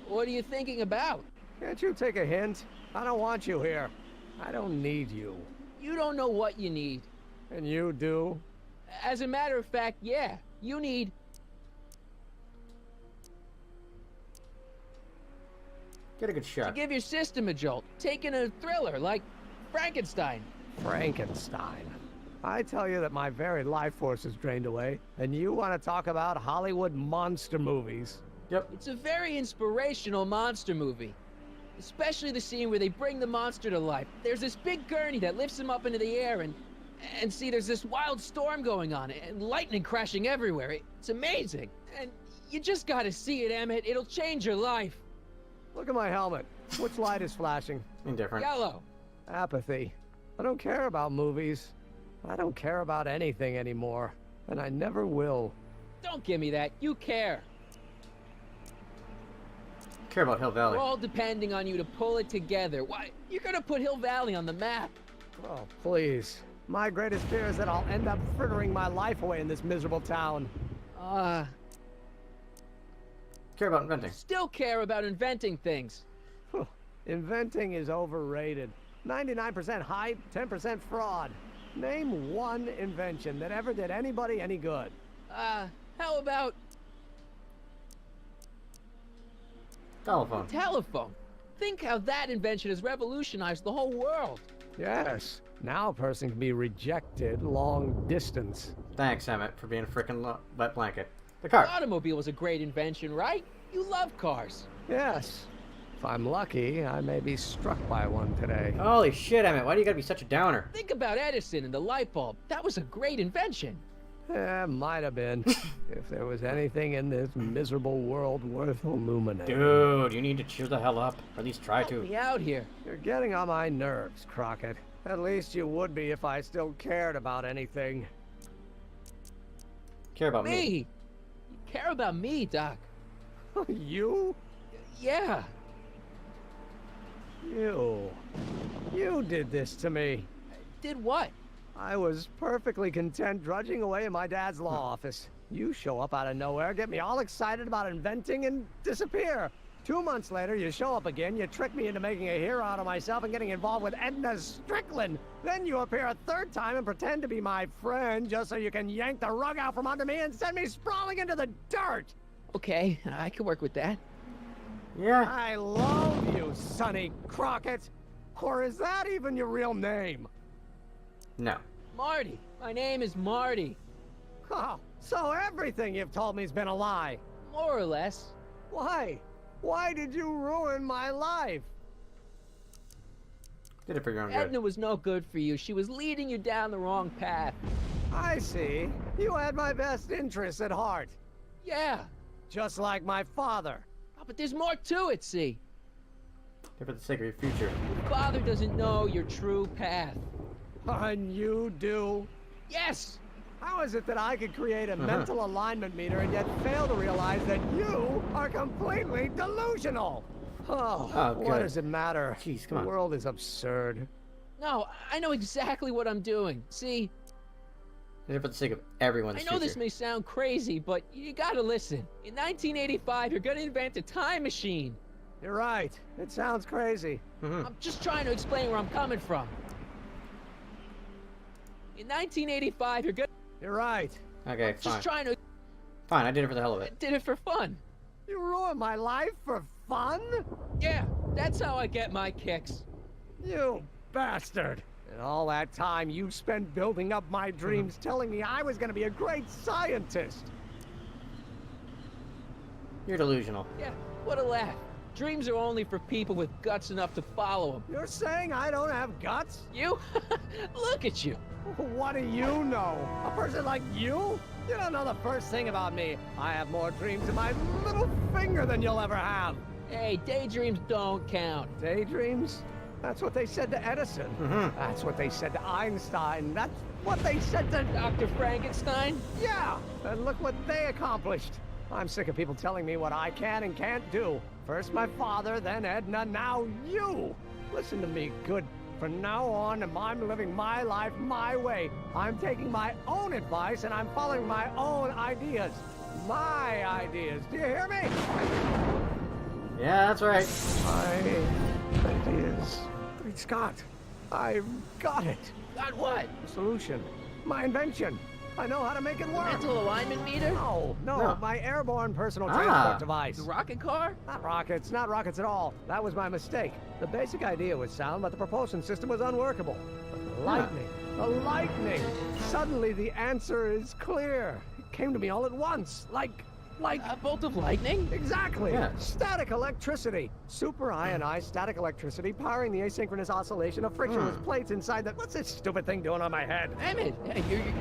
What are you thinking about? Can't you take a hint? I don't want you here. I don't need you. You don't know what you need. And you do? As a matter of fact, yeah. You need... Get a good to shot. give your system a jolt. Taking a thriller like Frankenstein. Frankenstein. I tell you that my very life force is drained away, and you want to talk about Hollywood monster movies. Yep. It's a very inspirational monster movie. Especially the scene where they bring the monster to life. There's this big gurney that lifts him up into the air, and see, there's this wild storm going on, and lightning crashing everywhere. It's amazing. And you just gotta see it, Emmett. It'll change your life. Look at my helmet. Which light is flashing? Indifferent. Yellow. Apathy. I don't care about movies. I don't care about anything anymore. And I never will. Don't give me that. You care. Care about Hill Valley. We're all depending on you to pull it together. Why? You're gonna put Hill Valley on the map. Oh, please. My greatest fear is that I'll end up frittering my life away in this miserable town. Care about inventing. Still care about inventing things. Inventing is overrated. 99% hype, 10% fraud. Name one invention that ever did anybody any good. How about... Telephone. Telephone. Think how that invention has revolutionized the whole world. Yes. Now a person can be rejected long distance. Thanks, Emmett, for being a frickin' wet blanket. The car. The automobile was a great invention, right? You love cars. Yes. If I'm lucky, I may be struck by one today. Holy shit, Emmett, why do you gotta be such a downer? Think about Edison and the light bulb. That was a great invention. Might have been. If there was anything in this miserable world worth illuminating. Dude, you need to cheer the hell up. Or at least try to. Help me out here. You're getting on my nerves, Crockett. At least you would be if I still cared about anything. Care about me? You care about me, Doc. You? Yeah. You did this to me. Did what? I was perfectly content drudging away in my dad's law office. You show up out of nowhere, get me all excited about inventing, and disappear. 2 months later, you show up again, you trick me into making a hero out of myself and getting involved with Edna Strickland. Then you appear a third time and pretend to be my friend just so you can yank the rug out from under me and send me sprawling into the dirt. Okay, I can work with that. Yeah. I love you, Sonny Crockett. Or is that even your real name? No. Marty. My name is Marty. Oh, so everything you've told me's been a lie. More or less. Why? Why did you ruin my life? Did it for your own good. Edna was no good for you. She was leading you down the wrong path. I see. You had my best interests at heart. Yeah. Just like my father. Oh, but there's more to it, see? For the sake of your future. Your father doesn't know your true path. And you do? Yes! How is it that I could create a mental alignment meter and yet fail to realize that you are completely delusional? Oh, what does it matter? Jeez, come on. The world is absurd. No, I know exactly what I'm doing. See? For the sake of everyone's I know future. this may sound crazy, but you gotta listen. In 1985, you're gonna invent a time machine. You're right. It sounds crazy. I'm just trying to explain where I'm coming from. In 1985, you're gonna... You're right. Okay, fine. Just trying to... Fine, I did it for the hell of it. I did it for fun. You ruined my life for fun? Yeah, that's how I get my kicks. You bastard. And all that time you spent building up my dreams, telling me I was going to be a great scientist. You're delusional. Yeah, what a laugh. Dreams are only for people with guts enough to follow them. You're saying I don't have guts? You? Look at you. What do you know? A person like you? You don't know the first thing about me. I have more dreams in my little finger than you'll ever have. Hey, daydreams don't count. Daydreams? That's what they said to Edison. That's what they said to Einstein. That's what they said to Dr. Frankenstein? Yeah, and look what they accomplished. I'm sick of people telling me what I can and can't do. First my father, then Edna, now you. Listen to me, good. From now on, I'm living my life my way. I'm taking my own advice and I'm following my own ideas. My ideas. Do you hear me? Yeah, that's right. My ideas. Great Scott. I've got it. Got what? The solution. My invention. I know how to make it work. Mental alignment meter? No, my airborne personal transport device. The rocket car? Not rockets at all. That was my mistake. The basic idea was sound, but the propulsion system was unworkable. But the lightning. Suddenly the answer is clear. It came to me all at once, like a bolt of lightning? Exactly. Yeah. Static electricity. Super ionized static electricity powering the asynchronous oscillation of frictionless plates inside the... What's this stupid thing doing on my head? Emmett,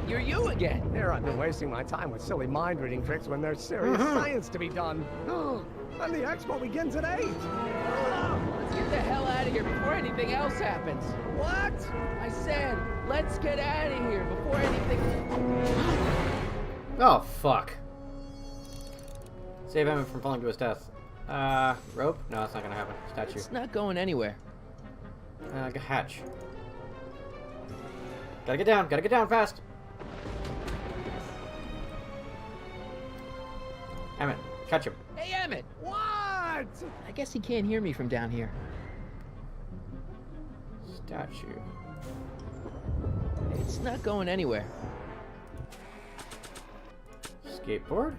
you're you again. Here I've been wasting my time with silly mind-reading tricks when there's serious science to be done. And the expo begins at 8. Let's get the hell out of here before anything else happens. What? I said, let's get out of here before anything... Oh, fuck. Save Emmett from falling to his death. Rope? No, that's not gonna happen. Statue. It's not going anywhere. Hatch. Gotta get down fast! Emmett, catch him. Hey, Emmett! What? I guess he can't hear me from down here. Statue. It's not going anywhere. Skateboard?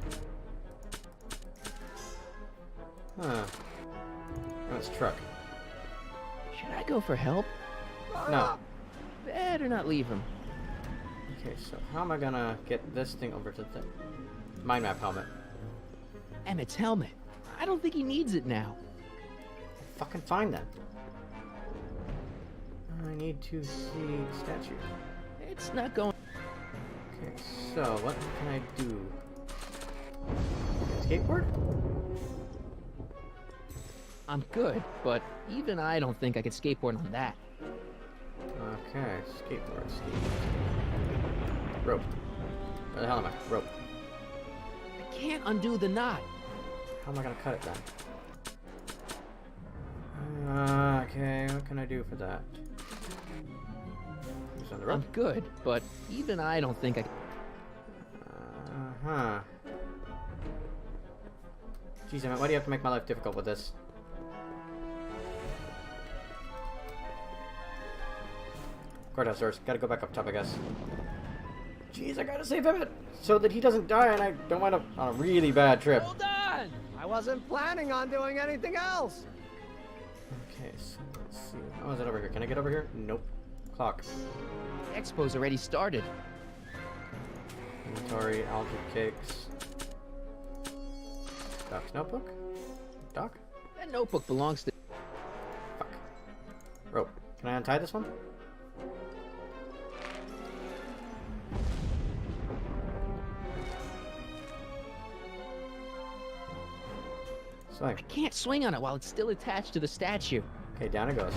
Huh. Oh, it's a truck. Should I go for help? No. Better not leave him. Okay, so how am I gonna get this thing over to the mind map helmet? Emmett's helmet. I don't think he needs it now. Fucking fine then. I need to see statue. It's not going. Okay, so what can I do? Skateboard? I'm good, but even I don't think I could skateboard on that. Okay, skateboard. Rope. Where the hell am I? Rope. I can't undo the knot. How am I gonna cut it then? Okay, what can I do for that? I'm good, but even I don't think I... Uh-huh. Jeez, Emmett, why do you have to make my life difficult with this? Courthouse doors. Gotta go back up top, I guess. Jeez, I gotta save Emmett so that he doesn't die and I don't wind up on a really bad trip. Hold on! I wasn't planning on doing anything else! Okay, so let's see. Oh, is it over here? Can I get over here? Nope. Clock. The expo's already started. Inventory, algae cakes. Doc's notebook? Doc? That notebook belongs to... Fuck. Rope. Can I untie this one? Swing. I can't swing on it while it's still attached to the statue. Okay, down it goes.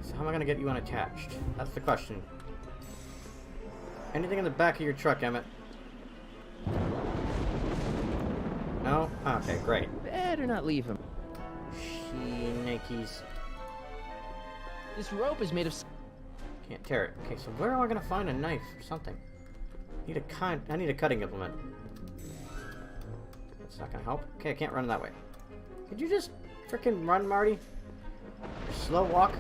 So how am I gonna get you unattached? That's the question. Anything in the back of your truck, Emmett? No? Okay, great. Better not leave him. Nikes. This rope is made of... Can't tear it. Okay, so where am I gonna find a knife or something? I need a cutting implement. That's not gonna help. Okay, I can't run that way. Could you just frickin' run, Marty? Slow walk?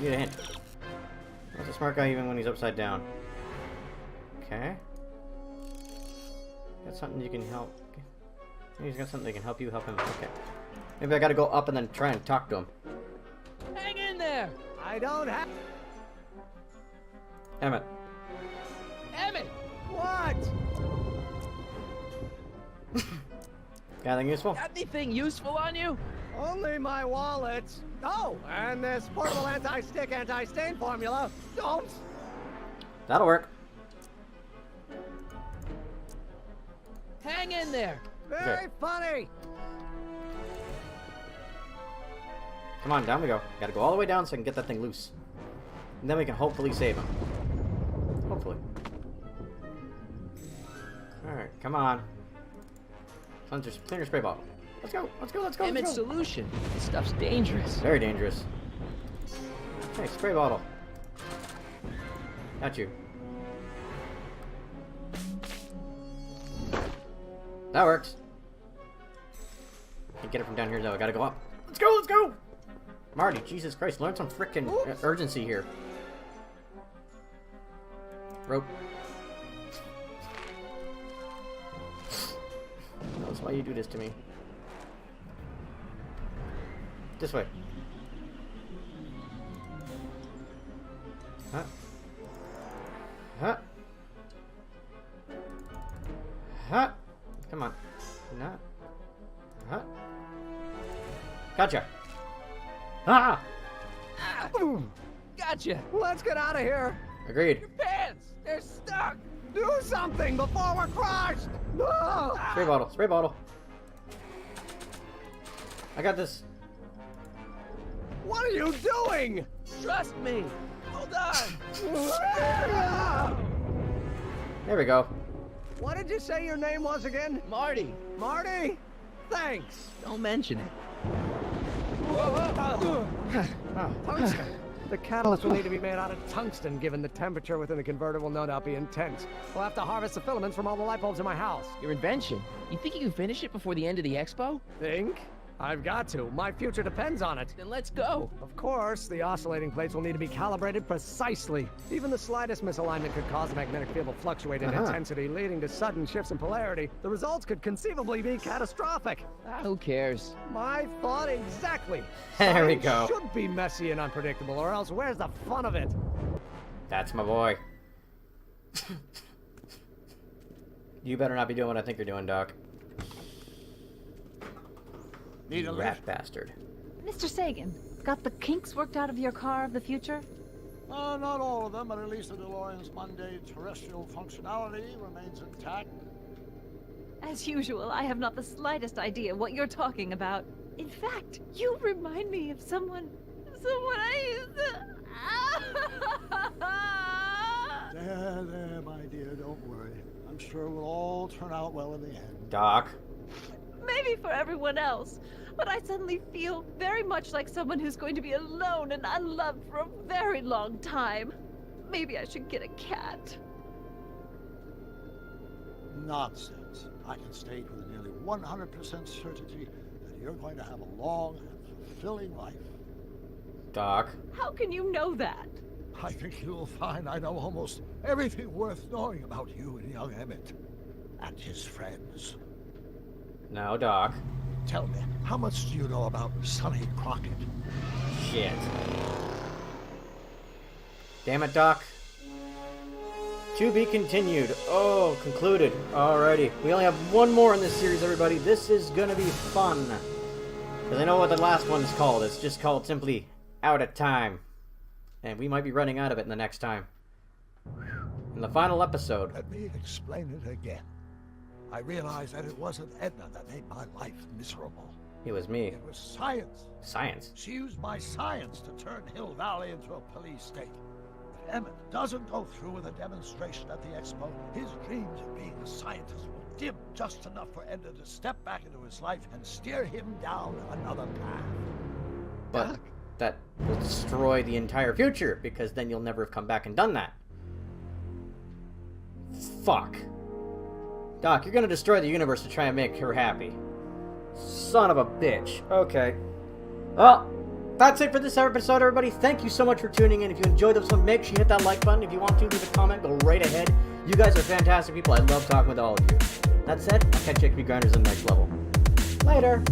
Need a hint. That's a smart guy even when he's upside down. Okay. Got something you can help. Okay. Maybe he's got something that can help you help him. Okay. Maybe I gotta go up and then try and talk to him. Hang in there! I don't have... Emmett. Emmett! What? Got anything useful? Got anything useful on you? Only my wallet. Oh, and this portable anti-stick, anti-stain formula. Don't. That'll work. Hang in there. Very funny. Come on, down we go. Gotta go all the way down so I can get that thing loose. And then we can hopefully save him. Hopefully. Alright, come on. Clean your spray bottle. Let's go, let's go, let's go, Emmett's let's go. solution. This stuff's dangerous. Very dangerous. Okay, spray bottle. Got you. That works. Can't get it from down here though, I gotta go up. Let's go, let's go! Marty, Jesus Christ, learn some frickin' urgency here. Rope. That's why you do this to me. This way. Huh? Huh? Huh? Come on. No. Huh? Gotcha. Ah! Gotcha. Let's get out of here. Agreed. Your pants! They're stuck! Do something before we're crushed! Spray bottle, spray bottle. I got this. What are you doing? Trust me. Hold on. There we go. What did you say your name was again? Marty. Marty? Thanks. Don't mention it. Tungsten. The catalyst will need to be made out of tungsten, given the temperature within the converter will no doubt be intense. We'll have to harvest the filaments from all the light bulbs in my house. Your invention? You think you can finish it before the end of the expo? Think? I've got to. My future depends on it. Then let's go. Of course, the oscillating plates will need to be calibrated precisely. Even the slightest misalignment could cause the magnetic field to fluctuate in intensity, leading to sudden shifts in polarity. The results could conceivably be catastrophic. Who cares? My thought exactly. There we go. Should be messy and unpredictable, or else where's the fun of it? That's my boy. You better not be doing what I think you're doing, Doc. Need a rat lift? bastard. Mr. Sagan, got the kinks worked out of your car of the future? Not all of them, but at least the DeLorean's mundane terrestrial functionality remains intact. As usual, I have not the slightest idea what you're talking about. In fact, you remind me of someone I used to... There, my dear, don't worry. I'm sure we'll all turn out well in the end. Doc. maybe for everyone else. But I suddenly feel very much like someone who's going to be alone and unloved for a very long time. Maybe I should get a cat. Nonsense. I can state with nearly 100% certainty that you're going to have a long and fulfilling life. Doc. How can you know that? I think you'll find I know almost everything worth knowing about you and young Emmett. And his friends. No, Doc. Tell me, how much do you know about Sonny Crockett? Shit. Damn it, Doc. To be continued. Oh, concluded. Alrighty. We only have one more in this series, everybody. This is gonna be fun. Because I know what the last one's called. It's just called simply Out of Time. And we might be running out of it in the next time. In the final episode. Let me explain it again. I realized that it wasn't Edna that made my life miserable. It was me. It was science. Science? She used my science to turn Hill Valley into a police state. If Emmett doesn't go through with a demonstration at the expo, his dreams of being a scientist will dim just enough for Edna to step back into his life and steer him down another path. But that will destroy the entire future, because then you'll never have come back and done that. Fuck. Doc, you're gonna destroy the universe to try and make her happy. Son of a bitch. Okay. Well, that's it for this episode, everybody. Thank you so much for tuning in. If you enjoyed this one, make sure you hit that like button. If you want to, leave a comment. Go right ahead. You guys are fantastic people. I love talking with all of you. That said, I'll catch you at Grinders in the next level. Later.